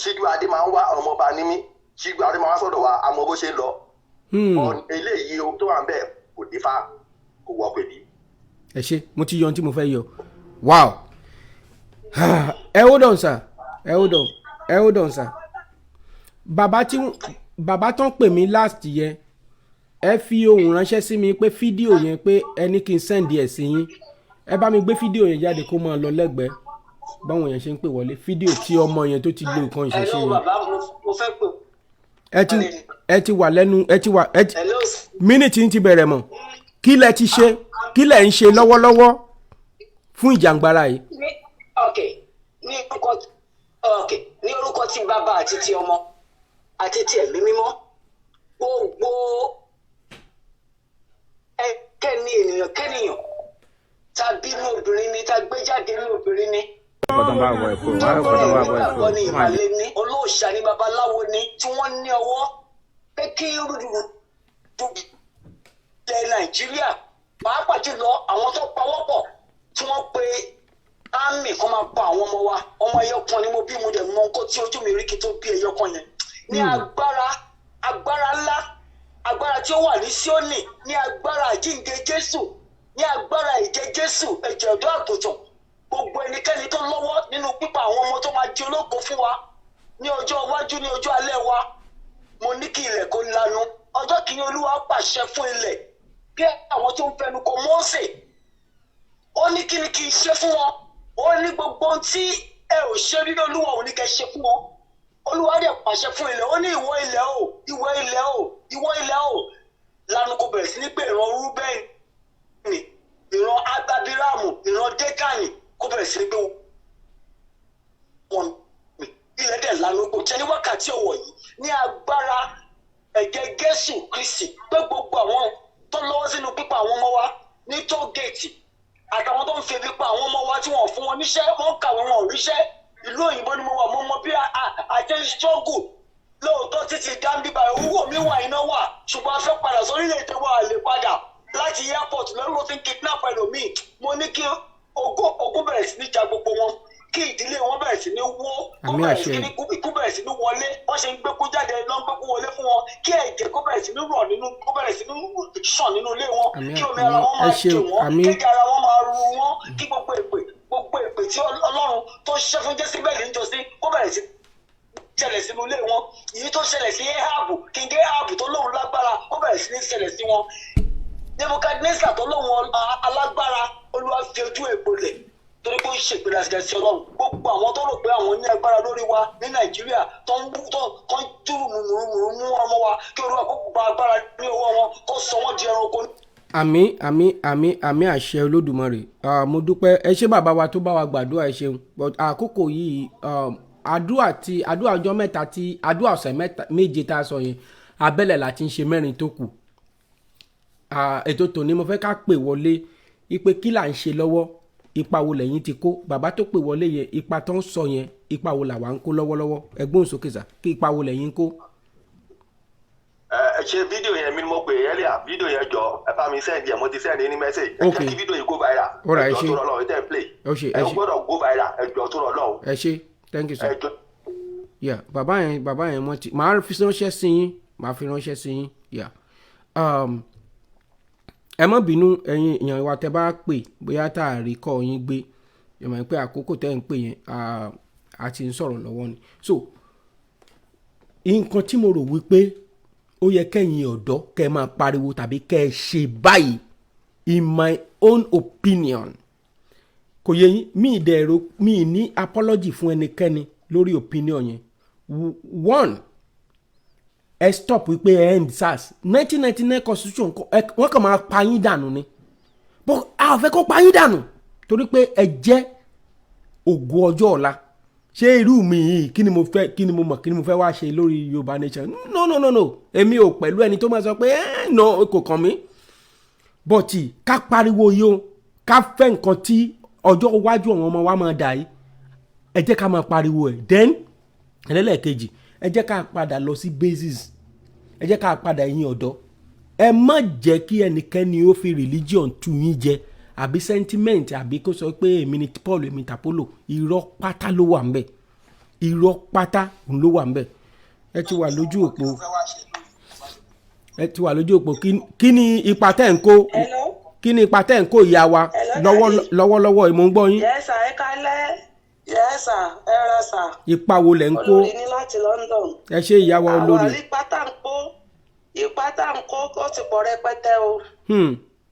Síjú Adé máa ń wá ọmọọba ni mí Síjú Adé máa ń wá sọ́dọ̀ wa àmọ́ bó ṣe lọ eléyìí ohun tó wà ń bẹ̀ kò dífá kò wọ pèbí. ẹ ṣe mo ti yọ ohun tí mo fẹ́ yọ wow ẹ hold on sir bàbá tán pè mí last yẹn ẹ fi ohùn ránṣẹ́ sí mi pé fídíò yẹn pé ẹni kí n send ẹ̀ sí yín ẹ bá mi gbé fídíò yẹn jáde kó máa lọ lẹ́gbẹ̀ẹ́ báwọn yẹn ṣe ń pè wọlé fídíò tí ọmọ yẹn tó ti lo nǹkan ìṣẹ̀ṣe yẹn. ẹ ti wà lẹ́nu mínítì ti bẹ̀rẹ̀ mọ́ kí lẹ ti ṣe kí lẹ ń ṣe lọ́wọ́lọ́wọ́ fún ìjàngbara yìí. ní orúkọ tí bàbá àti ti ọmọ àti ti ẹ̀mí mímọ́ gbogbo kẹ́ni ènìyàn kẹ́nìyàn tàbí ní obìnrin ni tá gbé jáde ní obìnrin ni. ìgbàgbọ́ ni ìmàlẹ́ ni olóòṣà ni babaláwo ni tí wọ́n ní ọwọ́ pé kí rúdurùdu ilẹ̀ Nàìjíríà pàápàá jùlọ àwọn tó pawọ́pọ̀ tí wọ́n pe ámì kan máa pa àwọn ọmọ wa ọmọ ẹyọkan ni mo bí mo dẹ̀ mọ nǹkan tí ojú mi rí kí tó bí ẹyọkan yẹn ní agbára ńlá agbára tí ó wà ní Síónì ní agbára àjíǹde Jésù ní agbára ìjẹ Jésù ẹ̀jẹ̀ ọ̀dọ́ àgùntàn gbogbo ẹnikẹ́ni tó lọ́wọ́ nínú pípa àwọn ọmọ tó máa di ológo fún wa ní ọjọ́ iwájú ní ọjọ́ alẹ́ wa mo ní kí ilẹ̀ kó lanu ọjọ́ kìíní Olúwa pàṣẹ fún ilẹ̀ bí àwọn tó ń fẹnu kò Mósè ó ní kí ni kí n ṣe fún wọn ó ní gbogbo ohun tí ẹ ò ṣe rí Olúwa ò ní kẹ́ ṣe fún wọn Olúwa dẹ̀ pàṣẹ fún ilẹ̀ ó ní ìwọ ilẹ̀ o lanu kò bẹ̀rẹ̀ sí ní pé ìran Rúbẹ́nì ìran Agbábírámù ìran Dékánì kò bẹ̀rẹ̀ sí ní pé wọn ilẹ̀ dẹ̀ lanu kò jẹ́ ní wákàtí ọ̀wọ̀ yìí ní agbára ẹ̀jẹ̀ Jésù Kristi pé gbogbo àwọn tó lọ́wọ́ sínú pípa àwọn ọmọ wa ní tóògèètì àtàwọn tó ń fi pípa àwọn ọmọ wa tí wọ́n fún wọn níṣẹ́ wọ́n kàwé wọn ò ríṣẹ́ ìlú òyìnbó ni mo wà mo mọ bí àjẹ́ struggle lóòótọ́ títí dáńbíbà owó mi wà iná wà ṣùgbọ́n a fẹ́ padà sórílẹ̀-èdè wa lè padà láti airport lọ́rùn ló fi ń kidnap ẹlòmíì mo ní kí ogún bẹ̀rẹ̀ sí ní ja gbogbo wọn kí ìdílé wọn bẹ̀rẹ̀ sí ní wó kó bẹ̀rẹ̀ sí ní kú bẹ̀rẹ̀ sí ní wọlé wọ́n ṣe ń gbékú jáde lọ́n gbékú wọlé fún wọn kí ẹ̀jẹ̀ kó bẹ̀rẹ̀ sí ní rọ̀ nínú kó bẹ̀rẹ̀ sí ní ṣàn nínú ilé wọn kí omi ara wọn máa jò wọn kí ara wọn máa ru wọn kí gbogbo èpè tí Ọlọ́run tó ṣiṣẹ́ fún Jésíbẹ́lì ń jọ sí kó bẹ̀rẹ̀ sí ṣẹlẹ̀ sínú ilé wọn èyí tó ṣẹlẹ̀ sí Éhábù kíngé Éhábù tó lóun lágbára kó bẹ̀rẹ̀ sí ní ṣẹlẹ̀ sí wọn Nebukadnésà tó lóun alágbára Olúwa fi ojú ègbò lẹ̀ torí pé ó ń ṣègbéra sí Ọlọ́run gbogbo àwọn tó rò pé àwọn ní agbára lórí wa ní Nàìjíríà tó ń dúró mùmùrùmùrù mú ọmọ wa kí Olúwa kó gba agbára ní ọwọ́ wọn kó sọ wọ́n di ẹranko. àmì àṣẹ Olódùmarè mo dúpẹ́ ẹ ṣé bàbá wa tó bá wa gbàdúrà ẹ ṣeun but àkókò yìí àdúrà ọjọ́ mẹ́ta tí àdúrà ọ̀sẹ̀ méje tá a sọ yẹn abẹ́lẹ̀ láti ń ṣe mẹ́rin tó kù ètò tòní mo fẹ́ ká pè wọlé ipe kí là ń ṣe lọ́wọ́ ipa wo lẹ́yìn ti kó bàbá tó pè wọlé yẹn ipa tó ń sọ yẹn ipa wo làwa ń kó lọ́wọ́lọ́wọ́ ẹgbọ́n sókè sà kí ipa wo lẹ́yìn kó. ẹ ṣe fídíò yẹn mi ni mo pè é lẹ́yà fídíò yẹn jọ ẹ bá mi sẹ́ndì ẹ̀ mo ti sẹ́ndì ní mẹ́sẹ̀gì ẹ jẹ́ kí fídíò yìí go viral ẹ jọ tó rọ lọ́wọ́ ẹ tẹ́ ń play ẹ gbọ́dọ̀ go viral ẹ jọ tó rọ lọ́wọ́. ẹ ṣé thank you sir. Yeah, bàbá yẹn wọ́n ti máa fi ránṣẹ́ sí yín máa fi ránṣẹ́ sí yín yeah. Ẹ má bínú ẹ̀yin èèyàn wa tẹ́ bá pè bóyá tá a rí kọ́ yín gbé ẹ mọ̀ pé àkókò tẹ́ ń pè yẹn a ti ń sọ̀rọ̀ lọ́wọ́ ni so nǹkan tí mo rò wípé ó yẹ kẹ́yìn ọ̀dọ́ kẹ́ máa pariwo tàbí kẹ́ ẹ ṣe báyìí in my own opinion kò yẹ yín mi ní apology fún ẹnikẹ́ni lórí opinion yẹn one ẹ stop wípé ẹ end SARS 1999 constitution wọ́n kàn máa pa yín dànù ni but a fẹ́ kó pa yín dànù torí pé ẹ jẹ́ ògo ọjọ́ ọ̀la ṣé irú mi yìí kí ni mo fẹ́ wá ṣe lórí Yorùbá Nation? No èmi ò pẹ̀lú ẹni tó máa sọ pé no kò kàn mí but ká pariwo yìí o ká fẹ́ nǹkan tí ọjọ́ iwájú àwọn ọmọ wa máa dà yìí ẹ jẹ́ ká máa pariwo ẹ̀ then ẹlẹ́lẹ́kejì ẹ jẹ́ ká padà lọ sí basis ẹ jẹ́ ká padà ẹ̀yin ọ̀dọ́ ẹ má jẹ́ kí ẹnikẹ́ni ó fi religion tú yín jẹ àbí sentiment àbí kó sọ pé èmi ni Paul èmi tapolo irọ́ pátá ló wà ńbẹ̀ irọ́ pátá ló wà ńbẹ̀ ẹ ti wà lójú òpó kí ni ipa tẹ́ ń kó kí ni ipa tẹ́ ń kó ìyá wa lọ́wọ́lọ́wọ́ ìmọ̀ ń gbọ́ yín. Yes sir, ẹ kálẹ́. Yes sir, ẹ rà sir. Ipa wo lẹ̀ ń kó? Olórí ní láti London. Ẹ ṣe ìyá wa olórí. Àwọn ipa tá ń kó ó ti pọ̀ rẹpẹtẹ o.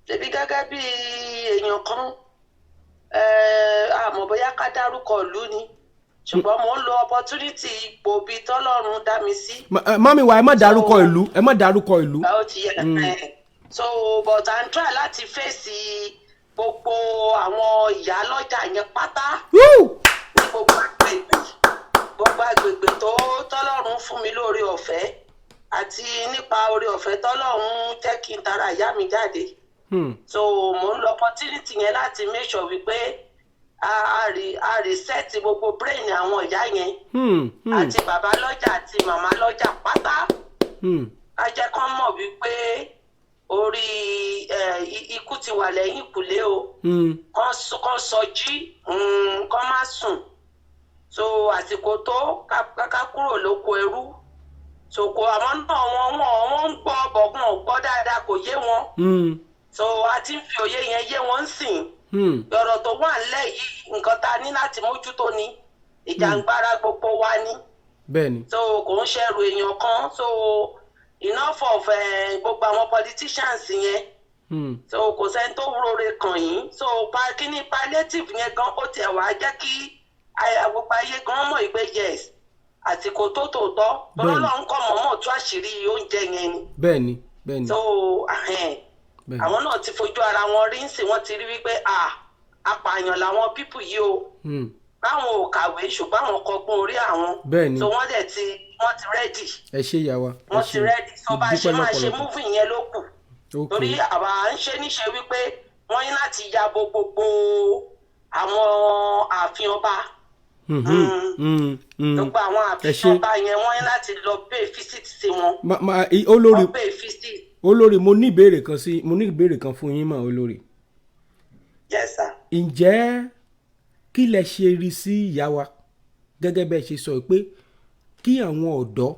Ṣebí gẹ́gẹ́ bí èèyàn kan àmọ́ bóyá ká dárúkọ ìlú ni ṣùgbọ́n mo ń lo opportunity ipò bíi tọ́lọ́run dá mi sí. Mọ́mí wa ẹ má dárúkọ ìlú ẹ má dárúkọ ìlú. Ó ti yẹ so but I try láti fèsì gbogbo àwọn ìyá lọ́jà yẹn pátá ní gbogbo agbègbè tó tọ́lọ́run fún mi lórí ọ̀fẹ́ àti nípa orí ọ̀fẹ́ tọ́lọ́run jẹ́ kí n tara ìyá mi jáde. So mo ń lo opportunity yẹn láti make sure wípé a reset gbogbo brain àwọn ìyá yẹn àti bàbá lọ́jà àti màmá lọ́jà pátá a jẹ́ kán mọ̀ wípé orí ikú ti wà lẹ́yìn ìkùlé o kán sọjí kán má sùn so àsìkò tó ká kúrò lóko ẹrú so kò àwọn náà wọ́n ń gbọ́ bọ̀gùn ọ̀gbọ́ dáadáa kò yé wọn so a ti ń fi òye yẹn yé wọn sìn ọ̀rọ̀ tó wà nílẹ̀ yìí nǹkan tá a ní láti mójútó ni ìjàngbara gbogbo wa ni bẹ́ẹ̀ni so kò ń ṣẹrù èèyàn kan so enough of gbogbo àwọn politicians yẹn so kò sẹ́ni tó rore kàn yín so kíní palliative yẹn gan ó tiẹ̀ wá jẹ́ kí gbogbo ayé gan mọ̀ ìgbé yes àsìkò tó tòótọ́ Ọlọ́run kọ́ mọ̀ọ́mọ̀ tú àṣírí oúnjẹ yẹn ni bẹ́ẹ̀ni so àwọn náà ti fojú ara wọn rí nsìn wọ́n ti rí wípé apààyàn làwọn pípù yìí o báwọn ò kàwé ṣùgbọ́n àwọn kọgbọ́n orí àwọn so wọ́n ti rẹ́dì ẹ ṣe ìyá wa wọ́n ti rẹ́dì so bá a ṣe máa ṣe múfì yẹn ló kù torí àwa ń ṣe níṣe wípé wọ́n ní láti yabo gbogbo àwọn ààfin ọba gbogbo àwọn ààfin ọba yẹn wọ́n ní láti lọ pay visit sí wọn olórí mo ní ìbéèrè kan fún yín mà olórí. Yes sir. Ǹjẹ́ kí lẹ ṣe rí sí ìyá wa gẹ́gẹ́ bẹ́ẹ̀ ṣe sọ pé kí àwọn ọ̀dọ́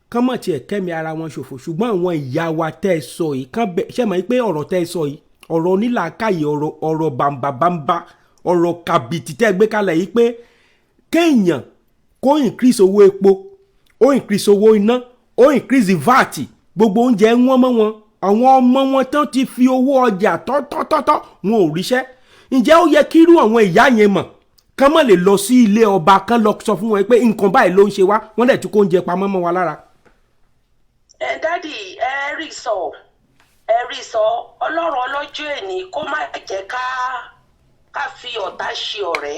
kán mọ̀ tiẹ̀ kẹ́mi ara wọn ṣòfò ṣùgbọ́n àwọn ìyá wa tẹ́ ẹ sọ yìí kán bẹ̀ ṣe mọ̀ pé ọ̀rọ̀ tẹ́ ẹ sọ yìí ọ̀rọ̀ onílàákàyè ọ̀rọ̀ bàǹbàǹbà ọ̀rọ̀ kàbìtì tẹ́ ẹ gbé kalẹ̀ yìí pé kéèyàn kó increase owó epo ó increase owó iná ó increase VAT gbogbo oúnjẹ wọ́n mọ́ wọn àwọn ọmọ wọn tán ti fi owó ọjà tọ́tọ́tọ́tọ́ wọn ò ríṣẹ́ ǹjẹ́ ó yẹ kírú àwọn ìyá yẹn mọ̀ kán mọ̀ lè lọ sí ilé ọba kán lọ sọ fún wọn pé nǹkan báyìí ló ń ṣe wá wọ́n dẹ̀ tún kó oúnjẹ pamọ́ mọ́ wa lára. Dádì ẹ rí sọ Ọlọ́run ọlọ́jọ́ èní kó má jẹ́ ká fi ọ̀tá ṣe ọ̀rẹ́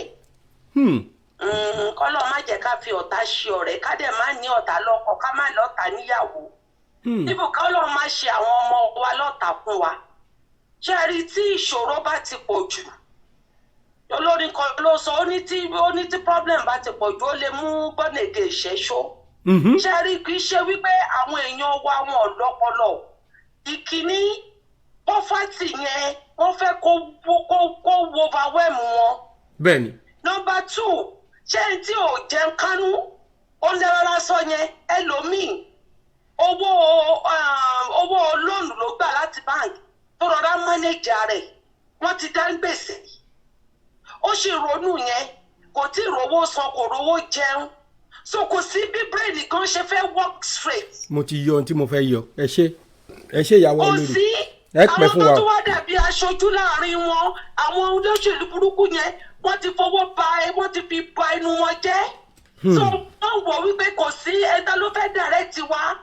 kọ́lọ́ má jẹ́ ká fi ọ̀tá ṣe ọ̀rẹ́ ká dẹ̀ má ní ọ̀tá lọ́kọ ká má lọ́tá níyàwó níbo ká Ọlọ́run má ṣe àwọn ọmọ wa lọ́tá fún wa ṣé ẹ rí tí ìṣòro bá ti pọ̀ jù olórin kan ló sọ ó ní tí problem bá ti pọ̀ jù ó lè mú bọ́nẹ̀dẹ̀ ìṣẹ́ṣó ṣé ẹ rí kì í ṣe wípé àwọn èèyàn wa wọn ò lọ́pọlọ ìkíní pọ́fàtì yẹn wọ́n fẹ́ kó overwhelm wọn. Bẹ́ẹ̀ni. Number 2 ṣé tí ò jẹun kánú ó lẹ́rọ lásán yẹn ẹlòmíì owó lóònù ló gbà láti báńkì tó rọra mánéjà rẹ̀ wọ́n ti dá gbèsè ó sì ronú yẹn kò tí ì rówó san kò rówó jẹun so kò sí bí bírèdì kan ṣe fẹ́ work straight. Mo ti yọ ohun tí mo fẹ́ yọ ẹ ṣe ìyàwó olórí. Kò sí àwọn tó tún wá dàbí aṣojú láàrin wọn àwọn olóṣèlú burúkú yẹn wọ́n ti fi ba inú wọn jẹ́ so wọ́n wọ̀ wípé kò sí ẹ̀dá ló fẹ́ direct wa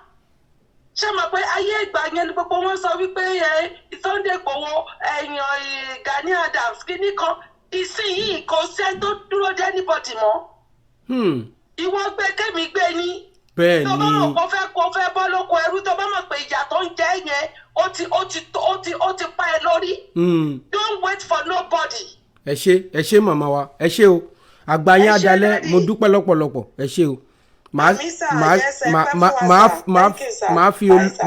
ṣé mọ̀ pé ayé ìgbà yẹn ni gbogbo wọn sọ wípé Sunday Igboho Gani Adams kìíní kan ìsinyìí kò sẹ́ni tó dúró dé anybody mọ́ ìwọ gbé kémi gbé ni. bẹ́ẹ̀ tó bá ni mọ̀ kó fẹ́ bọ́ lóko ẹrú tó bá mọ̀ pé ìyà tó ń jẹ yẹn ó ti pa ẹ lórí. don't wait for nobody. ẹ ṣé màmá wa ẹ ṣé o àgbáyé adalẹ mo dúpẹ́ lọ́pọ̀lọpọ̀ ẹ ṣé o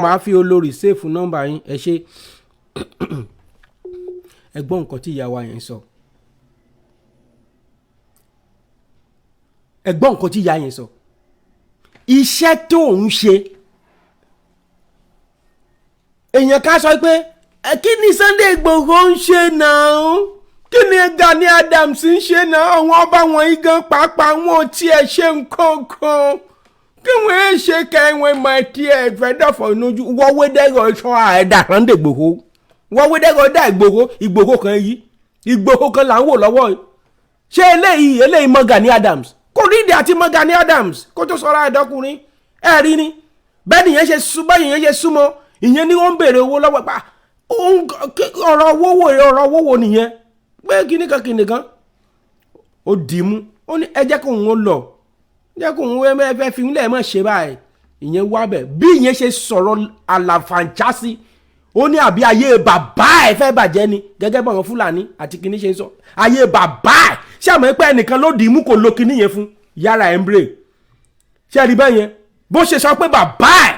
máa fi olórí sèfù nọ́mbà yín ẹ ṣé. ẹ gbọ́ nǹkan tí ìyá wa yẹn sọ. ẹ gbọ́ nǹkan tí ìyá yẹn sọ. iṣẹ́ tó ń ṣe èèyàn ká sọ pé kí ni Sunday Igboho ń ṣe náà kí ni Gani Adams ń ṣe náà àwọn ọba wọn igan pàápàá wọn tí ẹ ṣe nǹkan kan kí wọ́n ẹ ṣe kẹ́wọ́n máa tí ẹ fẹ́ dọ̀fọ̀ inújú wọ́wé dẹ́rọ̀ ṣọ́ àẹ̀dà Sunday Igboho wọ́wé dẹ́rọ̀ dá Igboho kan yìí Igboho kan là ń wò lọ́wọ́ ṣé eléyìí mọ Gani Adams kò rí ìdí àti mọ Gani Adams kó tó sọ̀rọ̀ ẹ̀dọ́kùnrin ẹ̀ rí ni bẹ́ẹ̀ nìyẹn ṣe súnmọ́ ìyẹn ni wọ́n ń béèrè owó lọ́wọ́ pa ọ̀rọ̀ owó wo nìyẹn pé kìnìkan ó dì í mú ó ní ẹ jẹ́ kó òun ó lọ jẹ́ kó òun fẹ́ fi ilé mọ̀ ṣe báyìí ìyẹn wá bẹ̀ bí ìyẹn ṣe sọ̀rọ̀ àlàfàǹchásí ó ní àbí ayé bàbá ẹ̀ fẹ́ bàjẹ́ ni gẹ́gẹ́ bọ̀ wọn Fúlàní àti kìnì ṣe ń sọ ayé bàbá ẹ̀ ṣé àmọ́ pé ẹnìkan ló dì í mú kò lo kìnì yẹn fún yàrá ẹ̀ ń bèrè ṣé ẹ rí bẹ́ẹ̀ yẹn bó ṣe sọ pé bàbá ẹ̀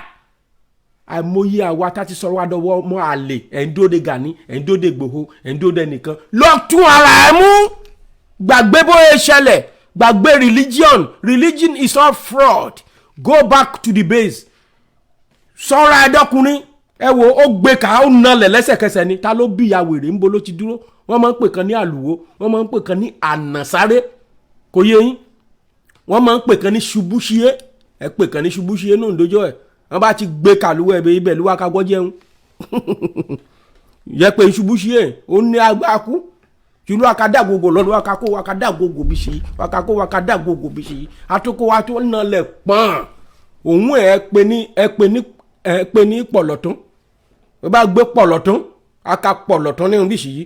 àìmọye àwa tá ti sọ̀rọ̀ àdọ́wọ́ mọ́ àlè ẹ̀ ń dóde Gani ẹ̀ ń dóde Igboho ẹ̀ ń dóde nìkan lọ tún ara ẹ̀ mú gbàgbé bóyá ṣẹlẹ̀ gbàgbé religion is all fraud go back to the base sọ̀rọ̀ ẹ̀dọ́kùnrin ẹ wo ó gbé ká ó nalẹ̀ lẹ́sẹ̀kẹsẹ̀ ni ta ló bí ìyá wèrè ń bo ló ti dúró wọ́n máa ń pè kan ní àlùwò wọ́n máa ń pè kan ní ànàsáré kò yé yín wọ́n máa ń pè kan ní ṣubúṣiyé ẹ pè kan ní ṣubúṣiyé náà ń dojọ́ ẹ̀ wọ́n bá ti gbé kàlùwẹ̀ ẹ̀bẹ̀ ibẹ̀ ló wá ká gbọ́ jẹun yẹ pé ṣubúṣiyé ó ní agbáku ṣùgbọ́n akadàgbogbo lọ́dún wakakó wakadàgbogbo bí ṣe wakakó wakadàgbogbo bí ṣe àtúkò wa tó nalẹ̀ pọ́n òun ẹ pè ní pọ̀lọ̀tún wọ́n bá gbé pọ̀lọ̀tún aka pọ̀lọ̀tún ní bí ṣe yìí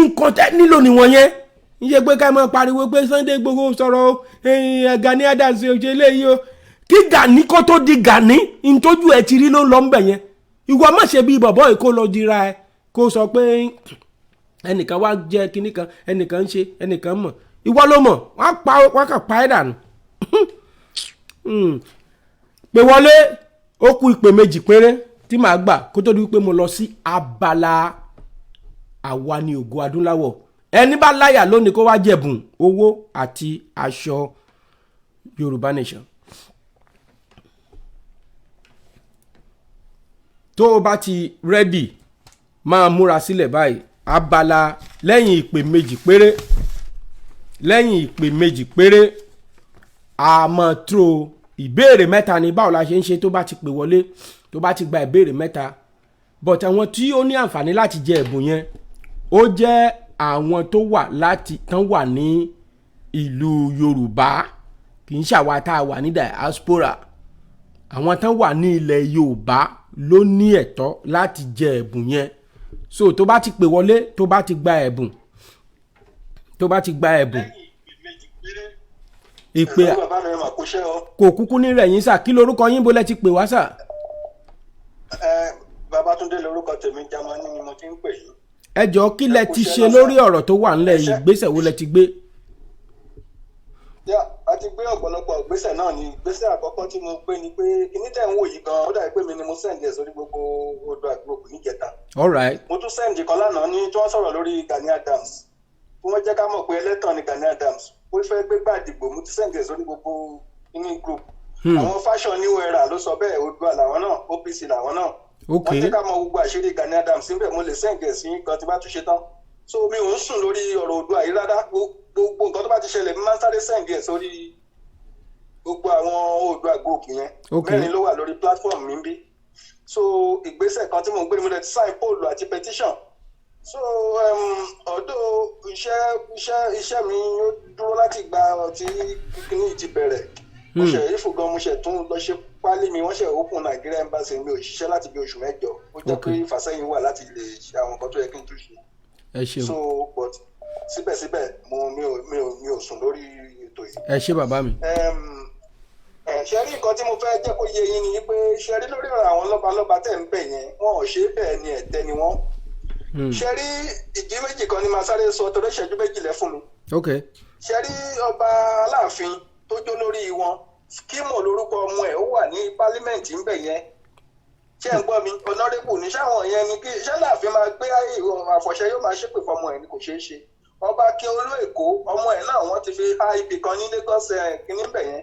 nǹkan tẹ́ nílò nìwọ̀n yẹn iye pé ká máa pariwo pé Sunday Igboho sọ̀rọ̀ Gani Adams ṣe léyìí o kí Gani kó tó di Gani ntójú ẹ ti rí ló lọ ń bẹ̀ yẹn ìwọ má ṣe bí bọ̀bọ̀ yìí kó lọ dira ẹ kó sọ pé ẹnìkan wá jẹ kinní kan ẹnìkan ń ṣe ẹnìkan mọ̀ ìwọ ló mọ̀ wọ́n kàn pa ẹ́ dànù pé wọlé ó kù ìpè méjì péré tí màá gbà kó tó di wípé mo lọ sí abala àwa ní ògo adúláwọ̀ ẹni bá láyà lónìí kó wá jẹ̀bùn owó àti aṣọ Yorùbá Nation. tó o bá ti rẹ́dì máa múra sílẹ̀ báyìí abala lẹ́yìn ìpè méjì péré a máa tó ìbéèrè mẹ́ta ní báwo la ṣe ń ṣe tó bá ti pè wọlé tó bá ti gba ìbéèrè mẹ́ta but àwọn tí ó ní àǹfààní láti jẹ ẹ̀bùn yẹn ó jẹ́ àwọn tó tán wà ní ìlú Yorùbá kì í ṣàwa tá a wà ní diaspora àwọn tán wà ní ilẹ̀ Yorùbá ló ní ẹ̀tọ́ láti jẹ ẹ̀bùn yẹn so tó bá ti pè wọlé tó bá ti gba ẹ̀bùn ìpè kò kúkú ní rẹ̀ yín sà kí lorúkọ yín bólẹ̀ ti pè wá sà. Babátúndé lorúkọ tèmi Jámánì ni mo ti ń pè yín. ẹ jọ̀ọ́ kí lẹ ti ṣe lórí ọ̀rọ̀ tó wà ńlẹ̀ yìí ìgbésẹ̀ wo lẹ ti gbé. a ti gbé ọ̀pọ̀lọpọ̀ ìgbésẹ̀ náà ni ìgbésẹ̀ àkọ́kọ́ tí mo gbé ni pé kíní tẹ̀ ń wò yìí gan-an ó dàbí pé mi ni mo sẹ́ǹdì ẹ̀ sórí gbogbo Oduduwa group níjẹta. all right. mo tún sẹ́ǹdì kan lánàá ní tí wọ́n sọ̀rọ̀ lórí Gani Adams wọ́n jẹ́ ká mọ̀ pé ẹlẹ́tàn ni Gani Adams ó fẹ́ gbégbá àdìgbò mo tún sẹ́ǹdì ẹ̀ sórí gbogbo kíní group. àwọn fashion new era ló sọ bẹ́ẹ̀ Oduduwa làwọn náà OPC làwọn náà. wọ́n jẹ́ ká mọ̀ gbogbo àṣírí Gani Adams níbẹ̀ mo lè sẹ́ǹdì ẹ̀ sí kan tí bá tún ṣe tán. so mi ò ń sùn lórí ọ̀rọ̀ Oduduwa yìí rárá gbogbo nǹkan tó bá ti ṣẹlẹ̀ mi máa ń sáré sẹ́ǹdì ẹ̀ sórí gbogbo àwọn Oduduwa group yẹn mẹ́rin ló wà lórí platform mi bí so ìgbésẹ̀ kan tí mo ń gbé ni mo lè ti sign poll àti petition so ọ̀dọ̀ iṣẹ́ mi ó dúró láti gba ọtí kíní ti bẹ̀rẹ̀ mo ṣe ìfògan mo ṣe tún lọ ṣe pálí mi wọ́n ṣe open Nigeria embassy mi ò ṣiṣẹ́ láti bí oṣù 8 ó jẹ́ pé ìfàsẹ́yìn wà láti lè ṣe àwọn nǹkan tó yẹ kí n tún ṣe ẹ ṣeun. so but síbẹ̀síbẹ̀ mi ò sùn lórí ètò yìí. ẹ ṣé bàbá mi. ṣe rí nǹkan tí mo fẹ́ jẹ́ kó yé yín ni pé ṣe rí lórí ọ̀rọ̀ àwọn lọ́balọ́ba tẹ̀ ń bẹ̀ yẹn wọn ò ṣe é bẹ́ẹ̀ ni ẹ̀tẹ́ ni wọ́n. ṣe rí ìdí méjì kan ni màá sáré sọ torí ìṣẹ́jú méjìlẹ̀ fún mi. ṣe rí ọba aláàfin tó jó lórí wọn skimo lórúkọ ọmọ ẹ̀ ó wà ní pálímẹ̀ǹtì ń bẹ̀ yẹn. ṣé ń gbọ́ mi ọ̀nàrẹ́bù ní sáwọn yẹn ni kí ṣé láàfin máa gbé àfọ̀ṣẹ yóò máa ṣépè fọmọ ẹ̀ ni kò ṣeé ṣe. ọba Akíolú Èkó ọmọ ẹ̀ náà wọ́n ti fi ip kan ní Lagos kìíní bẹ̀ yẹn.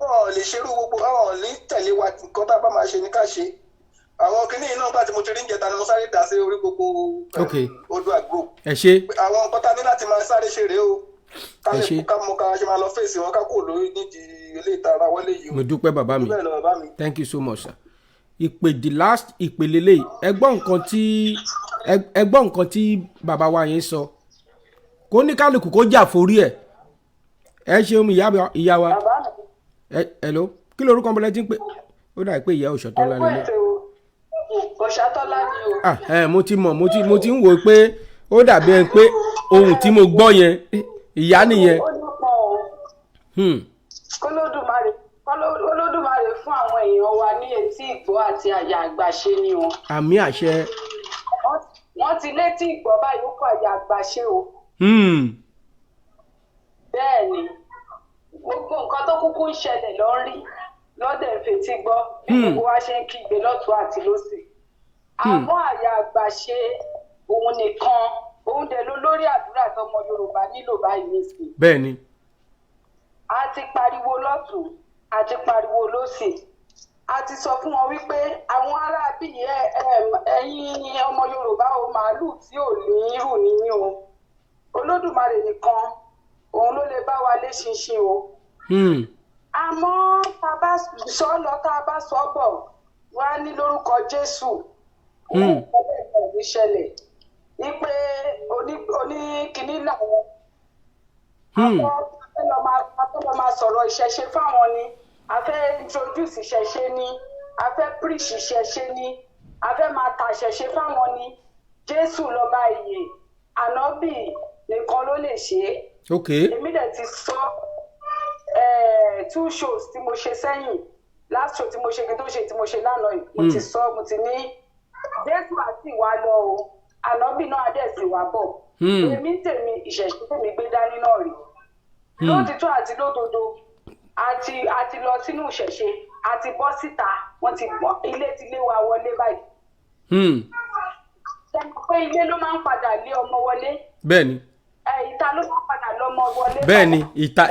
wọn lè ṣerú gbogbo àwọn ní tẹ̀lé wa nǹkan tá a bá máa ṣe ní ká ṣe àwọn kìnìún náà gbà tí mo ti rí ń jẹta ni mo sáré dá sí orí gbogbo Oduduwa group. ẹ ṣé. àwọn nǹkan tá a ní láti máa sáré ṣe rèé o ká ṣe máa lọ fèsì wọn ká kó lórí nídìí ilé ìtara wọlé yìí o. mo dúpẹ́ bàbá mi thank you so much sir. ìpè the last ìpele lè ẹ gbọ́ nǹkan tí bàbá wa yẹn sọ kó ní kálukú kó jà forí ẹ̀ ẹ ṣeun ìyá wa. Hello kí lorúkọ ọmọlẹ tí ń pè ó dà pé ìyá Òṣàtọ́lá ni. Òṣàtọ́lá ni o. mo ti mọ̀ mo ti ń wò pé ó dàbí ẹni pé ohun tí mo gbọ́ yẹn ìyá nìyẹn. Olódùmarè fún àwọn èèyàn wa ní etí ìgbọ́ àti àyà àgbàṣe ni o. àmì àṣẹ. wọ́n ti létí ìgbọ́ báyìí ó kọ àyà àgbàṣe o. bẹ́ẹ̀ ni gbogbo nǹkan tó kúkú ń ṣẹlẹ̀ lọ rí lọ́dẹ̀ fetí gbọ́ bí gbogbo wa ṣe ń kígbe lọ́tún àti lósì. àmọ́ àyà àgbàṣe òun nìkan òun dẹ̀ ló lórí àdúrà tọmọ Yorùbá nílò báyìí nísìnyí. bẹ́ẹ̀ni. a ti pariwo lọ́tún a ti pariwo lósì a ti sọ fún wọn wípé àwọn aráabí ẹ̀yin ọmọ Yorùbá o màálù tí ò ní irú nìyí o Olódùmarè nìkan òun ló lè bá wa lé ṣinṣin o. àmọ́ tá a bá sọ lọ tá a bá sọ bọ̀ wá ní lórúkọ Jésù òun kò bẹ́ẹ̀ ní ṣẹlẹ̀ wípé oníkìní làwọn a fẹ́ lọ máa sọ̀rọ̀ ìṣẹ̀ṣe fáwọn ni a fẹ́ introduce ìṣẹ̀ṣe ni a fẹ́ preach ìṣẹ̀ṣe ni a fẹ́ máa ta ìṣẹ̀ṣe fáwọn ni Jésù lọ́ba ìyè ànábì nìkan ló lè ṣe é. èmi dẹ̀ ti sọ 2 shows tí mo ṣe sẹ́yìn last show tí mo ṣe kí n tó ṣe tí mo ṣe lánàá yìí mo ti sọ mo ti ní Jésù àti ìwà lọ o ànábì náà dẹ̀ sì wá bọ̀ èmi tèmi ìṣẹ̀ṣe tèmi gbé dání náà rí lóòtítọ́ àti lódodo àti lọ sínú ìṣẹ̀ṣe àti bọ́ síta wọ́n ti gbọ́ ilé ti lé wa wọlé báyìí. pé ilé ló máa ń padà lé ọmọ wọlé. bẹ́ẹ̀ni. ìta ló máa ń padà lọ́mọ wọlé. bẹ́ẹ̀ni ìta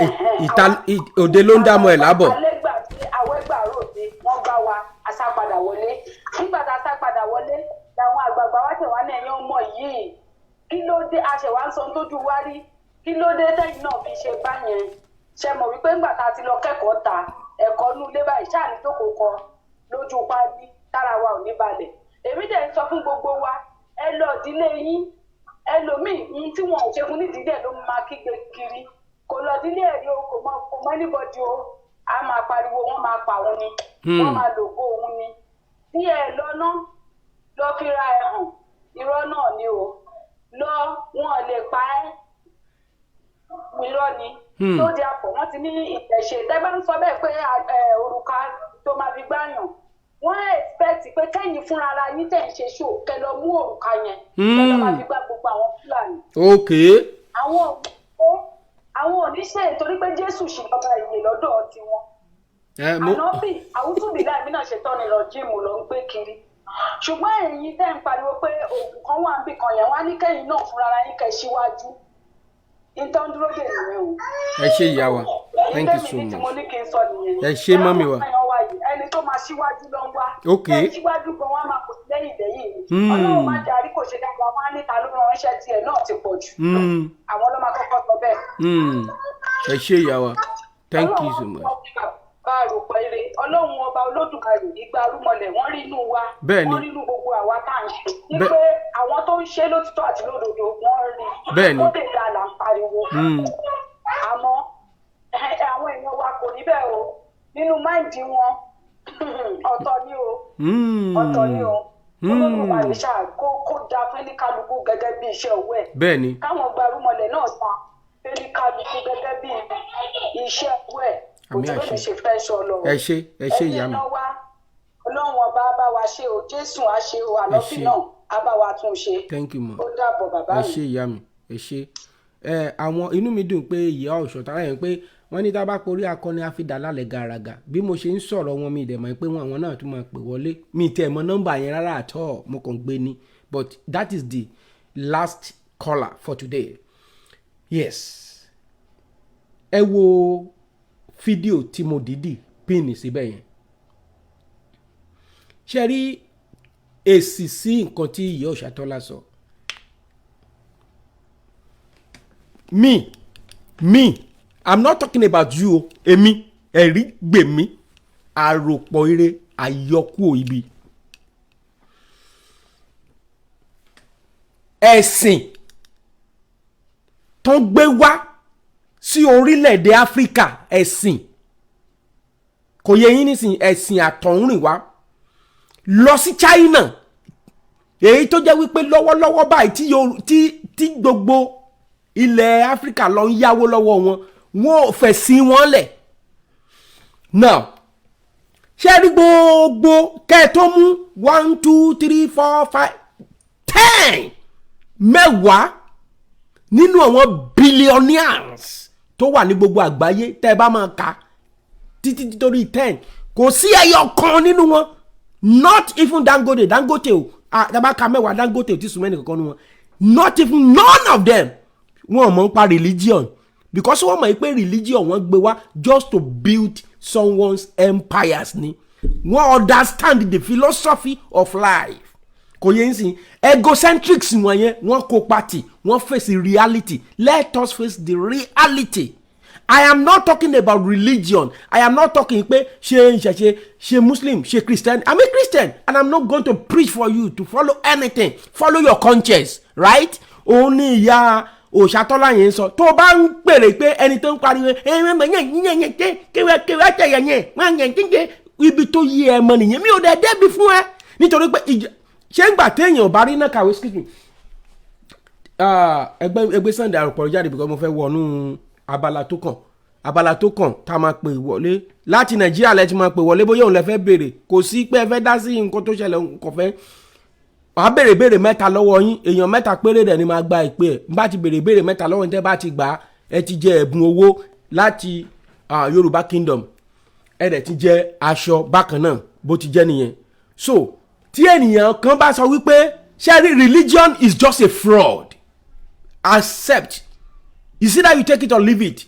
òde ló ń dààmú ẹ̀ lábọ̀. àlẹ́gbà tí àwẹ́gbà ròde wọ́n gbá wa aṣápadà wọlé nígbà tá a ṣápadà wọlé làwọn àgbààgbà wá tẹ̀ wá ní ẹ̀yìn ọmọ yìí kí ló dé aṣẹ̀wá ń sọ tójú wá rí kí ló dé tẹ́yìn náà fi ṣe báyẹn ṣe mọ̀ wípé ńgbà tá a ti lọ kẹ́kọ̀ọ́ ta ẹ̀kọ́ nú ilé báyìí ṣáà ní jókòó kan lójú páálí tára wa ò ní balẹ̀ èmi dẹ̀ ń sọ fún gbogbo wa ẹ lọ ìdílé yín ẹlòmíì yín tí wọn ò ṣe fún nídìí dẹ̀ ló máa kígbe kiri kò lọ ìdílé ẹ̀rí o kò mọ anybody o a máa pariwo wọn máa pa òun ni wọn máa lògbó òun ni tí ẹ lọ́nà lọ fi ra ẹ̀ hàn irọ́ náà ni o lọ wọn lè pa ẹ́ irọ́ ni tó di àpò wọ́n ti ní ìtẹ̀ṣe tẹ́gbẹ́ ń sọ bẹ́ẹ̀ pé òrùka tó máa fi gbáyàn wọ́n expect pé kẹ́yìn fúnra ara yín tẹ̀ ń ṣe ṣó kẹ́ lọ mú òrùka yẹn kẹ́ lọ máa fi gbá gbogbo àwọn Fúlàní. àwọn oníṣẹ́ nítorí pé Jésù ṣì lọ́ba ìyè lọ́dọ̀ tiwọn. ànábì àwùjọbí láì náà ṣe tọ́ni lọ jíìmù ló ń gbé kiri ṣùgbọ́n èyí tẹ́ ń pariwo pé oògùn kan wà níbì kan yẹn wá ní kẹ́yìn náà fúnra ara yín kẹ́ síwájú ìtàn dúró dè nìyẹn o. ẹ ṣé ìyá wa thank you so much. ẹ ṣé mọ́mí wa. ẹni tó máa ṣíwájú ló ń wá. ẹ ṣíwájú gan wọn máa kò sí lẹ́yìn lẹ́yìn. Ọlọ́run máa darí kò ṣe dáadáa wọn á níta ló rán iṣẹ́ tiẹ̀ náà ti pọ̀ jù. àwọn ló máa kọ́kọ́ sọ bẹ́ẹ̀. ẹ ṣé ìyá wa thank you so much. bá a rò pé eré Ọlọ́run ọba Olódùmarè ìgbà arúmọlẹ̀ wọ́n rí inú wa wọ́n rí inú gbogbo àwa tá à ń ṣe ní pé àwọn tó ń ṣe lótìtọ́ àti lódodo wọ́n rí ó lè dá là ń pariwo àmọ́ àwọn èèyàn wa kò rí bẹ́ẹ̀ o nínú máìndì wọn ọ̀tọ̀ ni o ọ̀tọ̀ ni o Olódùmarè ṣáà kó da fẹ́nìkálukú gẹ́gẹ́ bí iṣẹ́ owó ẹ̀. Bẹ́ẹ̀ni. Káwọn gbarúmọlẹ̀ náà da fẹ́nìkálukú gẹ́gẹ́ bí iṣẹ́ owó ẹ̀. Kò tí bẹ́ẹ̀ ṣe fẹ́ sọ lọ. Ẹ ṣé ìyá mi. Ọlọ́run ọba bá wa ṣe o, Jésù á ṣe o, àlọ́bí náà á bá wa tún ṣe. Thank you ma. Ó dàbọ̀ bàbá mi. Ẹ ṣé ìyá mi, ẹ ṣé. Àwọn inú mi dùn pé ìyá Ọ̀ṣọ́tà yẹn pé wọ́n ní tá a bá porí akọni àfidà lálẹ́ gàràgà bí mo ṣe ń sọ̀rọ̀ wọn mi ìdẹ̀mọ̀ pé àwọn náà tún máa pè wọlé mi tẹ̀ mọ́ nọ́mbà yẹn rárá àtọ́ mo kàn gbé ni but that is the last caller for today. Yes, ẹ wo fídíò tí mo dìídì pín síbẹ̀ yẹn ṣe rí èsì sí nǹkan tí ìyá Ọ̀ṣọ́tọ́lá sọ. Me I'm not talking about you. Èmi ẹ̀rí gbèmí àròpọ̀ ire àyọkúò ibi. Ẹ̀sìn tó gbé wá sí orílẹ̀-èdè Áfíríkà ẹ̀sìn kò yẹ yín nísìnyí ẹ̀sìn àtọ̀húnrìn wá lọ sí China èyí tó jẹ́ wípé lọ́wọ́lọ́wọ́ báyìí tí gbogbo ilẹ̀ Áfíríkà lọ ń yáwó lọ́wọ́ wọn ò fẹ́ sí wọn lẹ̀. Now ṣé rí gbogbo kẹ́ tó mú 1 2 3 4 5 10 mẹ́wàá nínú àwọn billionaires tó wà ní gbogbo àgbáyé tẹ́ bá máa ka títí torí 10 kò sí ẹyọ kan nínú wọn not even Dangote o tàbá ka mẹ́wàá Dangote tí sùnmọ́ ẹnìkankan nínú wọn not even none of them wọn mọ̀ ń pa religion because wọ́n mọ̀ pé religion wọ́n gbé wá just to build someone's empires ni wọ́n understand the philosophy of life kò yẹ ń sìn egocentrics wọ̀n yẹn wọ́n kó party wọ́n face reality. Let us face the reality. I am not talking about religion. I am not talking pé ṣe Muslim ṣe Christian. I'm a Christian and I'm not going to preach for you to follow anything. Follow your conscience, right? Òní ìyá Ọ̀ṣọ́tọ́lá yẹn sọ tó bá ń pèrè pé ẹni tó ń pariwo ibi tó yí ẹ mọ nìyẹn mi ò dẹ̀ débi fún ẹ nítorí pé ṣé ń gbà téèyàn bá rí náà kàwé excuse me ẹgbẹ́ Sunday àròpọ̀ jáde because mo fẹ́ wọnú abala tó kàn tá a máa pè wọlé láti Nàìjíríà lẹ ti máa pè wọlé bóyá òun lẹ fẹ́ béèrè kò sí pé ẹ fẹ́ dá sí nǹkan tó ṣẹlẹ̀ nǹkan fẹ́ wàá béèrè mẹ́ta lọ́wọ́ yín èèyàn mẹ́ta péré rẹ̀ ni máa gba ìpè ẹ̀ bá ti béèrè mẹ́ta lọ́wọ́ yín tẹ́ bá ti gbà ẹ ti jẹ ẹ̀bùn owó láti Yorùbá Kingdom ẹ dẹ̀ ti jẹ aṣọ bákan náà bó ti jẹ́ nìyẹn. So tí ènìyàn kan bá sọ wípé ṣé religion is just a fraud accept it's either you take it or leave it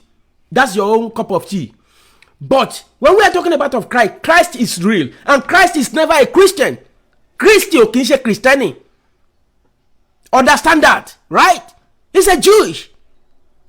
that's your own cup of tea. But when we are talking about of Christ is real and Christ is never a Christian. Christi ò kì í ṣe Kristẹni. Understand that, right? He's a Jewish.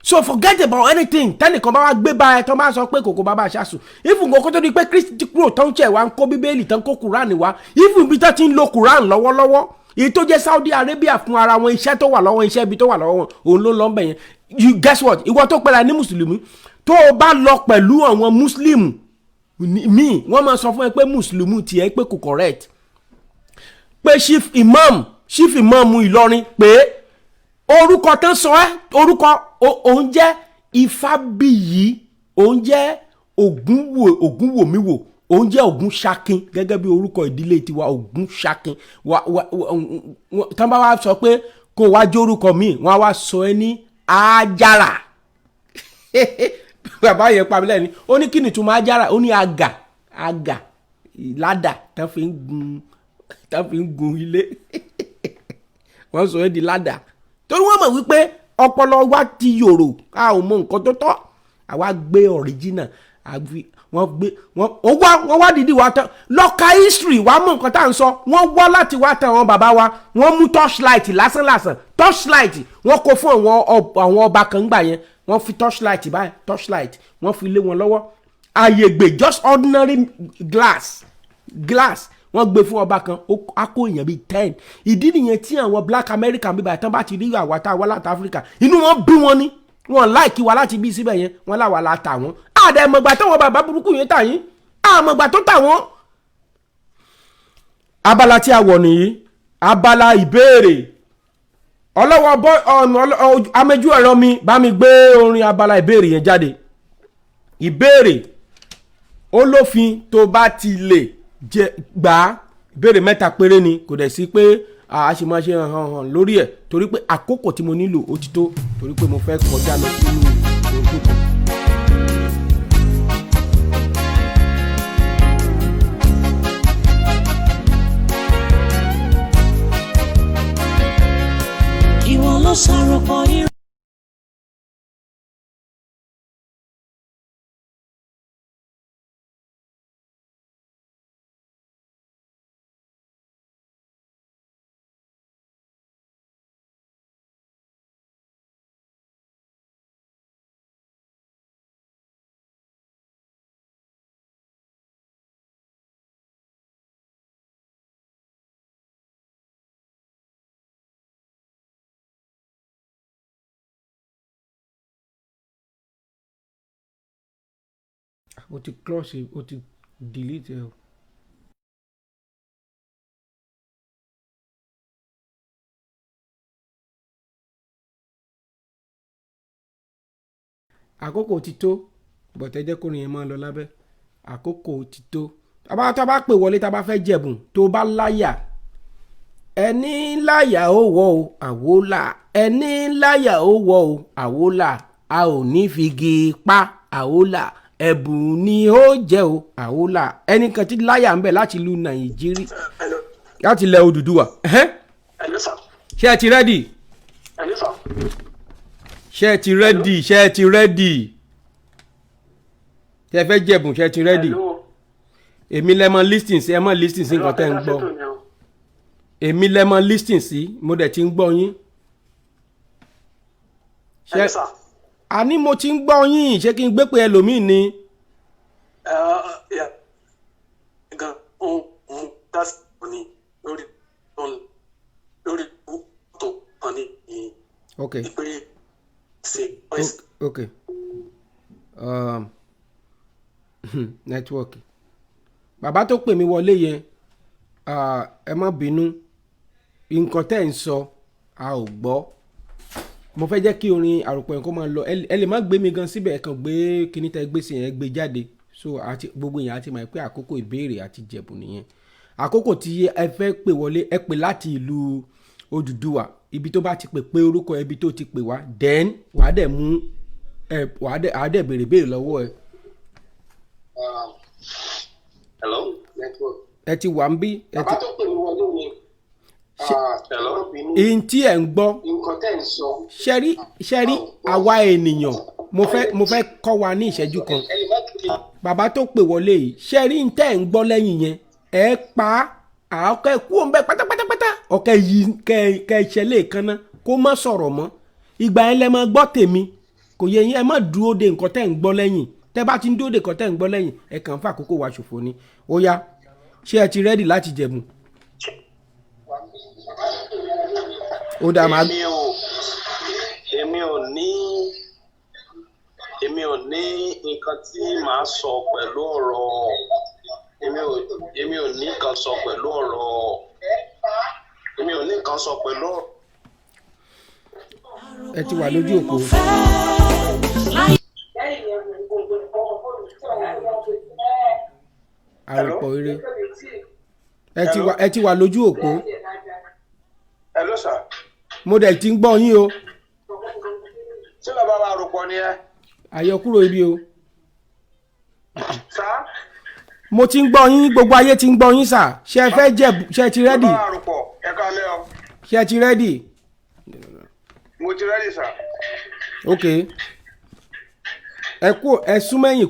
So forget about anything. Tẹ́nìkan bá wá gbé bá ẹ tán bá sọ pé kòkó bàbá àṣàṣù. Even nǹkan tó di pé Kristi kúrò tán ṣẹ̀ wá ń kó Bíbélì tán kó Quran wá. Even ibi tán ti ń lo Quran lọ́wọ́lọ́wọ́. Èyí tó jẹ́ Saudi Arabia fún ara wọn iṣẹ́ tó wà lọ́wọ́ iṣẹ́ ibi tó wà lọ́wọ́ wọn òun ló lọ́ ń bẹ̀ yẹn. You guess what? Ìwọ tó pẹ̀lá ní Mùsùlùmí tó o bá lọ pẹ̀lú àwọn Muslim míì wọ́n máa sọ fún ẹ pé Mùsùlùmí tiẹ̀ pé kò correct. Pé chief imam Ìlọrin pé orúkọ tán sọ ẹ́ orúkọ òun jẹ́ Ifábíyì òun jẹ́ Ògúnwòmíwò òun jẹ́ Ògúnṣakin gẹ́gẹ́ bí orúkọ ìdílé tiwa Ògúnṣakin tán bá wá sọ pé kó wá jẹ́ orúkọ míì wọ́n á wá sọ ẹ́ ní Àjàrà bàbá yẹn pa mí lẹ́ni ó ní kí ni ìtumọ̀ Àjàrà ó ní àgà ládà tán fi ń gun ilé wọ́n sọ ẹ́ di ládà torí wọ́n mọ̀ wípé ọpọlọ wa ti yòrò a ò mọ nǹkan tó tọ́ àwa gbé original wọ́n wá dìdí wa tán lọ́ka history wa mọ̀ nǹkan tá à ń sọ wọ́n wá láti wá tán àwọn bàbá wa wọ́n mú torchlight lásán torchlight wọ́n kó fún àwọn ọba kan gbà yẹn wọ́n fi torchlight báyìí torchlight wọ́n fi lé wọn lọ́wọ́ àyègbè just ordinary glass wọ́n gbé fún ọba kan á kó èèyàn bíi 10 ìdí nìyẹn tí àwọn black American bíbá tán bá ti rí àwa tá a wá láti Africa inú wọn bí wọn ní wọn láìkí wa láti bí síbẹ̀ yẹn wọn láwa la tà wọ́n àdẹ̀mọ̀gbà táwọn bàbá burúkú yẹn tà yín àmọ̀gbà tó tà wọ́n. Abala tí a wọ̀ nìyí abala ìbéèrè ọlọ́wọ́ bọ́ amẹ́jú ẹ̀rọ mi bá mi gbé orin abala ìbéèrè yẹn jáde. Ìbéèrè olófin tó bá ti lè gbà ìbéèrè 3 péré ni, kò dẹ̀ sí pé a ṣe máa ṣe hàn lórí ẹ̀ torí pé àkókò tí mo nílò ó ti tó, torí pé mo fẹ́ kọjá lọ sínú ojú kan. Ìwọ ló ṣàròpọ̀ irun. O ti close, o ti delete ẹ o. Àkókò ti tó, bọ̀tẹ́ jẹ́ kó rìn yẹn máa lọ lábẹ́. Àkókò ti tó. Tá bá pè wọlé, tá bá fẹ́ jẹ̀bùn tó bá láyà. Ẹni láyà ó wọ̀ o, àwòlà. Ẹni láyà ó wọ̀ o, àwòlà. A ò ní figi pa àwòlà. Ẹ̀bùn ni ó jẹ́ o, àwòlà. Ẹnìkan tí láyà ń bẹ láti ìlú Nàìjíríà, láti ilẹ̀ Oduduwa. Ṣé ẹ ti rẹ́dì? Ṣé ẹ ti rẹ́dì? Ṣé ẹ ti rẹ́dì? Ṣé ẹ fẹ́ jẹ̀bùn? Ṣé ẹ ti rẹ́dì? Èmi lẹ́mọ̀ listing sí, ẹ mọ̀ listing sí nǹkan tẹ́ ń gbọ́. Èmi lẹ́mọ̀ listing sí, mo dẹ̀ ti ń gbọ́ yín. Àní mo ti ń gbọ́ yín, ṣé kí n gbé pé ẹlòmíì ni? Okay. Okay. Network. Bàbá tó pè mí wọlé yẹn, ẹ má bínú, nǹkan tẹ́ ń sọ a ò gbọ́. Mo fẹ́ jẹ́ kí orin àròpọ̀ yẹn kó máa lọ. Ẹ lè má gbé mi gan síbẹ̀, ẹ kàn gbé kíní tẹ́ gbé sí yẹn gbé jáde. So àti gbogbo yẹn àti mọ̀ pé àkókò ìbéèrè àti jẹ̀bùn nìyẹn. Àkókò tí ẹ fẹ́ pè wọlé, ẹ pè láti ìlú Oduduwa, ibi tó bá ti pè pé orúkọ ibi tó ti pè wá, then wàá dẹ̀ mú wàá dẹ̀ béèrè lọ́wọ́ ẹ. Hello, network. Ẹ ti wà ń bí. Bàbá tó pè mí wọlé ni. Hello. Ihun tí ẹ̀ ń gbọ́. Nǹkan tẹ́ ń sọ. Ṣẹ́rí àwa ènìyàn, mo fẹ́ kọ́ wa ní ìṣẹ́jú kan. Bàbá tó pè wọlé yìí, ṣẹ́rí ń tẹ́ ń gbọ́ lẹ́yìn yẹn, ẹ pa àkọ́ kú òun bẹ́ẹ̀ pátápátá. Ọ̀kẹ́ yìí kẹ́ ìṣẹ̀lẹ̀ kan náà kó má sọ̀rọ̀ mọ́. Ìgbà yẹn lẹ máa gbọ́ tèmi. Kò yẹ yín, ẹ má dúró de nǹkan tẹ́ ń gbọ́ lẹ́yìn. Tẹ́ bá ti ń dúró de nǹkan tẹ́ ń gbọ́ lẹ́yìn, ẹ kàn fà àkókò wa ṣòfò ni. Ó yá, ṣé ẹ ti rẹ́dì láti jẹ̀bùn? Ó dá máa. Èmi ò ní nǹkan tí màá sọ pẹ̀lú ọ̀rọ̀. Èmi ò ní nǹkan sọ pẹ̀lú ọ̀rọ̀. Èmi ò ní nǹkan sọ pẹ̀lú ọ̀rọ̀. Ẹ ti wà lójú òpó. Àròpọ̀ eré. Ẹ ti wà lójú òpó. Hello sir. Mo dẹ̀ ti ń gbọ́ yín o. Ṣé bàbá wa àròpọ̀ ni ẹ? Àyọkúrò ibi o. Sá. Mo ti ń gbọ́ yín, gbogbo ayé ti ń gbọ́ yín sà. Ṣé ẹ fẹ́ jẹ̀bù? Ṣé ẹ ti rẹ́dì? Bàbá àròpọ̀ ẹ káalẹ́ o. Ṣé ẹ ti rẹ́dì? Mo ti rẹ́dì sà. Ok. Ẹ súnmẹ́yìn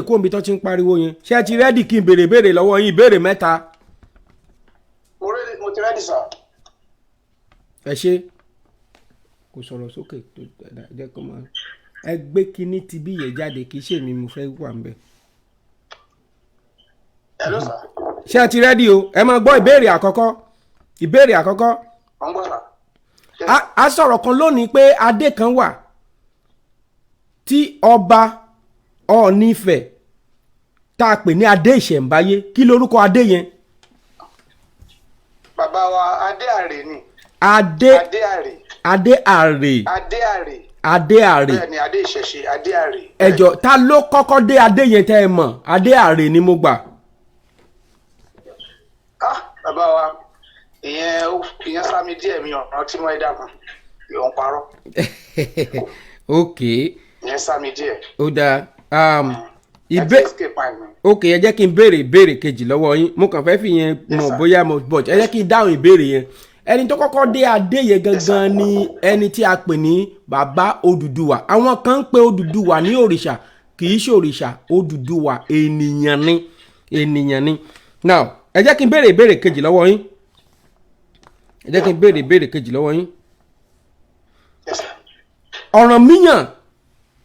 kó omi tó ti ń pariwo yẹn. Ṣé ẹ ti rẹ́dì kí n béèrè lọ́wọ́ yín ìbéèrè 3? Mo ti rẹ́dì sà. Ẹ ṣe kò sọ̀rọ̀ sókè tó jẹ́ kó máa. Ẹ gbé kíní ti bí yẹn jáde, kì í ṣe mi mo fẹ́ wà ń bẹ̀. Hello sir. Ṣé ẹ ti rẹ́dì o? Ẹ máa gbọ́ ìbéèrè àkọ́kọ́. Ìbéèrè àkọ́kọ́. A sọ̀rọ̀ kan lónìí pé adé kan wà tí ọba Ọọ̀ni Ifẹ̀ tá a pè ní adé ìṣẹ̀ǹbáyé. Kí lorúkọ adé yẹn? Bàbá wa adé àrè ni. Adéàrè. Bẹ́ẹ̀ni Adé Ìṣẹ̀ṣe Adéàrè. Ẹjọ́ ta ló kọ́kọ́ dé adé yẹn tẹ́ ẹ mọ̀? Adéàrè ni mo gbà. Bàbá wa ìyẹn sámi díẹ̀ mi ọ̀ràn tí wọ́n dà mọ́ yóò ń parọ́. Ok. Ìyẹn sámi díẹ̀. Ó dáa. Ok, ẹ jẹ́ kí n béèrè ìbéèrè kejì lọ́wọ́ yín. Mo kàn fẹ́ fi yẹn mọ̀ bóyá mo bọ̀ ẹ jẹ́ kí n dáhùn ìbéèrè yẹn. Ẹni tó kọ́kọ́ dé adé yẹn gangan ni ẹni tí a pè ní bàbá Oduduwa. Àwọn kan ń pe Oduduwa ní òrìṣà, kì í ṣe òrìṣà. Oduduwa ènìyàn ni. Now ẹ jẹ́ kí n béèrè ìbéèrè kejì lọ́wọ́ yín.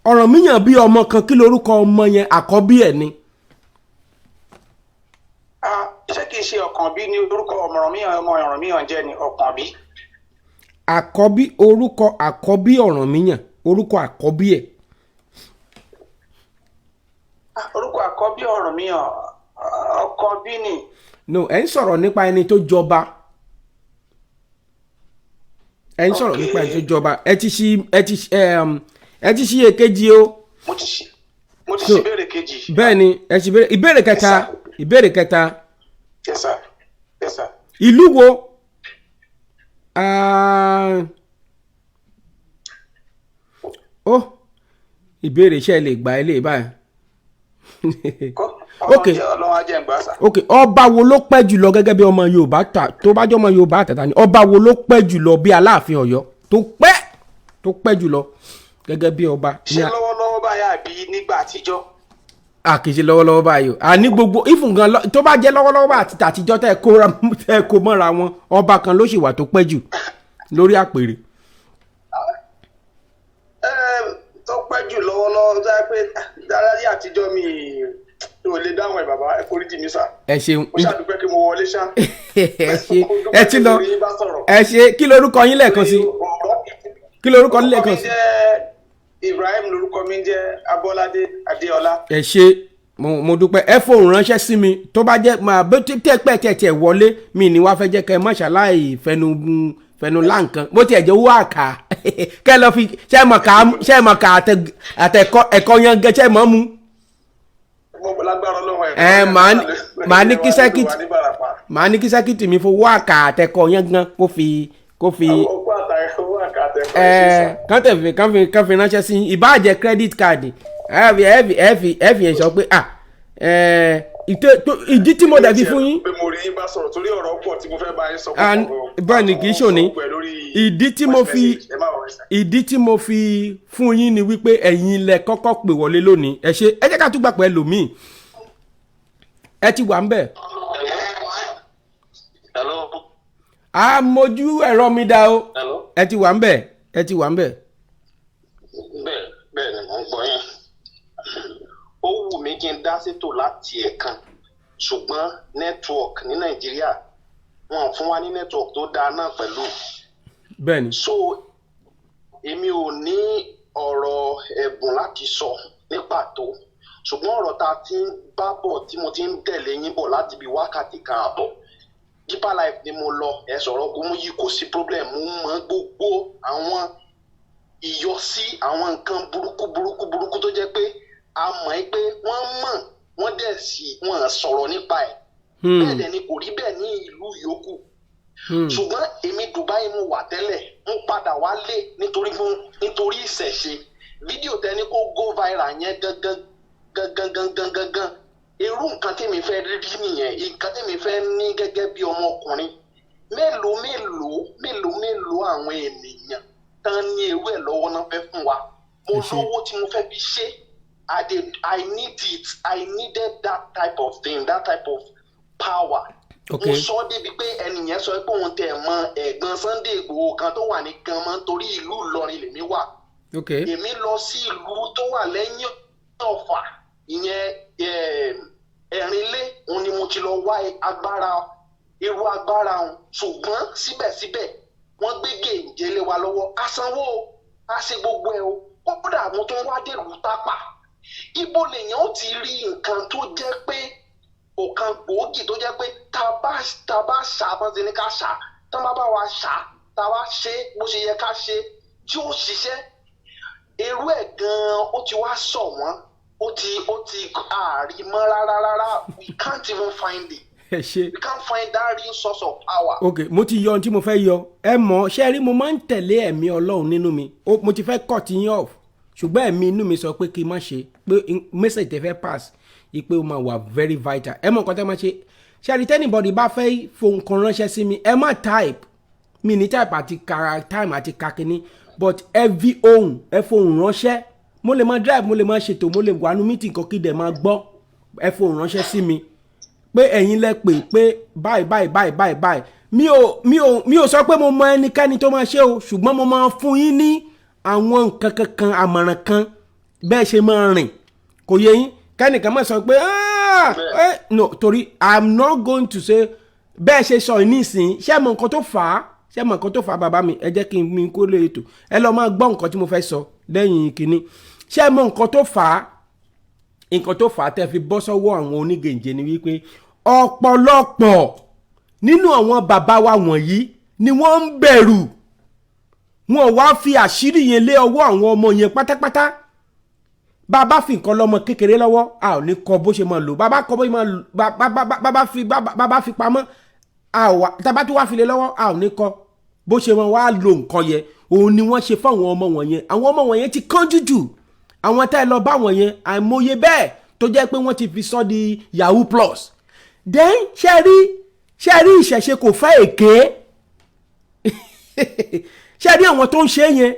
Ọ̀rànmíyàn bí ọmọ kan, kí lorúkọ ọmọ yẹn? Àkọ́bí ẹ̀ ni. Ṣé kìí ṣe Ọ̀kànbí ní orúkọ Ọ̀rànmíyàn jẹ́ ni Ọ̀kànbí? Àkọ́bí, orúkọ àkọ́bí Ọ̀rànmíyàn, orúkọ àkọ́bí ẹ̀. Orúkọ àkọ́bí Ọ̀rànmíyàn Ọ̀kànbí ni. No, ẹ ń sọ̀rọ̀ nípa ẹni tó jọba. Ẹ ti ṣí èkejì o. Mo ti ṣí ìbéèrè kejì. Bẹ́ẹ̀ni, ẹ ṣí ìbéèrè kẹta. Yes sir. Ìlú wo? Ìbéèrè iṣẹ́ lè gba ilé báyìí. Ok, ọba wo ló pẹ́ jùlọ gẹ́gẹ́ bí ọmọ Yorùbá tó bá jẹ́ ọmọ Yorùbá àtàtà ni? Ọba wo ló pẹ́ jùlọ bí Aláàfin Ọ̀yọ́ tó pẹ́ jùlọ gẹ́gẹ́ bí ọba? Ṣé lọ́wọ́lọ́wọ́ báyà bí nígbà àtijọ́? Kì í ṣe lọ́wọ́lọ́wọ́ báyìí o. Ní gbogbo ìfúngan tó bá jẹ́ lọ́wọ́lọ́wọ́ bá àti tàtijọ́ tẹ́ kó mọ́ra wọn, ọba kan ló sì wà tó pẹ́ jù lórí àpèrè. Tó pẹ́ jù lọ́wọ́lọ́wọ́ tó yẹ pé dáradí àtijọ́ mi ò lè dáhùn ẹ̀ bàbá ẹ forí jì mí sà. Ẹ ṣeun. Mo ṣàdúpẹ́ kí mo wọlé ṣá. Ẹ ti lọ. Ẹ ṣe kí lorúkọ yín lẹ́ẹ̀kan sí? Ibrahim lorúkọ mi jẹ́ Abọ́ládé Adéọlá. Ẹ ṣe mo dúpẹ́. Ẹ fohùn ránṣẹ́ sí mi tó bá jẹ́ máa bó tẹ́ wọlé mi ni wàá fẹ́ jẹ́ kẹ́ mọ́ṣáláì fẹnu láǹkan bó tiẹ̀ jẹ́ owó àká kẹ́ lọ fi ṣe mọ̀ ká àtẹ̀kọ́ ẹ̀kọ́ yẹn gẹ́ ṣe mọ́ mu. Màá ní kí sẹ́kìtì mi fowó àká àtẹ̀kọ́ yẹn gan kó fi. Kàn fi ránṣẹ́ sí ìbáàjẹ́ credit card ẹ fi sọ pé ìdí tí mo dẹ̀ fi fún yín. mo rí yín bá sọ̀rọ̀ torí ọ̀rọ̀ pọ̀ tí mo fẹ́ bá yín sọ. Bẹ́ẹ̀ ni kì í ṣòní. Ìdí tí mo fi fún yín ni wípé ẹ̀yin lẹ kọ́kọ́ pè wọlé lónìí. Ẹ ṣe ẹ jẹ́ ká tún gbà pẹ́ lòmíì. Ẹ ti wà ń bẹ̀. Mojú ẹ̀rọ mi dá o. Ẹ ti wà ń bẹ̀. Bẹ́ẹ̀ ni mò ń gbọ́ yẹn. Ó wù mí kí n dá sétò láti ẹ̀kan ṣùgbọ́n network ní Nàìjíríà wọn fún wa ní network tó dáa náà pẹ̀lú. Bẹ́ẹ̀ni. So èmi ò ní ọ̀rọ̀ ẹ̀bùn láti sọ ní pàtó ṣùgbọ́n ọ̀rọ̀ tá a ti ń bá bọ̀ tí mo ti ń tẹ̀lé yín bọ̀ láti bí wákàtí kan àbọ̀. Deeper Life ni mo lọ ẹ sọ̀rọ̀ Ògúnmú yìí kò sí problem mo mọ gbogbo àwọn ìyọsí àwọn nǹkan burúkú tó jẹ́ pé a mọ̀ ẹ́ pé wọ́n dẹ̀ sí wọn sọ̀rọ̀ nípa ẹ̀ bẹ́ẹ̀ dẹ̀ ni kò rí bẹ́ẹ̀ ní ìlú yòókù ṣùgbọ́n èmi Dubai mo wà tẹ́lẹ̀ mo padà wálé nítorí ìṣẹ̀ṣe fídíò tẹ́ni kó go viral yẹn gangan irú nǹkan tèmi fẹ́ rí nìyẹn nǹkan tèmi fẹ́ ní gẹ́gẹ́ bí ọmọkùnrin mélòó àwọn ènìyàn tán ní ewu ẹ̀ lọ́wọ́ náà fẹ́ fún wa mo lówó tí mo fẹ́ fi ṣe I need it I needed that type of thing that type of power. Mo sọ débi pé ẹnìyẹn sọ pé òun tẹ̀ mọ ẹ̀gbọ́n Sunday Igboho kan tó wà ní Ganmọ́ torí ìlú Ìlọrin lèmi wà. Èmi lọ sí ìlú tó wà lẹ́yìn Ọ̀fà ìyẹn Ẹ̀rínlé òun ni mo ti lọ wá irú agbára òun ṣùgbọ́n síbẹ̀síbẹ̀ wọ́n gbé gèǹjẹ lé wa lọ́wọ́ a sanwó a ṣe gbogbo ẹ̀ o kódà mo tún wá dèrú tápà ibo lèèyàn ó ti rí nǹkan tó jẹ́ pé ọ̀kan gbòógì tó jẹ́ pé tá a bá ṣà bọ́n ti ní ká ṣà tán bá wa ṣà tá a wá ṣe bó ṣe yẹ ká ṣe tí ó ṣiṣẹ́ irú ẹ̀ gan-an ó ti wá sọ wọ́n ó ti àárín mọ́ rárá we can't even find it. We can't find that real source of power. Okay, mo ti yọ ohun tí mo fẹ́ yọ ẹ mọ̀ ṣe rí mo máa ń tẹ̀lé ẹ̀mí Ọlọ́run nínú mi mo ti fẹ́ cut yín off ṣùgbọ́n ẹ̀mí inú mi sọ pé kí n má ṣe pé message tẹ fẹ́ pass pé ó máa wà very vital ẹ mọ̀ nǹkan tẹ́ máa ṣe ṣe rí tẹ́nìbọ̀dì bá fẹ́ fohùn kan ránṣẹ́ sí mi ẹ má type mi ní type àti time àti kakini but every ohun ẹ fohùn ránṣẹ́ mo lè máa drive mo lè máa ṣètò mo lè wà nú meeting kan kí dẹ̀ máa gbọ́ ẹ fohùn ránṣẹ́ sí mi pé ẹ̀yin lẹ pé báyìí mi ò sọ pé mo mọ ẹnikẹ́ni tó máa ṣe o ṣùgbọ́n mo máa fún yín ní àwọn nǹkan kankan àmọ̀ràn kan bẹ́ẹ̀ ṣe máa rìn kò yé yín kẹ́nìkan máa sọ pé no torí I'm not going to say bẹ́ẹ̀ ṣe sọ nísìnyí ṣé mọ nǹkan tó fà á bàbá mi ẹ jẹ́ kí n mi kó lè ètò ẹ lọ máa gbọ́ nǹkan tí mo fẹ́ sọ lẹ́yìn kínní ṣé mọ nǹkan tó fà á tẹ́ fi bọ́ sọ́wọ́ àwọn onígèǹjẹ ni wípé ọ̀pọ̀lọpọ̀ nínú àwọn bàbá wa wọ̀nyí ni wọ́n ń bẹ̀rù wọn wá fi àṣírí yẹn lé ọwọ́ àwọn ọmọ yẹn pátápátá bàbá fi nǹkan lọ́mọ kékeré lọ́wọ́ a ò ní kọ́ bó ṣe máa lò bàbá kọ́ bó ṣe máa lò bàbá fi pamọ́ tàbá tó wá fi lé lọ́wọ́ a ò ní kọ́ bó ṣe máa wá lo nǹkan yẹn òun ni wọ́n ṣe fún àwọn ọmọ wọ̀nyẹn àwọn ọmọ wọ̀nyẹn ti kánjú jù àwọn tá ẹ lọ bá wọ̀nyẹn àìmọye bẹ́ẹ̀ tó jẹ́ pé wọ́n ti fi sọ di Yahoo Plus then ṣe rí ìṣẹ̀ṣe kò fẹ́ èké ṣe rí àwọn tó ń ṣe yẹn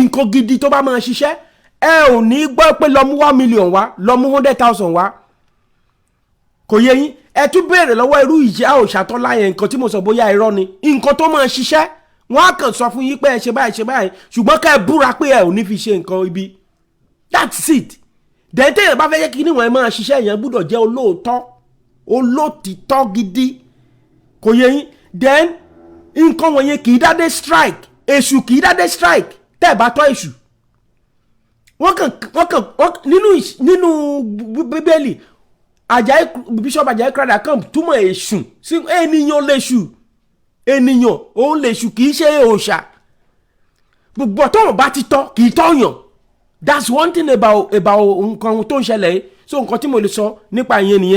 nǹkan gidi tó bá máa ṣiṣẹ́ ẹ ò ní gbọ́ pé lọ mú 1 million wá lọ mú 100,000 wá kò yé yín ẹ tún béèrè lọ́wọ́ irú ìyá òṣàtọ́lá yẹn nǹkan tí mo sọ bóyá irọ́ ni nǹkan tó máa ṣiṣẹ́ wọ́n á kàn sọ fún yín pé ẹ ṣe báyìí ṣùgbọ́n ká ẹ búra pé ẹ ò ní fi ṣe nǹkan ibi that's it then téèyàn bá fẹ́ yẹ kí níwọ̀n ẹ máa ṣiṣẹ́ yẹn gbúdọ̀ jẹ́ olóòtítọ́ gidi kò yé yín then nǹkan wọ̀nyẹn kì í dádé strike èṣù kì í dádé strike tẹ́ ẹ̀ bá tọ́ èṣù wọ́n kàn nínú bíbélì bishop Ajayi Crowther kan túmọ̀ èṣù sí ènìyàn léṣù ènìyàn òun léṣù kì í ṣe òòṣà gbogbo tọ́wọ̀n bá ti tọ́ kì í tọ́yàn that's one thing about nǹkan tó ń ṣẹlẹ̀ so nǹkan tí mo lè sọ nípa ìyẹn nìyẹn.